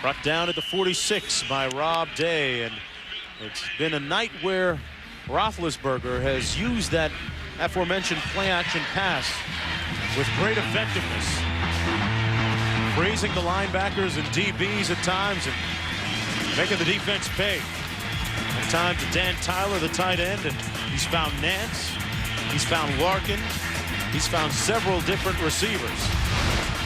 brought down at the 46 by Rob Day, and it's been a night where Roethlisberger has used that aforementioned play-action pass with great effectiveness, freezing the linebackers and DBs at times and making the defense pay. At times to Dan Tyler, the tight end, and he's found Nance, he's found Larkin, he's found several different receivers.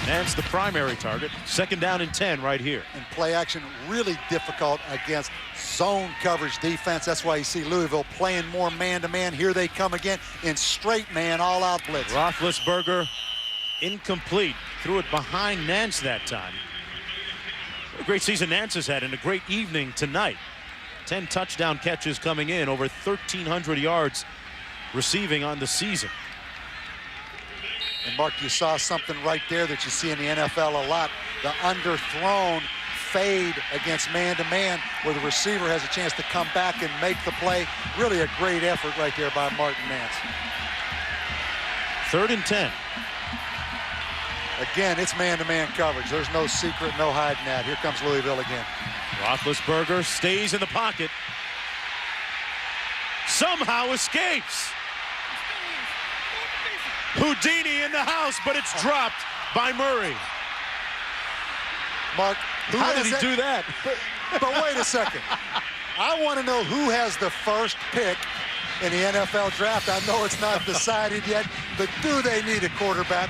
Nance the primary target. Second down and 10 right here. And play action really difficult against zone coverage defense. That's why you see Louisville playing more man-to-man. Here they come again in straight man, all-out blitz. Roethlisberger incomplete. Threw it behind Nance that time. A great season Nance has had and a great evening tonight. 10 touchdown catches coming in, over 1,300 yards receiving on the season. And Mark, you saw something right there that you see in the NFL a lot. The underthrown fade against man-to-man where the receiver has a chance to come back and make the play. Really a great effort right there by Martin Nance. 3rd and 10. Again, it's man-to-man coverage. There's no secret, no hiding that. Here comes Louisville again. Roethlisberger stays in the pocket. Somehow escapes. Houdini in the house, but it's dropped by Murray. Mark, how did he do that? But wait a second. I want to know who has the first pick in the NFL draft. I know it's not decided yet, but do they need a quarterback?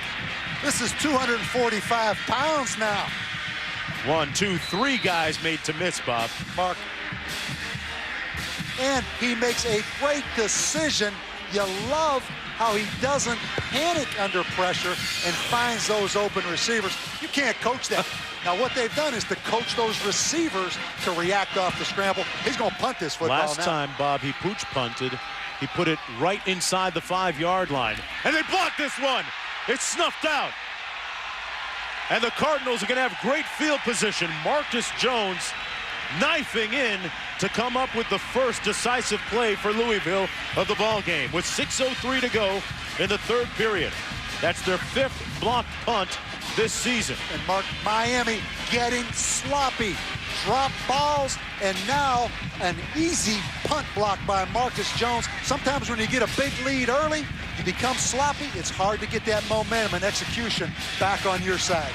This is 245 pounds now. 1, 2, 3 guys made to miss, Bob. Mark. And he makes a great decision. You love how he doesn't panic under pressure and finds those open receivers. You can't coach that. Now, what they've done is to coach those receivers to react off the scramble. He's going to punt this football Last now. time, Bob, he pooch punted. He put it right inside the 5-yard line. And they blocked this one. It's snuffed out. And the Cardinals are going to have great field position. Marcus Jones knifing in to come up with the first decisive play for Louisville of the ball game with 6:03 to go in the 3rd period. That's their 5th blocked punt this season. And Mark, Miami getting sloppy. Drop balls, and now an easy punt block by Marcus Jones. Sometimes when you get a big lead early, you become sloppy. It's hard to get that momentum and execution back on your side.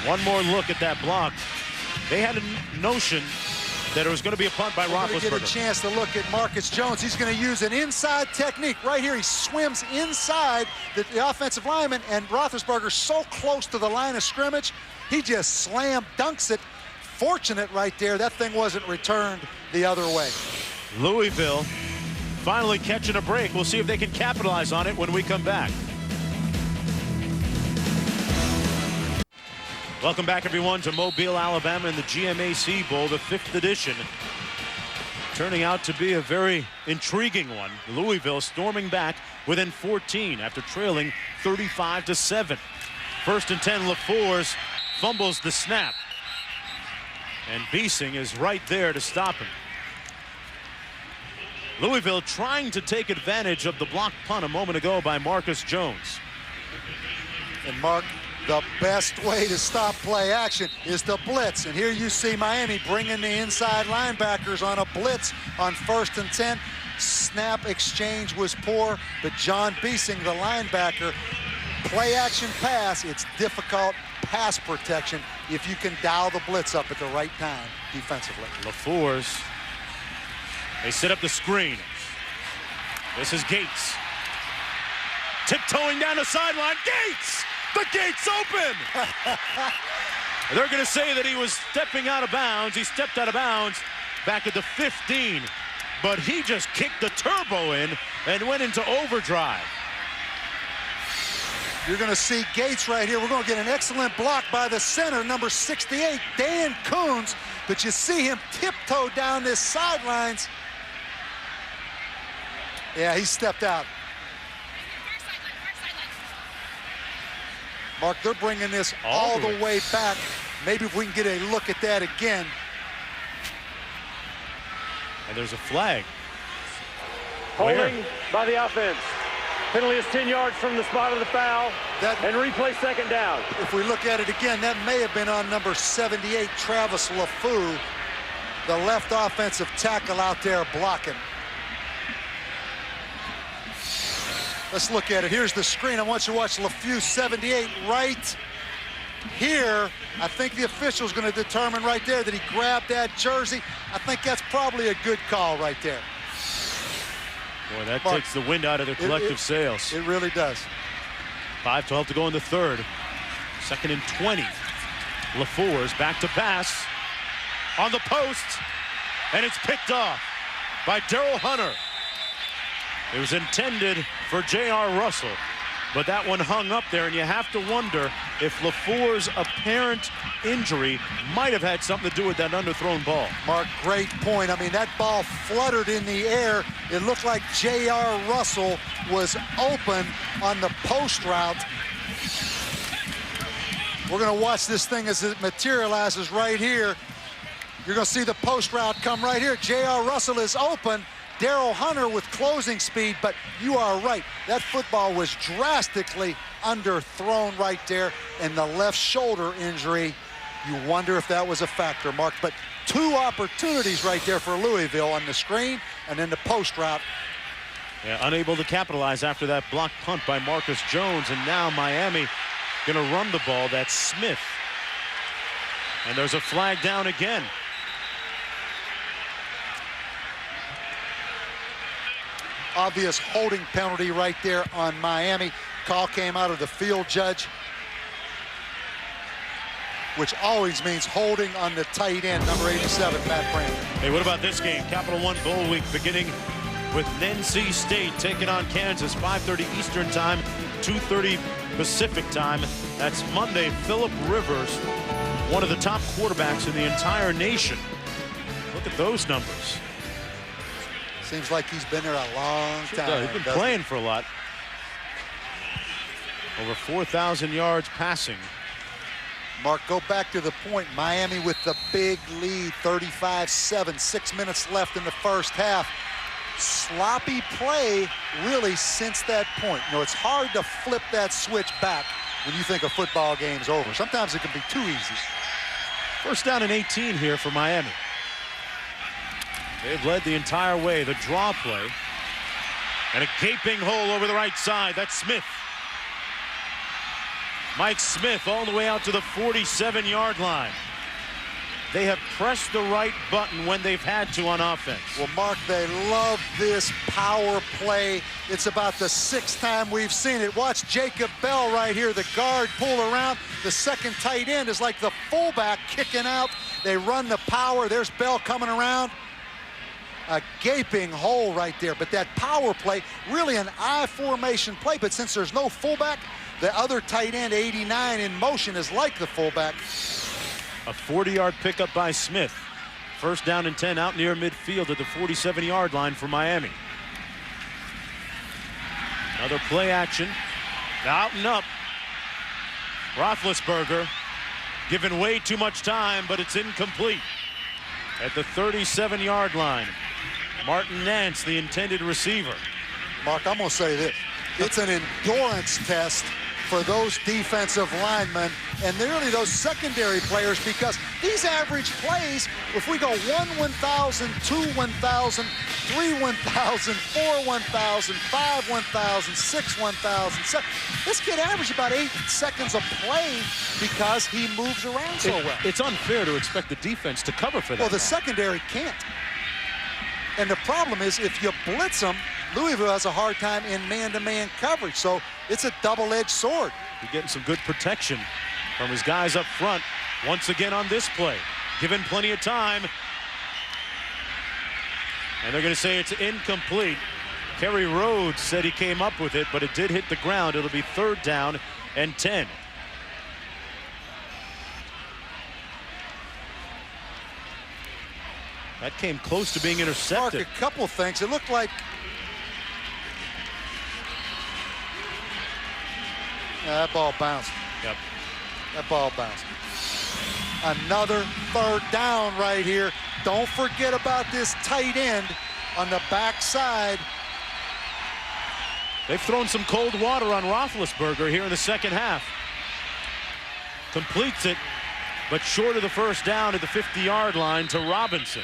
One more look at that block. They had a notion that it was going to be a punt by Roethlisberger. We're going to get a chance to look at Marcus Jones. He's going to use an inside technique. Right here, he swims inside the offensive lineman, and Roethlisberger so close to the line of scrimmage, he just slam dunks it. Fortunate right there, that thing wasn't returned the other way. Louisville finally catching a break. We'll see if they can capitalize on it when we come back. Welcome back, everyone, to Mobile, Alabama in the GMAC Bowl, the 5th edition. Turning out to be a very intriguing one. Louisville storming back within 14 after trailing 35-7. 1st and 10, LaFours fumbles the snap. And Biesing is right there to stop him. Louisville trying to take advantage of the blocked punt a moment ago by Marcus Jones. And Mark, the best way to stop play action is to blitz. And here you see Miami bringing the inside linebackers on a blitz on 1st and 10. Snap exchange was poor, but John Biesing, the linebacker, play action pass, it's difficult pass protection if you can dial the blitz up at the right time defensively. LaFours, they set up the screen. This is Gates. Tiptoeing down the sideline, Gates! The gate's open! They're going to say that he was stepping out of bounds. He stepped out of bounds back at the 15, but he just kicked the turbo in and went into overdrive. You're going to see Gates right here. We're going to get an excellent block by the center, number 68, Dan Coons, but you see him tiptoe down this sidelines. Yeah, he stepped out. Mark, they're bringing this all the way back. Maybe if we can get a look at that again. And there's a flag. Holding by the offense. Penalty is 10 yards from the spot of the foul. And replay 2nd down. If we look at it again, that may have been on number 78, Travis LaFou, the left offensive tackle out there blocking. Let's look at it. Here's the screen. I want you to watch LaFou, 78, right here. I think the official's going to determine right there that he grabbed that jersey. I think that's probably a good call right there. Boy, that takes the wind out of their collective sails. It really does. 5:12 to go in the 3rd. 2nd and 20. LaFours back to pass on the post, and it's picked off by Daryl Hunter. It was intended for J.R. Russell, but that one hung up there, and you have to wonder if LaFours' apparent injury might have had something to do with that underthrown ball. Mark, great point. I mean, that ball fluttered in the air. It looked like J.R. Russell was open on the post route. We're going to watch this thing as it materializes right here. You're going to see the post route come right here. J.R. Russell is open. Daryl Hunter with closing speed, but you are right. That football was drastically underthrown right there, and the left shoulder injury, you wonder if that was a factor, Mark. But 2 opportunities right there for Louisville on the screen and then the post route. Yeah, unable to capitalize after that blocked punt by Marcus Jones, and now Miami going to run the ball. That's Smith. And there's a flag down again. Obvious holding penalty right there on Miami. Call came out of the field judge, which always means holding on the tight end, number 87, Matt Brandon. Hey, what about this game? Capital One Bowl Week beginning with NC State taking on Kansas, 5:30 Eastern Time, 2:30 Pacific Time. That's Monday. Phillip Rivers, one of the top quarterbacks in the entire nation. Look at those numbers. Seems like he's been there a long time. He's been playing for a lot. Over 4,000 yards passing. Mark, go back to the point. Miami with the big lead, 35-7, 6 minutes left in the first half. Sloppy play, really, since that point. You know, it's hard to flip that switch back when you think a football game's over. Sometimes it can be too easy. 1st down and 18 here for Miami. They've led the entire way. The draw play. And a gaping hole over the right side. That's Smith. Mike Smith all the way out to the 47-yard line. They have pressed the right button when they've had to on offense. Well, Mark, they love this power play. It's about the 6th time we've seen it. Watch Jacob Bell right here, the guard pull around. The second tight end is like the fullback kicking out. They run the power. There's Bell coming around. A gaping hole right there. But that power play, really an I formation play. But since there's no fullback, The other tight end, 89, in motion is like the fullback. A 40-yard pickup by Smith. First down and 10 out near midfield at the 47-yard line for Miami. Another play action. Out and up. Roethlisberger given way too much time, but it's incomplete. At the 37-yard line, Martin Nance, the intended receiver. Mark, I'm going to say this. It's an endurance test for those defensive linemen and nearly those secondary players, because these average plays, if we go 1,000, 2, 1,000, 3, 1,000, 4, 1,000, 5, 1,000, 6, 1,000, 7, this kid averaged about 8 seconds a play because he moves around so well. It's unfair to expect the defense to cover for that. Well, the secondary can't. And the problem is, if you blitz them, Louisville has a hard time in man-to-man coverage, so it's a double-edged sword. He's getting some good protection from his guys up front once again on this play. Given plenty of time. And they're going to say it's incomplete. Kerry Rhodes said he came up with it, but it did hit the ground. It'll be 3rd down and 10. That came close to being intercepted. Mark, a couple things. It looked like that ball bounced. Yep. That ball bounced. Another 3rd down right here. Don't forget about this tight end on the backside. They've thrown some cold water on Roethlisberger here in the second half. Completes it, but short of the 1st down at the 50-yard line to Robinson.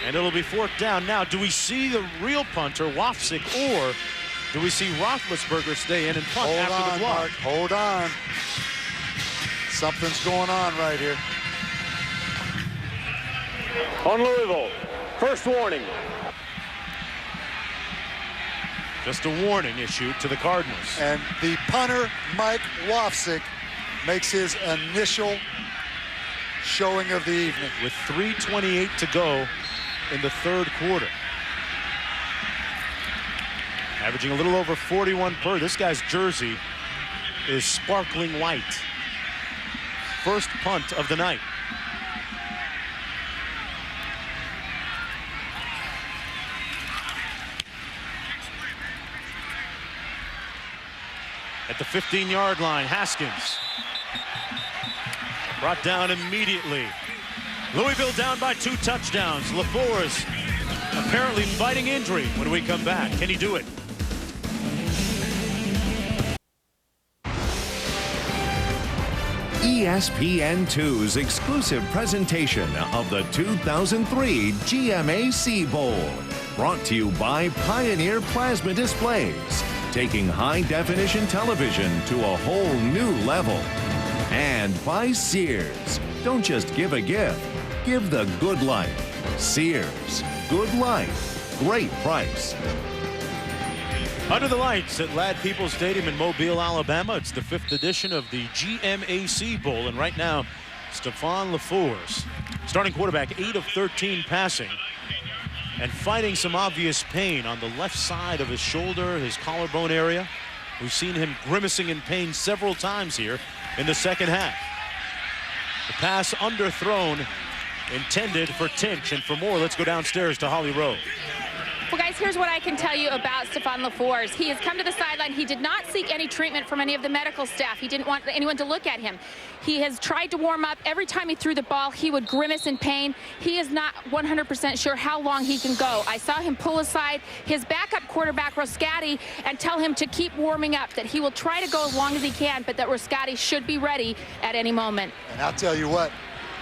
And it'll be 4th down. Now, do we see the real punter, Wofsik, or do we see Roethlisberger stay in and punt after the block? Mark, hold on. Something's going on right here. On Louisville, first warning. Just a warning issued to the Cardinals. And the punter, Mike Wofsik, makes his initial showing of the evening. With 3:28 to go in the 3rd quarter. Averaging a little over 41 per. This guy's jersey is sparkling white. First punt of the night. At the 15-yard line, Haskins. Brought down immediately. Louisville down by 2 touchdowns. LaFour's apparently fighting injury when we come back. Can he do it? ESPN2's exclusive presentation of the 2003 GMAC Bowl. Brought to you by Pioneer Plasma Displays, taking high-definition television to a whole new level. And by Sears. Don't just give a gift, give the good life. Sears. Good life. Great price. Under the lights at Ladd Peoples Stadium in Mobile, Alabama. It's the 5th edition of the GMAC Bowl. And right now, Stephon LaFour's starting quarterback, 8 of 13 passing. And fighting some obvious pain on the left side of his shoulder, his collarbone area. We've seen him grimacing in pain several times here in the second half. The pass underthrown, intended for Tinch. And for more, let's go downstairs to Holly Rowe. Well, guys, here's what I can tell you about Stephon LaFour's. He has come to the sideline. He did not seek any treatment from any of the medical staff. He didn't want anyone to look at him. He has tried to warm up. Every time he threw the ball, he would grimace in pain. He is not 100% sure how long he can go. I saw him pull aside his backup quarterback, Roscatti, and tell him to keep warming up, that he will try to go as long as he can, but that Roscatti should be ready at any moment. And I'll tell you what,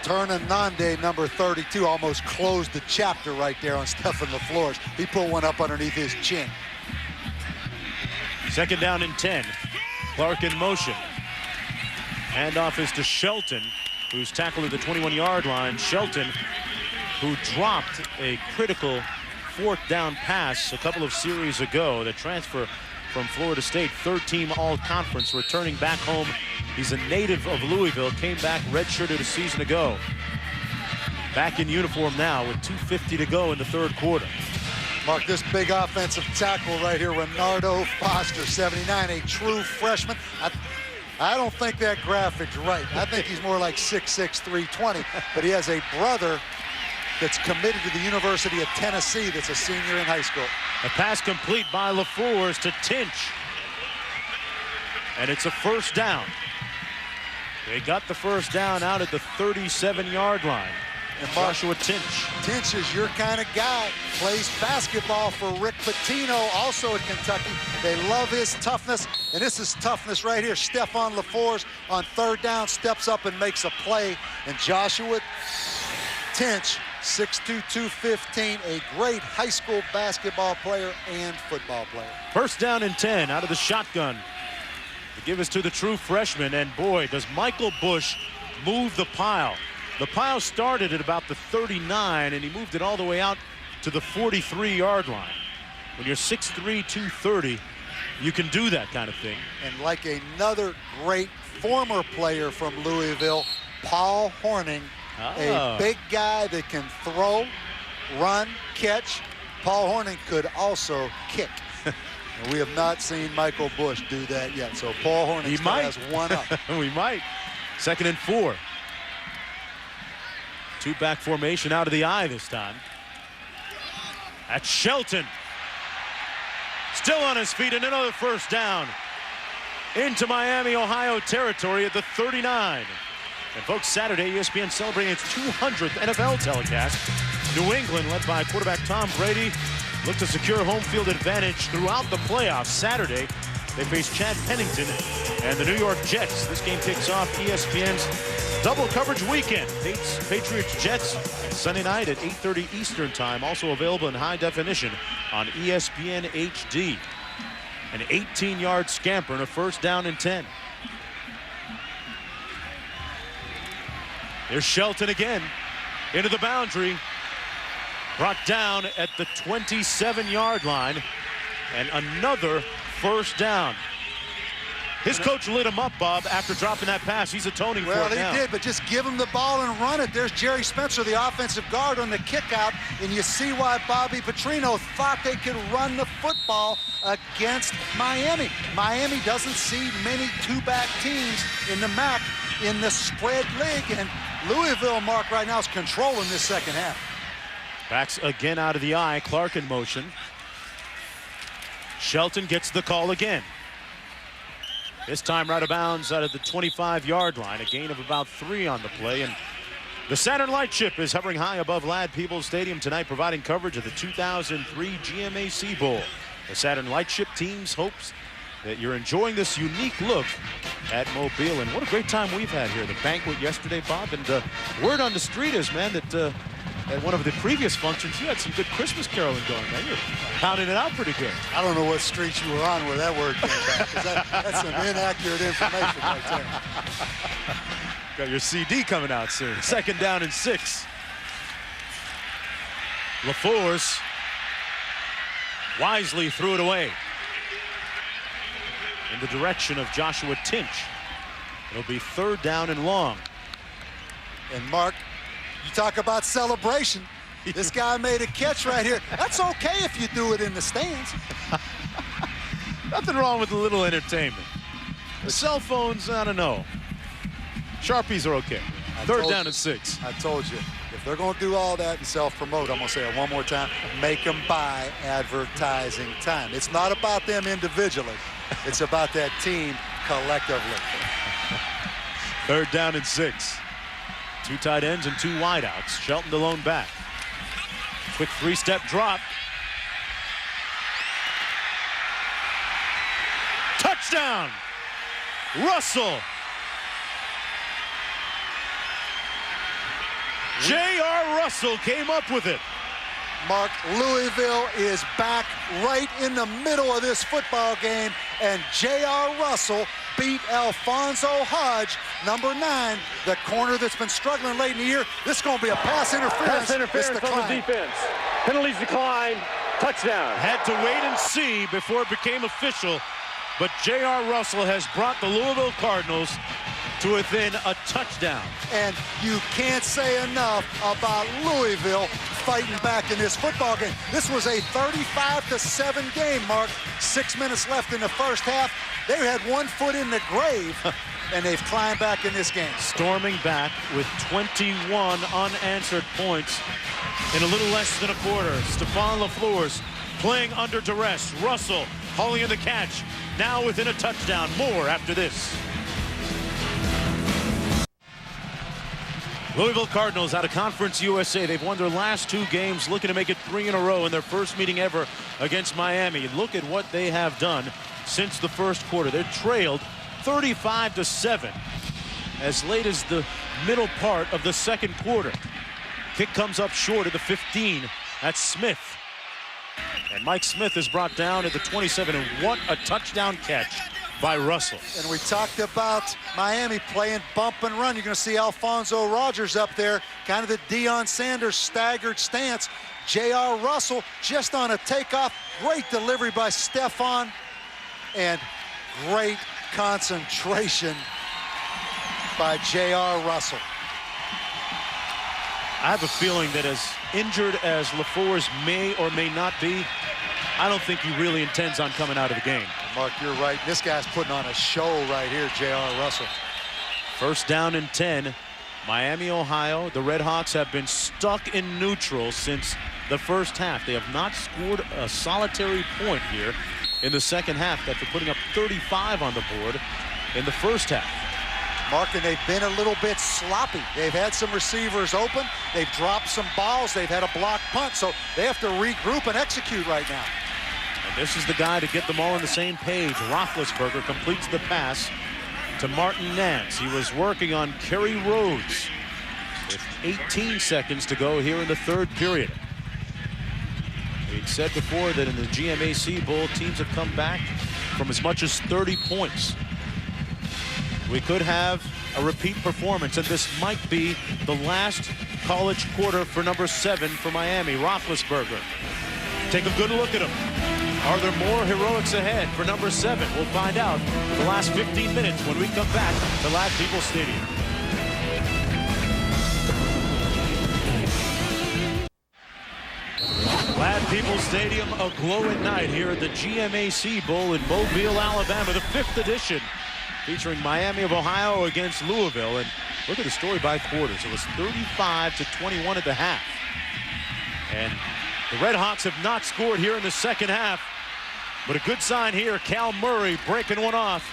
Ternan Nande, number 32, almost closed the chapter right there on Stephon LaFour's. He put one up underneath his chin. 2nd down and 10. Clark in motion. Handoff is to Shelton, who's tackled at the 21-yard line. Shelton, who dropped a critical 4th down pass a couple of series ago. The transfer from Florida State, 3rd-team all-conference, returning back home. He's a native of Louisville, came back redshirted a season ago. Back in uniform now with 2:50 to go in the 3rd quarter. Mark, this big offensive tackle right here, Renardo Foster, 79, a true freshman. I don't think that graphic's right. I think he's more like 6'6", 320, but he has a brother that's committed to the University of Tennessee that's a senior in high school. A pass complete by LaFours to Tinch. And it's a first down. They got the first down out at the 37-yard line. And Joshua Tinch. Tinch is your kind of guy. Plays basketball for Rick Pitino, also at Kentucky. They love his toughness, and this is toughness right here. Stephon LaFours on third down steps up and makes a play. And Joshua Tinch, 6'2", 215, a great high school basketball player and football player. First down and 10 out of the shotgun. To give us to the true freshman, and boy, does Michael Bush move the pile. The pile started at about the 39, and he moved it all the way out to the 43-yard line. When you're 6'3", 230, you can do that kind of thing. And like another great former player from Louisville, Paul Hornung, a big guy that can throw, run, catch. Paul Hornung could also kick. And we have not seen Michael Bush do that yet. So Paul Hornung has one up. We might. 2nd and 4. Two-back formation out of the eye this time. That's Shelton. Still on his feet, and another first down into Miami, Ohio territory at the 39. And folks, Saturday, ESPN celebrating its 200th NFL telecast. New England, led by quarterback Tom Brady, looked to secure home field advantage throughout the playoffs. Saturday, they face Chad Pennington and the New York Jets. This game kicks off ESPN's double coverage weekend. Patriots-Jets Sunday night at 8:30 Eastern Time. Also available in high definition on ESPN HD. An 18-yard scamper and a first down and 10. There's Shelton again into the boundary. Brought down at the 27-yard line. And another first down. His coach lit him up, Bob, after dropping that pass. He's atoning for it now. Well, he did, but just give him the ball and run it. There's Jerry Spencer, the offensive guard, on the kickout, and you see why Bobby Petrino thought they could run the football against Miami. Miami doesn't see many two-back teams in the MAC in the spread league, and Louisville, Mark, right now is controlling this second half. Backs again out of the eye. Clark in motion. Shelton gets the call again. This time right of bounds out of the 25-yard line. A gain of about 3 on the play. And the Saturn Light Ship is hovering high above Ladd Peoples Stadium tonight, providing coverage of the 2003 GMAC Bowl. The Saturn Light Ship team's hopes that you're enjoying this unique look at Mobile. And what a great time we've had here. The banquet yesterday, Bob. And word on the street is, man, that at one of the previous functions, you had some good Christmas caroling going, man. You're pounding it out pretty good. I don't know what street you were on where that word came back, because that's some inaccurate information right there. Got your CD coming out soon. 2nd down and 6. LaFours wisely threw it away in the direction of Joshua Tinch. It'll be 3rd down and long. And Mark, you talk about celebration. This guy made a catch right here. That's okay if you do it in the stands. Nothing wrong with a little entertainment. The cell phones, I don't know. Sharpies are okay. 3rd down and 6. I told you, if they're going to do all that and self-promote, I'm going to say it one more time, make them buy advertising time. It's not about them individually. It's about that team collectively. 3rd down and 6. 2 tight ends and 2 wideouts. Shelton the lone back. Quick 3-step drop. Touchdown! Russell. J.R. Russell came up with it. Mark, Louisville is back right in the middle of this football game, and J.R. Russell beat Alfonso Hodge, number 9, the corner that's been struggling late in the year. This is going to be a pass interference. Pass interference on the defense. Penalties decline. Touchdown. Had to wait and see before it became official, but J.R. Russell has brought the Louisville Cardinals to within a touchdown. And you can't say enough about Louisville fighting back in this football game. This was a 35-7 game, Mark. 6 minutes left in the first half. They had one foot in the grave, and they've climbed back in this game. Storming back with 21 unanswered points in a little less than a quarter. Stephon LaFleur's playing under duress. Russell hauling in the catch. Now within a touchdown. More after this. Louisville Cardinals out of Conference USA. They've won their last 2 games, looking to make it 3 in a row in their first meeting ever against Miami. Look at what they have done since the first quarter. They're trailed 35-7 as late as the middle part of the second quarter. Kick comes up short at the 15. That's Smith. And Mike Smith is brought down at the 27, and what a touchdown catch by Russell. And we talked about Miami playing bump and run. You're going to see Alfonso Rogers up there, kind of the Deion Sanders staggered stance. J.R. Russell just on a takeoff. Great delivery by Stephon, and great concentration by J.R. Russell. I have a feeling that as injured as LaFleur's may or may not be, I don't think he really intends on coming out of the game. Mark, you're right. This guy's putting on a show right here, J.R. Russell. First down and 10. Miami, Ohio. The Red Hawks have been stuck in neutral since the first half. They have not scored a solitary point here in the second half after putting up 35 on the board in the first half. Mark, and they've been a little bit sloppy. They've had some receivers open. They've dropped some balls. They've had a blocked punt. So they have to regroup and execute right now. And this is the guy to get them all on the same page. Roethlisberger completes the pass to Martin Nance. He was working on Kerry Rhodes with 18 seconds to go here in the third period. We'd said before that in the GMAC Bowl, teams have come back from as much as 30 points. We could have a repeat performance, and this might be the last college quarter for number 7 for Miami, Roethlisberger. Take a good look at him. Are there more heroics ahead for number 7? We'll find out the last 15 minutes when we come back to Lad People Stadium. Lad People Stadium, a glowing night here at the GMAC Bowl in Mobile, Alabama, the 5th edition, featuring Miami of Ohio against Louisville. And look at the story by quarters. It was 35-21 at the half. And the Red Hawks have not scored here in the second half. But a good sign here, Cal Murray breaking one off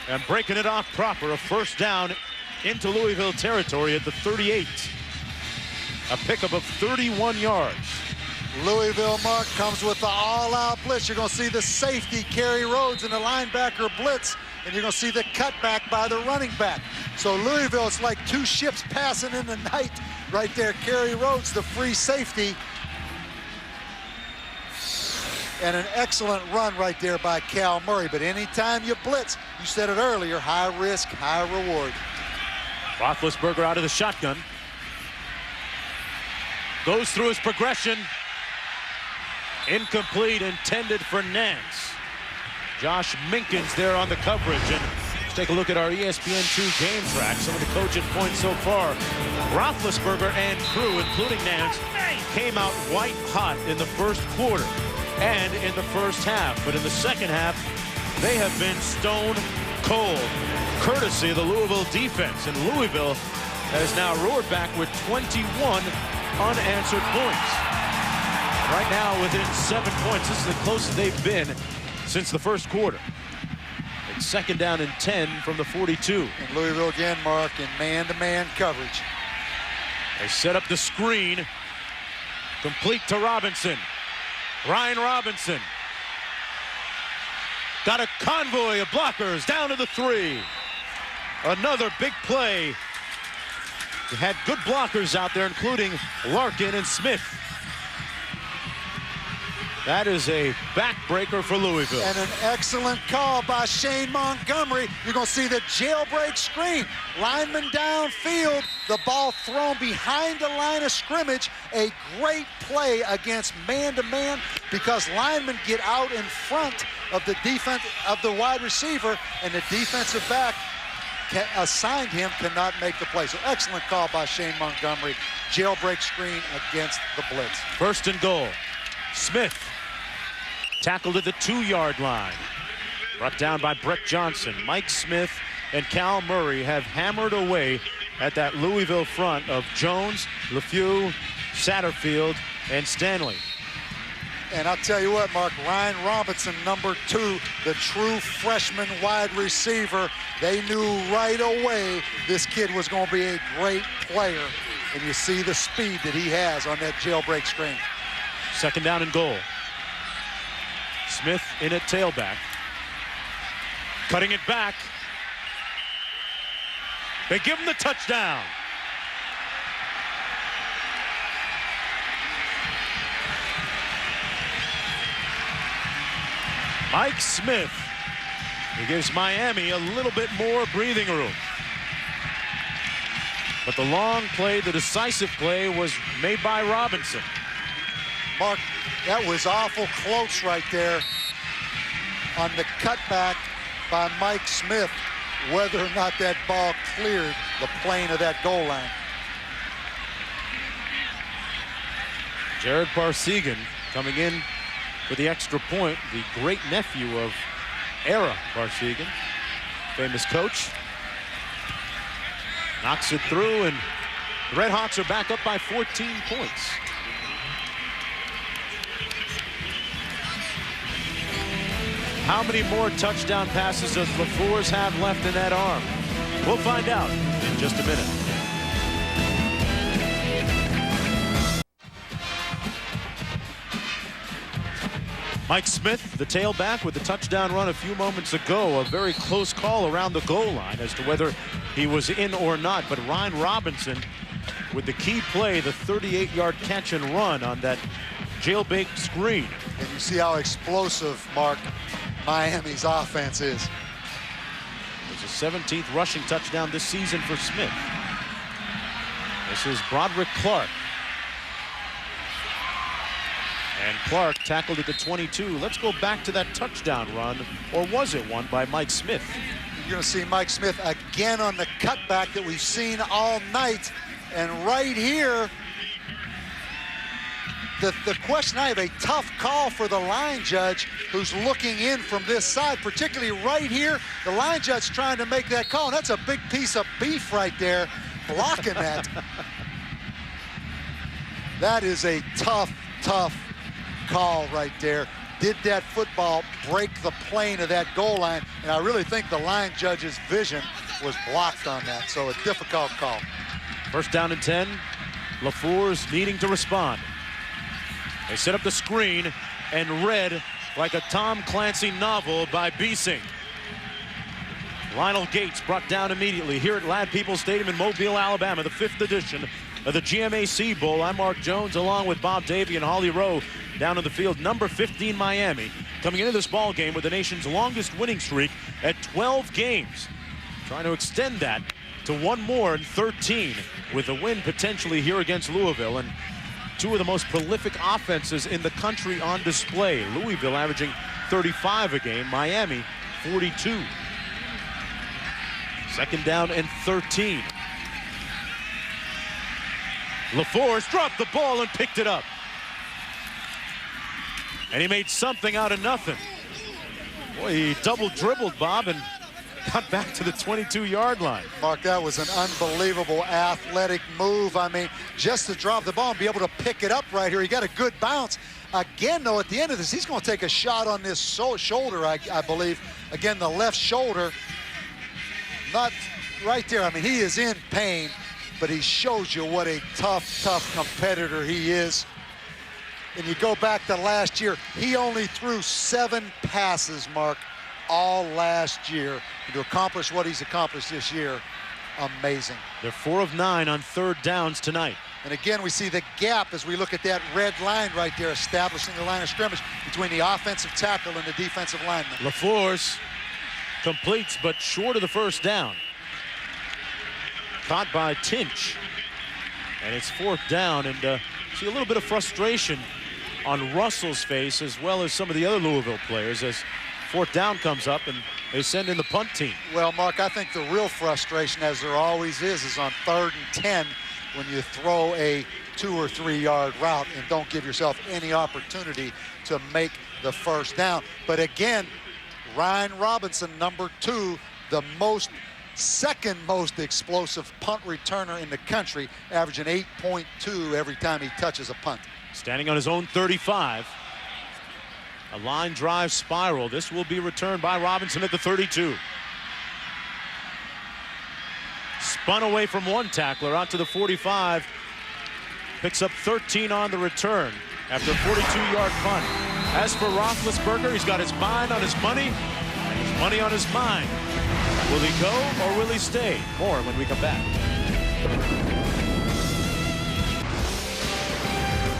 and breaking it off proper. A first down into Louisville territory at the 38. A pickup of 31 yards. Louisville, Mark, comes with the all-out blitz. You're going to see the safety, Kerry Rhodes, and the linebacker blitz, and you're going to see the cutback by the running back. So Louisville, it's like 2 ships passing in the night right there. Kerry Rhodes, the free safety, and an excellent run right there by Cal Murray. But anytime you blitz, you said it earlier, high risk, high reward. Roethlisberger out of the shotgun. Goes through his progression. Incomplete, intended for Nance. Josh Minkins there on the coverage. And let's take a look at our ESPN2 game track. Some of the coaching points so far. Roethlisberger and crew, including Nance, came out white hot in the first quarter and in the first half. But in the second half, they have been stone cold, courtesy of the Louisville defense. And Louisville has now roared back with 21 unanswered points. Right now, within 7 points. This is the closest they've been since the first quarter. It's second down and 10 from the 42. And Louisville again, Mark, in man-to-man coverage. They set up the screen. Complete to Robinson. Ryan Robinson. Got a convoy of blockers down to the 3. Another big play. They had good blockers out there, including Larkin and Smith. That is a backbreaker for Louisville. And an excellent call by Shane Montgomery. You're going to see the jailbreak screen. Lineman downfield, the ball thrown behind the line of scrimmage. A great play against man-to-man because linemen get out in front of the defense, of the wide receiver, and the defensive back assigned him cannot make the play. So excellent call by Shane Montgomery. Jailbreak screen against the blitz. First and goal. Smith tackled at the 2-yard line. Brought down by Brett Johnson. Mike Smith and Cal Murray have hammered away at that Louisville front of Jones, LeFew, Satterfield, and Stanley. And I'll tell you what, Mark, Ryan Robinson, number 2, the true freshman wide receiver, they knew right away this kid was going to be a great player. And you see the speed that he has on that jailbreak screen. Second down and goal. Smith in at tailback. Cutting it back. They give him the touchdown. Mike Smith. He gives Miami a little bit more breathing room. But the long play, the decisive play, was made by Robinson. Mark, that was awful close right there on the cutback by Mike Smith, whether or not that ball cleared the plane of that goal line. Jared Parsegan coming in for the extra point, the great nephew of Era Parsegan, famous coach. Knocks it through, and the Red Hawks are back up by 14 points. How many more touchdown passes does LaFours have left in that arm? We'll find out in just a minute. Mike Smith, the tailback, with the touchdown run a few moments ago. A very close call around the goal line as to whether he was in or not. But Ryan Robinson with the key play, the 38-yard catch and run on that jailbait screen. And you see how explosive, Mark, Miami's offense is. It's a 17th rushing touchdown this season for Smith. This is Broderick Clark. And Clark tackled at the 22. Let's go back to that touchdown run, or was it one by Mike Smith? You're going to see Mike Smith again on the cutback that we've seen all night. And right here, the question, I have a tough call for the line judge who's looking in from this side, particularly right here. The line judge trying to make that call. And that's a big piece of beef right there, blocking that. That is a tough call right there. Did that football break the plane of that goal line? And I really think the line judge's vision was blocked on that. So a difficult call. First down and 10. LaFours needing to respond. They set up the screen and read like a Tom Clancy novel by Biesing. Lionel Gates brought down immediately here at Ladd Peoples Stadium in Mobile, Alabama, the 5th edition of the GMAC Bowl. I'm Mark Jones along with Bob Davey and Holly Rowe down in the field. Number 15 Miami coming into this ball game with the nation's longest winning streak at 12 games. Trying to extend that to one more in 13 with a win potentially here against Louisville. And two of the most prolific offenses in the country on display. Louisville averaging 35 a game, Miami 42. Second down and 13. LaFours dropped the ball and picked it up. And he made something out of nothing. Boy, he double dribbled, Bob, and got back to the 22-yard line. Mark, that was an unbelievable athletic move. I mean, just to drop the ball and be able to pick it up right here. He got a good bounce. Again, though, at the end of this, he's going to take a shot on this shoulder, I believe. Again, the left shoulder. Not right there. I mean, he is in pain, but he shows you what a tough competitor he is. And you go back to last year, he only threw 7 passes, Mark, all last year. And to accomplish what he's accomplished this year, amazing. They're 4 of 9 on third downs tonight. And again, we see the gap as we look at that red line right there, establishing the line of scrimmage between the offensive tackle and the defensive lineman. LaFours completes, but short of the first down. Caught by Tinch. And it's 4th down, and see a little bit of frustration on Russell's face as well as some of the other Louisville players as 4th down comes up, and they send in the punt team. Well, Mark, I think the real frustration, as there always is on 3rd and 10 when you throw a 2 or 3 yard route and don't give yourself any opportunity to make the first down. But again, Ryan Robinson, number 2, the second most explosive punt returner in the country, averaging 8.2 every time he touches a punt. Standing on his own 35. A line drive spiral. This will be returned by Robinson at the 32. Spun away from one tackler out to the 45. Picks up 13 on the return after a 42-yard punt. As for Roethlisberger, he's got his mind on his money and his money on his mind. Will he go or will he stay? More when we come back.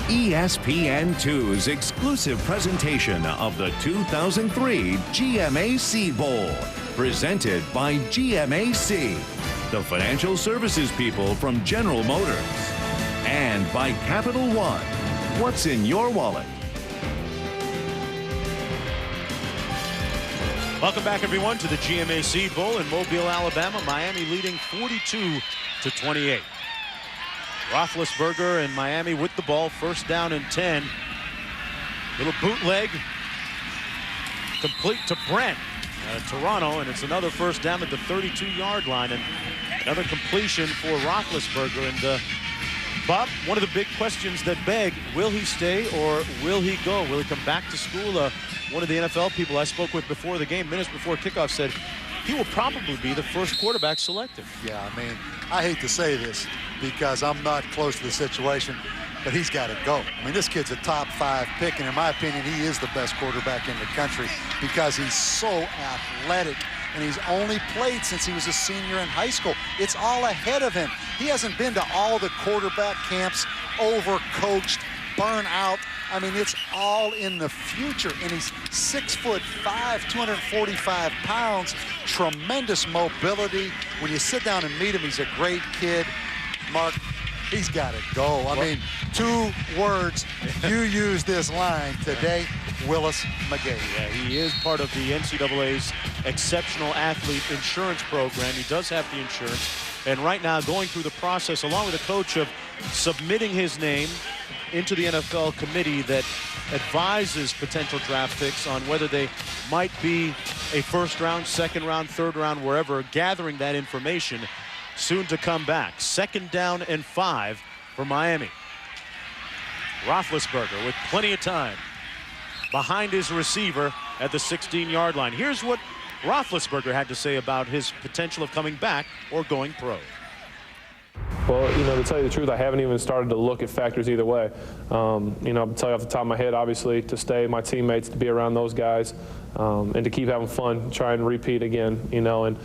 ESPN2's exclusive presentation of the 2003 GMAC Bowl, presented by GMAC, the financial services people from General Motors, and by Capital One. What's in your wallet? Welcome back, everyone, to the GMAC Bowl in Mobile, Alabama. Miami leading 42-28. Roethlisberger and Miami with the ball, 1st down and 10. Little bootleg, complete to Brent, Toronto, and it's another 1st down at the 32-yard line, and another completion for Roethlisberger. And Bob, one of the big questions that beg, will he stay or will he go? Will he come back to school? One of the NFL people I spoke with before the game, minutes before kickoff, said he will probably be the first quarterback selected. Yeah, I mean, I hate to say this because I'm not close to the situation, but he's got to go. I mean, this kid's a top 5 pick, and in my opinion, he is the best quarterback in the country because he's so athletic, and he's only played since he was a senior in high school. It's all ahead of him. He hasn't been to all the quarterback camps, overcoached, burn out. I mean, it's all in the future, and he's 6'5", 245 pounds, tremendous mobility. When you sit down and meet him, he's a great kid. Mark, he's got to go. I mean, 2 words, you use this line today, Willis McGahee. Yeah, he is part of the NCAA's Exceptional Athlete Insurance Program. He does have the insurance, and right now going through the process, along with a coach, of submitting his name into the NFL committee that advises potential draft picks on whether they might be a 1st round, 2nd round, 3rd round, wherever, gathering that information. Soon to come back. 2nd down and 5 for Miami. Roethlisberger with plenty of time behind his receiver at the 16-yard line. Here's what Roethlisberger had to say about his potential of coming back or going pro. Well, you know, to tell you the truth, I haven't even started to look at factors either way. You know, I'll tell you off the top of my head, obviously, to stay, my teammates, to be around those guys, and to keep having fun, try and repeat again, you know, and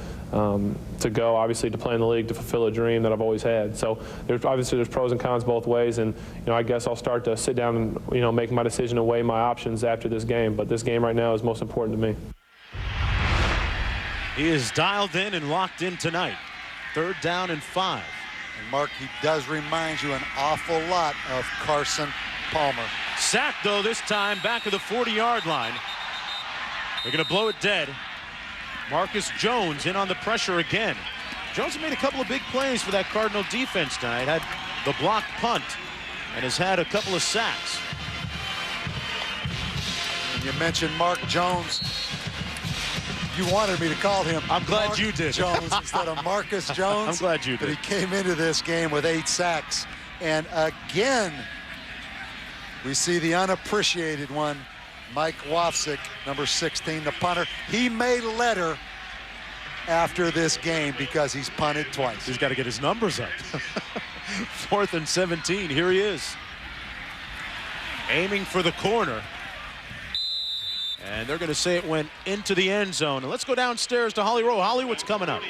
to go, obviously, to play in the league, to fulfill a dream that I've always had. So there's pros and cons both ways, and, you know, I guess I'll start to sit down and, you know, make my decision and weigh my options after this game. But this game right now is most important to me. He is dialed in and locked in tonight. 3rd down and 5. And Mark, he does remind you an awful lot of Carson Palmer. Sacked, though, this time back of the 40-yard line. They're going to blow it dead. Marcus Jones in on the pressure again. Jones made a couple of big plays for that Cardinal defense tonight. Had the blocked punt and has had a couple of sacks. And you mentioned Mark Jones. You wanted me to call him I'm glad Mark you did. Jones instead of Marcus Jones. I'm glad you did. But he came into this game with 8 sacks. And again, we see the unappreciated one, Mike Wofsik, number 16, the punter. He may letter after this game because he's punted twice. He's got to get his numbers up. 4th and 17. Here he is. Aiming for the corner. And they're going to say it went into the end zone. And let's go downstairs to Holly Rowe. Holly, what's coming up?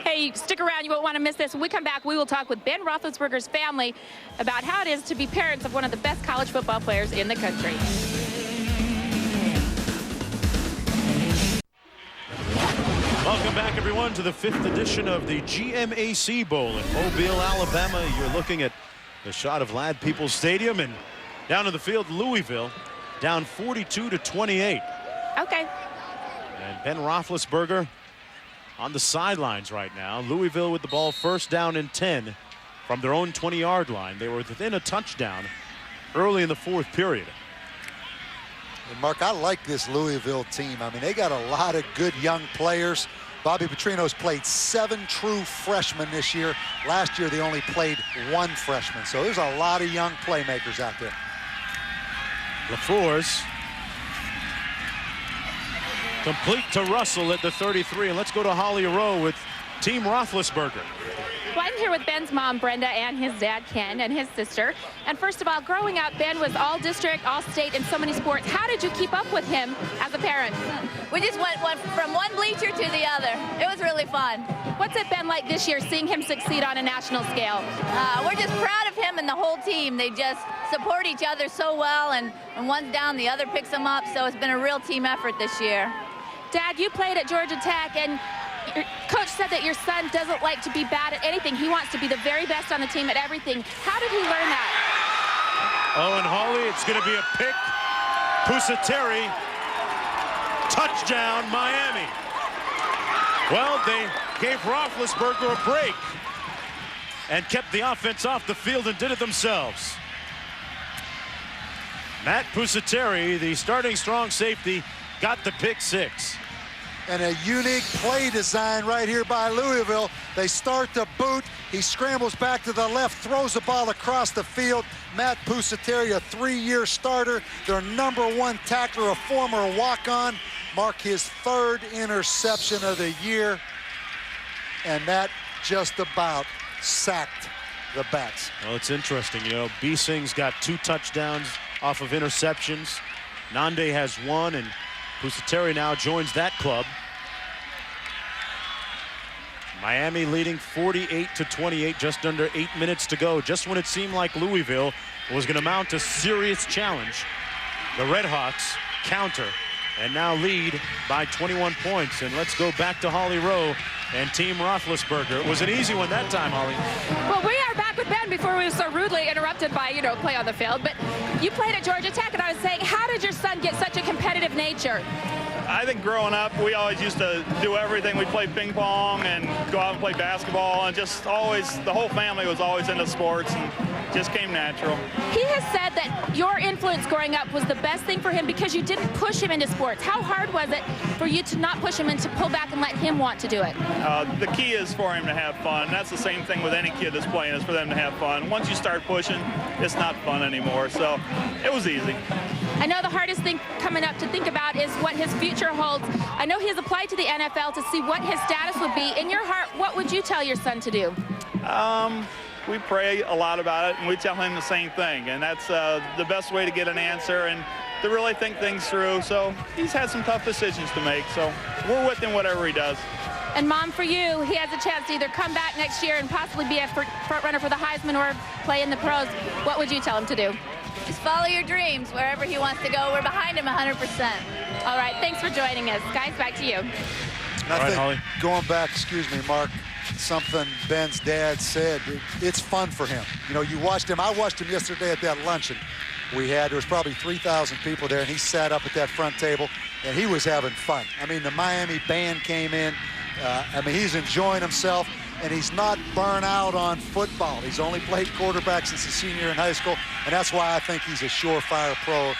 Hey, stick around. You won't want to miss this. When we come back, we will talk with Ben Roethlisberger's family about how it is to be parents of one of the best college football players in the country. Welcome back, everyone, to the 5th edition of the GMAC Bowl in Mobile, Alabama. You're looking at the shot of Ladd Peoples Stadium, and down to the field, Louisville, down 42-28. Okay. And Ben Roethlisberger on the sidelines right now. Louisville with the ball, first down and 10 from their own 20-yard line. They were within a touchdown early in the fourth period. And Mark, I like this Louisville team. I mean, they got a lot of good young players. Bobby Petrino's played 7 true freshmen this year. Last year, they only played 1 freshman. So there's a lot of young playmakers out there. LaFours complete to Russell at the 33. And let's go to Holly Rowe with Team Roethlisberger. Well, I'm here with Ben's mom, Brenda, and his dad, Ken, and his sister. And first of all, growing up, Ben was all district, all state in so many sports. How did you keep up with him as a parent? We just went from one bleacher to the other. It was really fun. What's it been like this year, seeing him succeed on a national scale? We're just proud of him and the whole team. They just support each other so well, and when one's down, the other picks them up. So it's been a real team effort this year. Dad, you played at Georgia Tech, and your coach said that your son doesn't like to be bad at anything. He wants to be the very best on the team at everything. How did he learn that? Oh, and Holly, it's going to be a pick. Pusateri, touchdown, Miami. Well, they gave Roethlisberger a break and kept the offense off the field and did it themselves. Matt Pusateri, the starting strong safety, got the pick 6. And a unique play design right here by Louisville. They start the boot. He scrambles back to the left, throws the ball across the field. Matt Pusateri, a 3-year starter, their #1 tackler, a former walk-on, mark his 3rd interception of the year. And that just about sacked the backs. Well, it's interesting, you know, Beesing's got 2 touchdowns off of interceptions. Nande has 1, and Pusateri now joins that club. Miami leading 48-28, just under 8 minutes to go. Just when it seemed like Louisville was going to mount a serious challenge, the Redhawks counter and now lead by 21 points. And let's go back to Holly Rowe and Team Roethlisberger. It was an easy one that time, Holly. Well, we are back with Ben before we were so rudely interrupted by, play on the field. But you played at Georgia Tech, and I was saying, how did your son get such a competitive nature? I think growing up, we always used to do everything. We'd play ping pong and go out and play basketball, and just always, the whole family was always into sports, and just came natural. He has said that your influence growing up was the best thing for him because you didn't push him into sports. How hard was it for you to not push him and to pull back and let him want to do it? The key is for him to have fun. That's the same thing with any kid that's playing, is for them to have fun. Once you start pushing, it's not fun anymore, so it was easy. I know the hardest thing coming up to think about is what his future holds. I know he has applied to the NFL to see what his status would be. In your heart, what would you tell your son to do? We pray a lot about it, and we tell him the same thing, and that's the best way to get an answer and to really think things through. So he's had some tough decisions to make, so we're with him whatever he does. And Mom, for you, he has a chance to either come back next year and possibly be a front runner for the Heisman or play in the pros. What would you tell him to do? Just follow your dreams. Wherever he wants to go, we're behind him 100%. All right, thanks for joining us. Guys, back to you. I think going back, excuse me, Mark, something Ben's dad said, it's fun for him. You know, you watched him. I watched him yesterday at that luncheon we had. There was probably 3,000 people there, and he sat up at that front table, and he was having fun. I mean, the Miami band came in. I mean, he's enjoying himself, and he's not burnt out on football. He's only played quarterback since his senior in high school, and that's why I think he's a surefire pro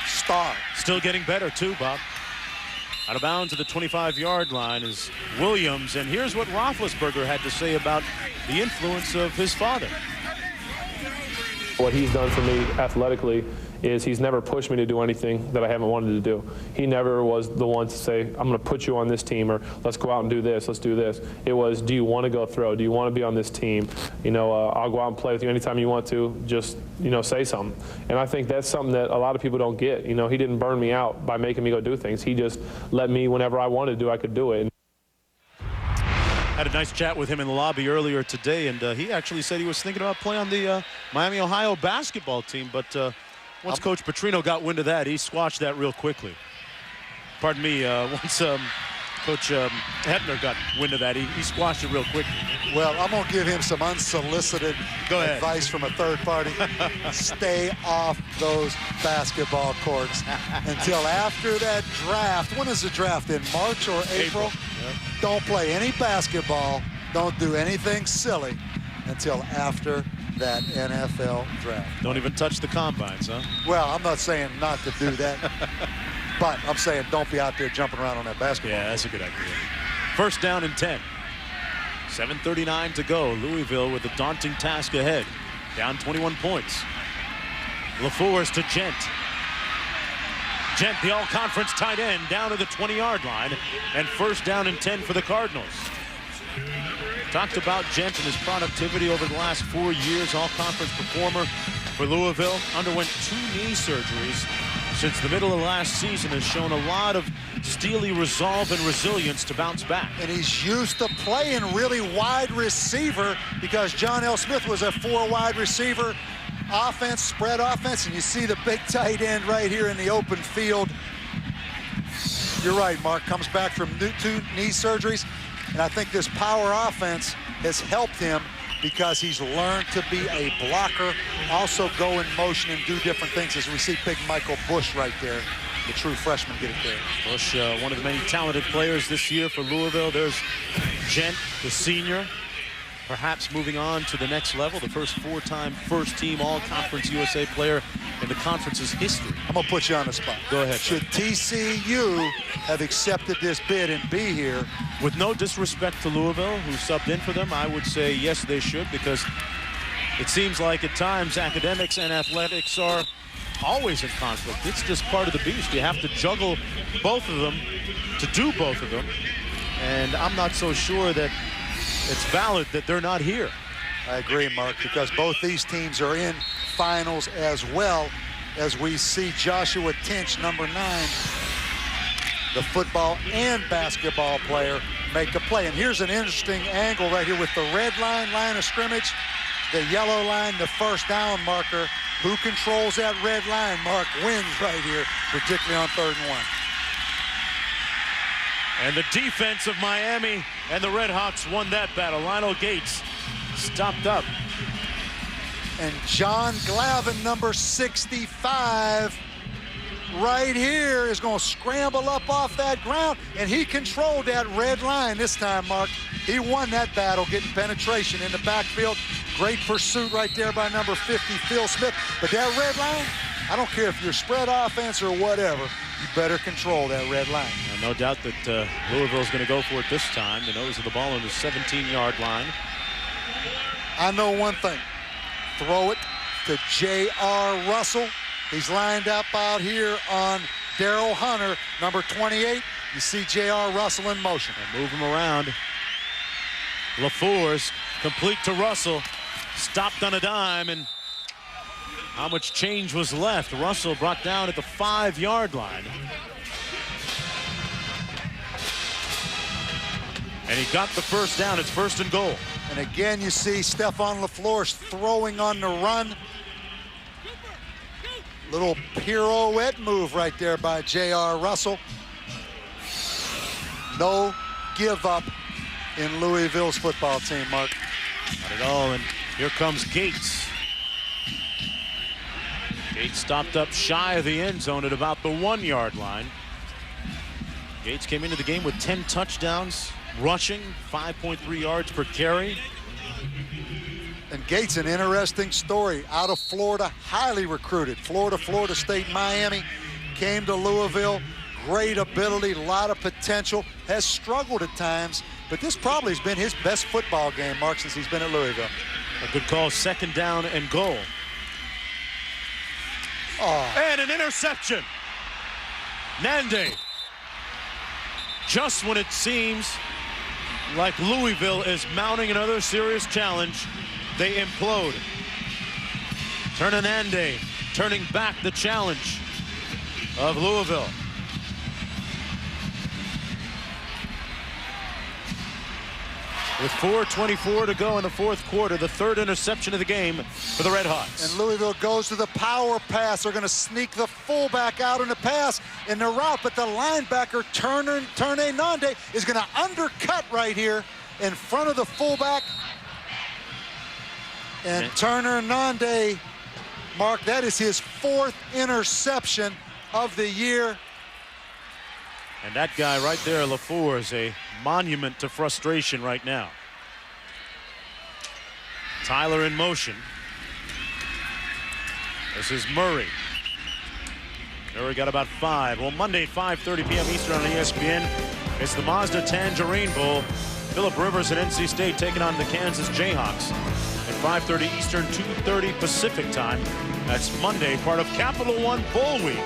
star. Still getting better, too, Bob. Out of bounds at the 25-yard line is Williams, and here's what Roethlisberger had to say about the influence of his father. What he's done for me athletically is he's never pushed me to do anything that I haven't wanted to do. He never was the one to say, I'm going to put you on this team, or let's go out and do this, let's do this. It was, do you want to go throw? Do you want to be on this team? I'll go out and play with you anytime you want to. Just, say something. And I think that's something that a lot of people don't get. He didn't burn me out by making me go do things. He just let me, whenever I wanted to do, I could do it. Had a nice chat with him in the lobby earlier today, and he actually said he was thinking about playing on the Miami, Ohio basketball team, but once Coach Petrino got wind of that, he squashed that real quickly. Pardon me, once Coach Hebner got wind of that. He squashed it real quick. Well, I'm going to give him some unsolicited advice from a third party. Stay off those basketball courts until after that draft. When is the draft? In March or April? Yeah. Don't play any basketball. Don't do anything silly until after that NFL draft. Don't even touch the combines, huh? Well, I'm not saying not to do that. But I'm saying don't be out there jumping around on that basketball. Yeah, that's a good idea. First down and 10. 7:39 to go. Louisville with a daunting task ahead. Down 21 points. LaFours to Gent. Gent, the all-conference tight end, down to the 20-yard line. And first down and 10 for the Cardinals. Talked about Gent and his productivity over the last 4 years. All-conference performer for Louisville. Underwent 2 knee surgeries since the middle of last season. Has shown a lot of steely resolve and resilience to bounce back. And he's used to playing really wide receiver because John L. Smith was a 4 wide receiver offense, spread offense, and you see the big tight end right here in the open field. You're right, Mark. Comes back from 2 knee surgeries, and I think this power offense has helped him because he's learned to be a blocker, also go in motion and do different things, as we see big Michael Bush right there, the true freshman, get it there. Bush, one of the many talented players this year for Louisville. There's Gent, the senior, perhaps moving on to the next level, the first 4-time first-team All-Conference USA player in the conference's history. I'm going to put you on the spot. Go ahead. Should TCU have accepted this bid and be here? With no disrespect to Louisville, who subbed in for them, I would say yes, they should, because it seems like at times academics and athletics are always in conflict. It's just part of the beast. You have to juggle both of them to do both of them. And I'm not so sure that it's valid that they're not here. I agree, Mark, because both these teams are in finals as well, as we see Joshua Tinch, number 9, the football and basketball player, make a play. And here's an interesting angle right here with the red line of scrimmage, the yellow line, the first down marker. Who controls that red line, Mark, wins right here, particularly on 3rd and 1. And the defense of Miami and the Redhawks won that battle. Lionel Gates stopped up. And John Glavin, number 65, right here is going to scramble up off that ground, and he controlled that red line this time, Mark. He won that battle, getting penetration in the backfield. Great pursuit right there by number 50, Phil Smith. But that red line, I don't care if you're spread offense or whatever, you better control that red line. No doubt that Louisville's going to go for it this time. The nose of the ball on the 17-yard line. I know one thing. Throw it to J.R. Russell. He's lined up out here on Darrell Hunter, number 28. You see J.R. Russell in motion. And move him around. LaFours complete to Russell. Stopped on a dime, and how much change was left? Russell brought down at the 5-yard line. And he got the first down. It's 1st and goal. And again, you see Stephon LaFleur throwing on the run. Little pirouette move right there by J.R. Russell. No give up in Louisville's football team, Mark. Not at all, and here comes Gates. Gates stopped up shy of the end zone at about the 1-yard line. Gates came into the game with 10 touchdowns, rushing, 5.3 yards per carry. And Gates, an interesting story. Out of Florida, highly recruited. Florida State, Miami, came to Louisville. Great ability, a lot of potential. Has struggled at times, but this probably has been his best football game, Mark, since he's been at Louisville. A good call, 2nd down and goal. Oh. And an interception. Nande. Just when it seems like Louisville is mounting another serious challenge, they implode. Nande turning back the challenge of Louisville. with 4:24 to go in the fourth quarter. The third interception of the game for the Red Hawks. And Louisville goes to the power pass. They're going to sneak the fullback out in the pass in the route, but the linebacker, Turner Nande, is going to undercut right here in front of the fullback. And Turner Nande, Mark, that is his fourth interception of the year. And that guy right there, LaFour, is a monument to frustration right now. Tyler in motion. This is Murray. Murray got about 5. Well, Monday, 5:30 p.m. Eastern on ESPN. It's the Mazda Tangerine Bowl. Phillip Rivers and NC State taking on the Kansas Jayhawks at 5:30 Eastern, 2:30 Pacific time. That's Monday, part of Capital One Bowl Week.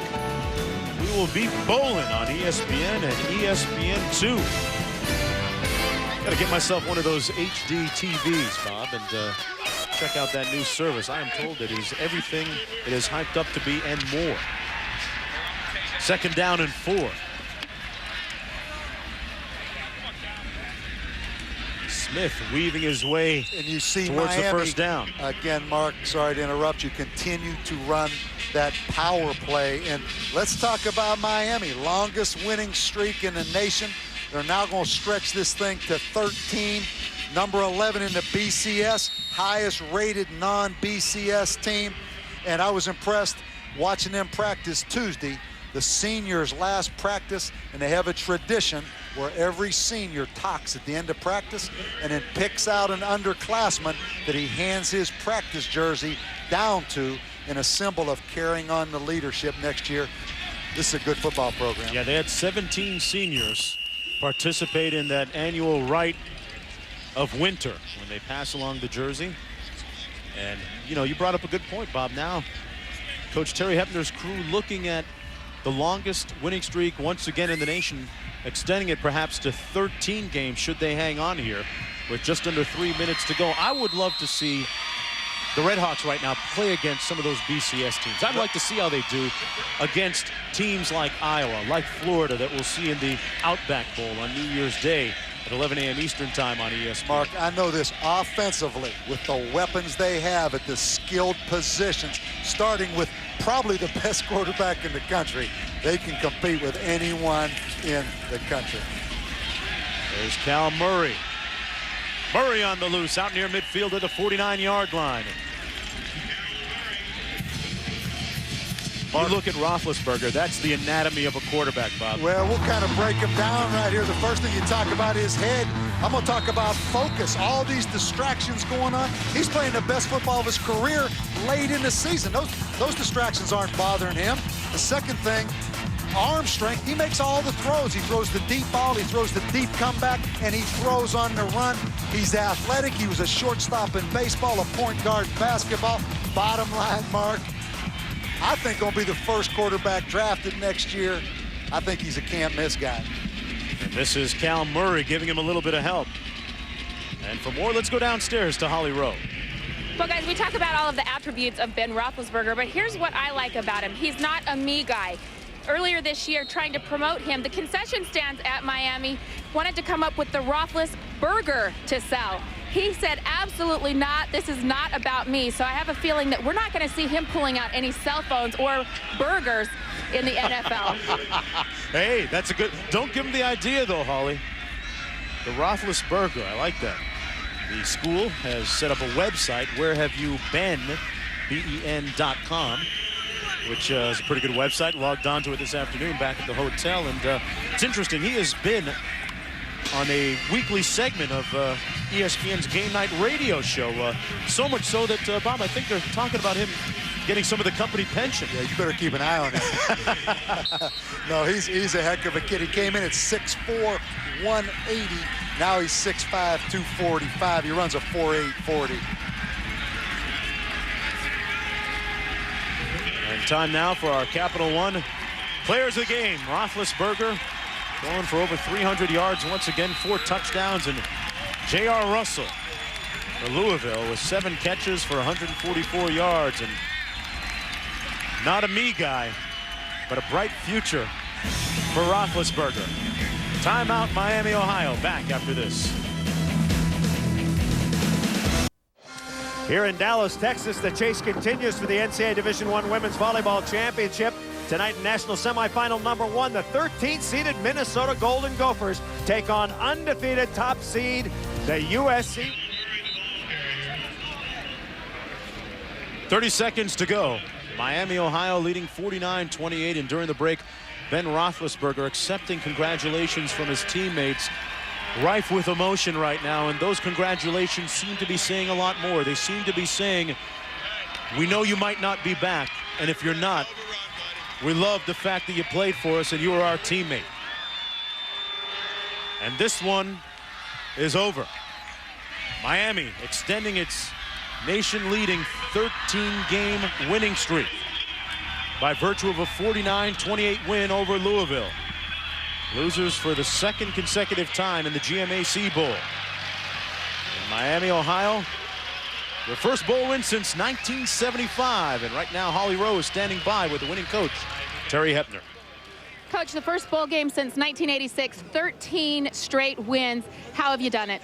We will be bowling on ESPN and ESPN2. Got to get myself one of those HD TVs, Bob, and check out that new service. I am told it is everything it is hyped up to be and more. Second down and 4. Smith weaving his way and you see towards Miami, the first down. Again, Mark, sorry to interrupt you, continue to run that power play. And let's talk about Miami. Longest winning streak in the nation. They're now going to stretch this thing to 13. Number 11 in the BCS, highest rated non-BCS team. And I was impressed watching them practice Tuesday, the seniors' last practice, and they have a tradition where every senior talks at the end of practice and then picks out an underclassman that he hands his practice jersey down to in a symbol of carrying on the leadership next year. This is a good football program. Yeah, they had 17 seniors participate in that annual rite of winter when they pass along the jersey. And, you know, you brought up a good point, Bob. Now, Coach Terry Hepner's crew looking at the longest winning streak once again in the nation, extending it perhaps to 13 games should they hang on here with just under 3 minutes to go. I would love to see the Red Hawks right now play against some of those BCS teams. I'd like to see how they do against teams like Iowa, like Florida, that we'll see in the Outback Bowl on New Year's Day at 11 a.m. Eastern time on ESPN. Mark, I know this offensively with the weapons they have at the skilled positions, starting with probably the best quarterback in the country. They can compete with anyone in the country. There's Cal Murray. Murray on the loose out near midfield at the 49-yard line. You look at Roethlisberger, that's the anatomy of a quarterback, Bob. Well, we'll kind of break him down right here. The first thing you talk about is head. I'm going to talk about focus. All these distractions going on. He's playing the best football of his career late in the season. Those distractions aren't bothering him. The second thing, arm strength. He makes all the throws. He throws the deep ball, he throws the deep comeback, and he throws on the run. He's athletic. He was a shortstop in baseball, a point guard in basketball. Bottom line, Mark, I think going to be the first quarterback drafted next year. I think he's a can't-miss guy. And this is Cal Murray giving him a little bit of help. And for more, let's go downstairs to Holly Rowe. Well, guys, we talk about all of the attributes of Ben Roethlisberger, but here's what I like about him. He's not a me guy. Earlier this year, trying to promote him, the concession stands at Miami wanted to come up with the Roethlisberger to sell. He said, absolutely not. This is not about me. So I have a feeling that we're not going to see him pulling out any cell phones or burgers in the NFL. Hey, that's a good. Don't give him the idea, though, Holly. The Roethlisberger, I like that. The school has set up a website, wherehaveyouben, BEN.com, which is a pretty good website. Logged onto it this afternoon back at the hotel. And it's interesting. He has been on a weekly segment of ESPN's Game Night radio show. So much so that, Bob, I think they're talking about him getting some of the company pension. Yeah, you better keep an eye on him. No, he's a heck of a kid. He came in at 6'4", 180. Now he's 6'5", 245. He runs a 4.8 40. And time now for our Capital One players of the game. Roethlisberger going for over 300 yards once again, 4 touchdowns, and J.R. Russell for Louisville with 7 catches for 144 yards. And not a me guy, but a bright future for Roethlisberger. Timeout, Miami, Ohio. Back after this. Here in Dallas, Texas, the chase continues for the NCAA Division I Women's Volleyball Championship. Tonight in national semifinal number 1, the 13th-seeded Minnesota Golden Gophers take on undefeated top seed, the USC. 30 seconds to go. Miami, Ohio leading 49-28, and during the break, Ben Roethlisberger accepting congratulations from his teammates. Rife with emotion right now, and those congratulations seem to be saying a lot more. They seem to be saying, we know you might not be back, and if you're not, we love the fact that you played for us and you were our teammate. And this one is over. Miami extending its nation-leading 13-game winning streak by virtue of a 49-28 win over Louisville. Losers for the second consecutive time in the GMAC Bowl. In Miami, Ohio, their first bowl win since 1975. And right now, Holly Rowe is standing by with the winning coach, Terry Hepner. Coach, the first bowl game since 1986, 13 straight wins. How have you done it?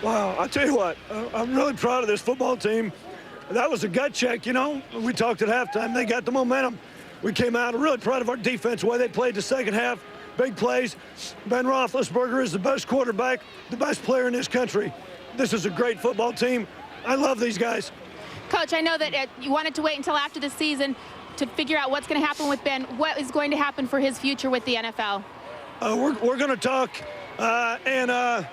Wow, I tell you what, I'm really proud of this football team. That was a gut check, you know. We talked at halftime. They got the momentum. We came out really proud of our defense, the way they played the second half. Big plays. Ben Roethlisberger is the best quarterback, the best player in this country. This is a great football team. I love these guys. Coach, I know that you wanted to wait until after the season to figure out what's going to happen with Ben. What is going to happen for his future with the NFL? We're going to talk, you know,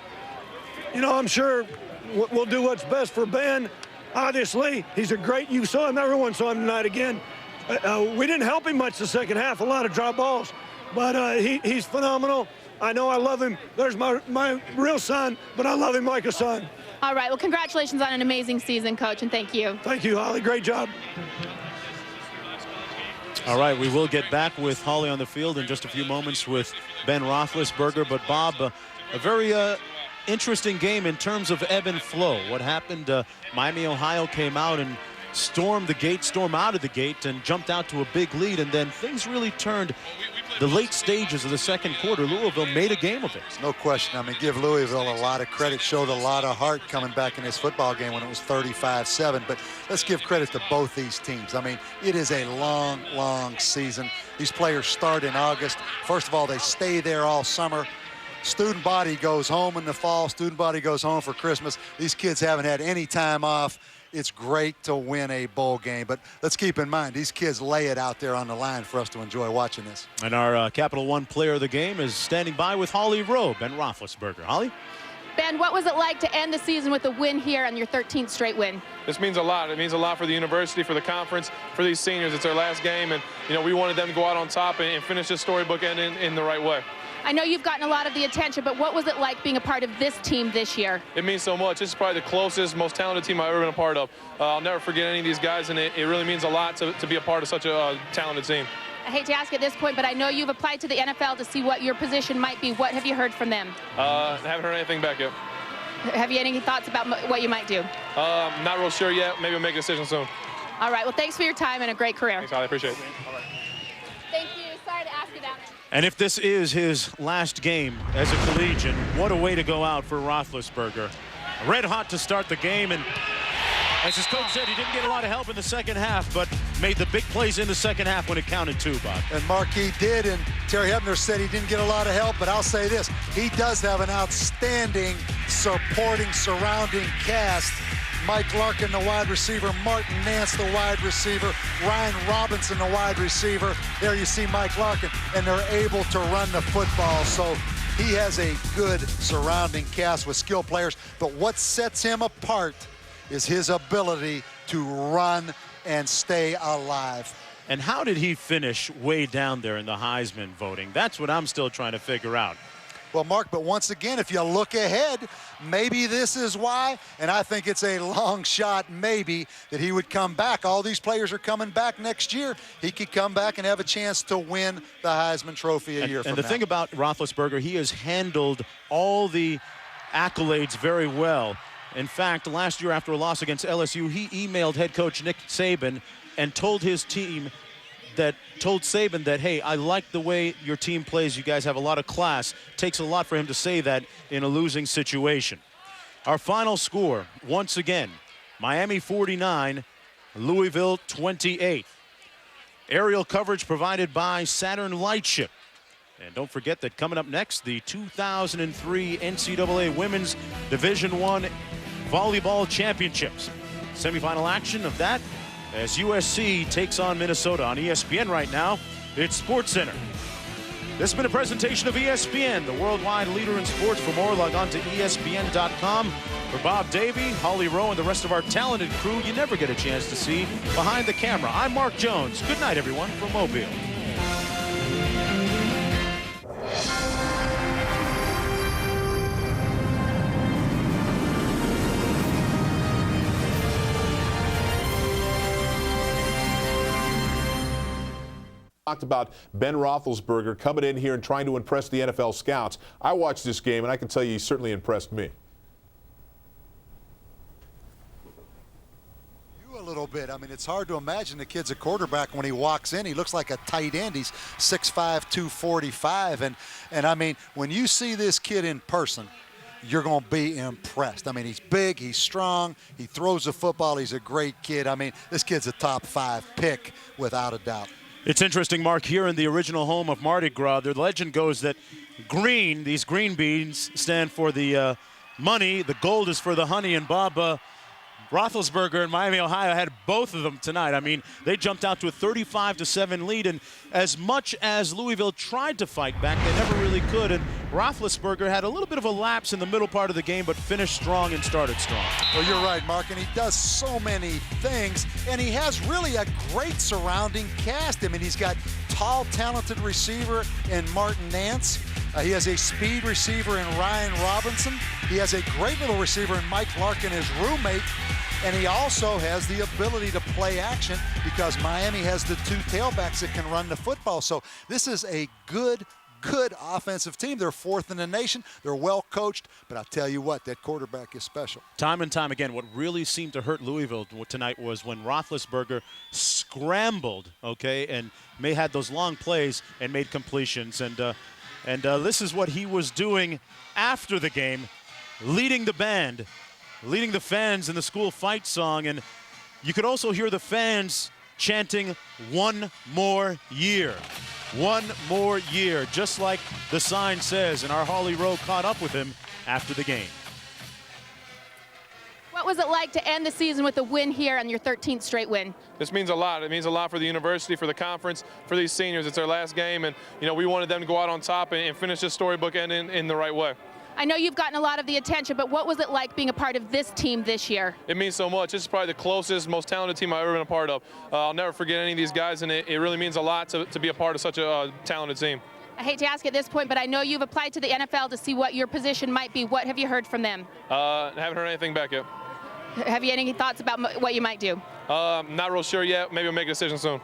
I'm sure we'll do what's best for Ben. Obviously, he's a great, you saw him, everyone saw him tonight again. We didn't help him much the second half, a lot of drop balls, but he's phenomenal. I know I love him. There's my real son, but I love him like a son. All right, well, congratulations on an amazing season, Coach, and thank you. Thank you, Holly. Great job. All right, we will get back with Holly on the field in just a few moments with Ben Roethlisberger. But, Bob, a very interesting game in terms of ebb and flow. What happened, Miami, Ohio came out and stormed out of the gate and jumped out to a big lead, and then things really turned the late stages of the second quarter. Louisville made a game of it. No question. I mean, give Louisville a lot of credit, showed a lot of heart coming back in this football game when it was 35-7. But let's give credit to both these teams. I mean, it is a long, long season. These players start in August. First of all, they stay there all summer. Student body goes home in the fall. Student body goes home for Christmas. These kids haven't had any time off. It's great to win a bowl game, but let's keep in mind, these kids lay it out there on the line for us to enjoy watching this. And our Capital One player of the game is standing by with Holly Rowe, Ben Roethlisberger. Holly? Ben, what was it like to end the season with a win here on your 13th straight win? This means a lot. It means a lot for the university, for the conference, for these seniors. It's their last game, and you know we wanted them to go out on top and finish this storybook in the right way. I know you've gotten a lot of the attention, but what was it like being a part of this team this year? It means so much. This is probably the closest, most talented team I've ever been a part of. I'll never forget any of these guys, and it really means a lot to be a part of such a talented team. I hate to ask at this point, but I know you've applied to the NFL to see what your position might be. What have you heard from them? I haven't heard anything back yet. Have you any thoughts about what you might do? Not real sure yet. Maybe we'll make a decision soon. All right. Well, thanks for your time and a great career. Thanks, Holly. I appreciate it. Thank you. Sorry to ask you that. And if this is his last game as a collegian, what a way to go out for Roethlisberger. Red hot to start the game, and as his coach said, he didn't get a lot of help in the second half, but made the big plays in the second half when it counted too, Bob. And Mark, he did, and Terry Hepner said he didn't get a lot of help, but I'll say this, he does have an outstanding supporting, surrounding cast. Mike Larkin, the wide receiver, Martin Nance, the wide receiver, Ryan Robinson, the wide receiver. There you see Mike Larkin, and they're able to run the football. So he has a good surrounding cast with skilled players, but what sets him apart is his ability to run and stay alive. And how did he finish way down there in the Heisman voting? That's what I'm still trying to figure out. Well, Mark, but once again, if you look ahead, maybe this is why, and I think it's a long shot maybe, that he would come back. All these players are coming back next year. He could come back and have a chance to win the Heisman Trophy a year from now. And the thing about Roethlisberger, he has handled all the accolades very well. In fact, last year after a loss against LSU, he emailed head coach Nick Saban and told his team told Saban that, hey, I like the way your team plays. You guys have a lot of class. Takes a lot for him to say that in a losing situation. Our final score, once again, Miami 49, Louisville 28. Aerial coverage provided by Saturn Lightship. And don't forget that coming up next, the 2003 NCAA Women's Division I Volleyball Championships. Semifinal action of that as USC takes on Minnesota on ESPN right now. It's SportsCenter. This has been a presentation of ESPN, the worldwide leader in sports. For more, log on to ESPN.com. For Bob Davey, Holly Rowe, and the rest of our talented crew you never get a chance to see behind the camera, I'm Mark Jones. Good night, everyone, from Mobile. Talked about Ben Roethlisberger coming in here and trying to impress the NFL scouts. I watched this game, and I can tell you he certainly impressed me. A little bit. I mean, it's hard to imagine the kid's a quarterback when he walks in. He looks like a tight end. He's 6'5", 245. And I mean, when you see this kid in person, you're going to be impressed. I mean, he's big, he's strong, he throws the football, he's a great kid. I mean, this kid's a top 5 pick without a doubt. It's interesting, Mark, here in the original home of Mardi Gras, the legend goes that green, these green beans, stand for the money, the gold is for the honey, and Bob Roethlisberger in Miami, Ohio had both of them tonight. I mean, they jumped out to a 35-7 lead, and as much as Louisville tried to fight back, they never really could, and Roethlisberger had a little bit of a lapse in the middle part of the game, but finished strong and started strong. Well, you're right, Mark, and he does so many things, and he has really a great surrounding cast. I mean, he's got tall, talented receiver in Martin Nance. He has a speed receiver in Ryan Robinson. He has a great little receiver in Mike Larkin, his roommate. And he also has the ability to play action because Miami has the 2 tailbacks that can run the football. So this is a good offensive team. They're 4th in the nation. They're well coached. But I'll tell you what, that quarterback is special. Time and time again, what really seemed to hurt Louisville tonight was when Roethlisberger scrambled, okay, and had those long plays and made completions. And this is what he was doing after the game, leading the band, leading the fans in the school fight song. And you could also hear the fans chanting, "One more year, one more year," just like the sign says. And our Holly Rowe caught up with him after the game. What was it like to end the season with a win here on your 13th straight win? This means a lot. It means a lot for the university, for the conference, for these seniors. It's their last game, and we wanted them to go out on top and finish this storybook ending in the right way. I know you've gotten a lot of the attention, but what was it like being a part of this team this year? It means so much. This is probably the closest, most talented team I've ever been a part of. I'll never forget any of these guys, and it really means a lot to be a part of such a talented team. I hate to ask at this point, but I know you've applied to the NFL to see what your position might be. What have you heard from them? Haven't heard anything back yet. Have you any thoughts about what you might do? Not real sure yet. Maybe I'll make a decision soon.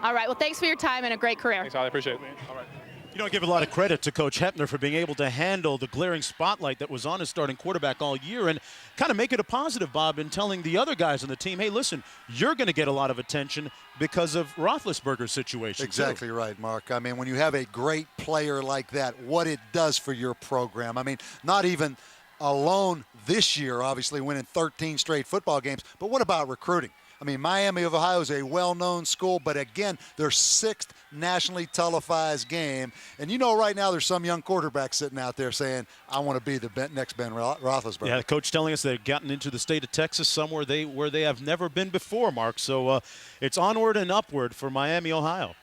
All right. Well, thanks for your time and a great career. Thanks, Holly. I appreciate it. All right. You don't give a lot of credit to Coach Hepner for being able to handle the glaring spotlight that was on his starting quarterback all year and kind of make it a positive, Bob, in telling the other guys on the team, hey, listen, you're going to get a lot of attention because of Roethlisberger's situation. Exactly right, Mark. I mean, when you have a great player like that, what it does for your program. I mean, not even alone this year, obviously winning 13 straight football games, but what about recruiting? I mean, Miami of Ohio is a well-known school, but again, their 6th nationally televised game. And right now there's some young quarterback sitting out there saying, I want to be the next Ben Roethlisberger. Yeah, the coach telling us they've gotten into the state of Texas somewhere where they have never been before, Mark. So it's onward and upward for Miami, Ohio.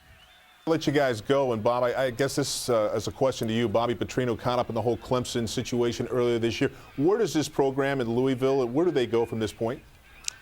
I'll let you guys go. And, Bob, I guess this is a question to you. Bobby Petrino caught up in the whole Clemson situation earlier this year. Where does this program in Louisville, where do they go from this point?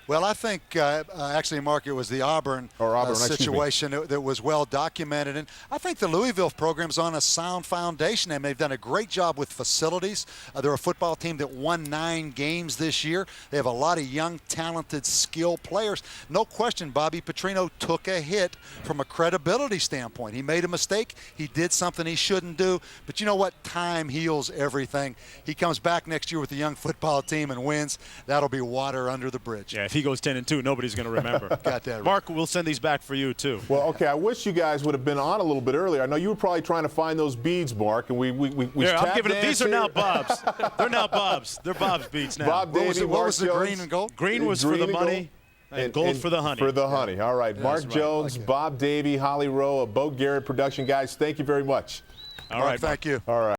Well, I think actually, Mark, it was the Auburn situation that was well documented. And I think the Louisville program's on a sound foundation, and they've done a great job with facilities. They're a football team that won 9 games this year. They have a lot of young, talented, skilled players. No question, Bobby Petrino took a hit from a credibility standpoint. He made a mistake. He did something he shouldn't do. But you know what? Time heals everything. He comes back next year with a young football team and wins. That'll be water under the bridge. Yeah, if he goes 10-2, nobody's going to remember. Got that right. Mark, we'll send these back for you, too. Well, okay, I wish you guys would have been on a little bit earlier. I know you were probably trying to find those beads, Mark, and we yeah, I'm giving them, these are here. now Bob's. They're now Bob's. They're Bob's beads now. Bob Davey, what was the Mark green Jones. and gold? Green was Green for the and money, and gold for the honey. For the honey. All right. Yeah, Mark right. Jones, Okay. Bob Davey, Holly Rowe, Bo Garrett production guys, thank you very much. All right, Thank you. All right.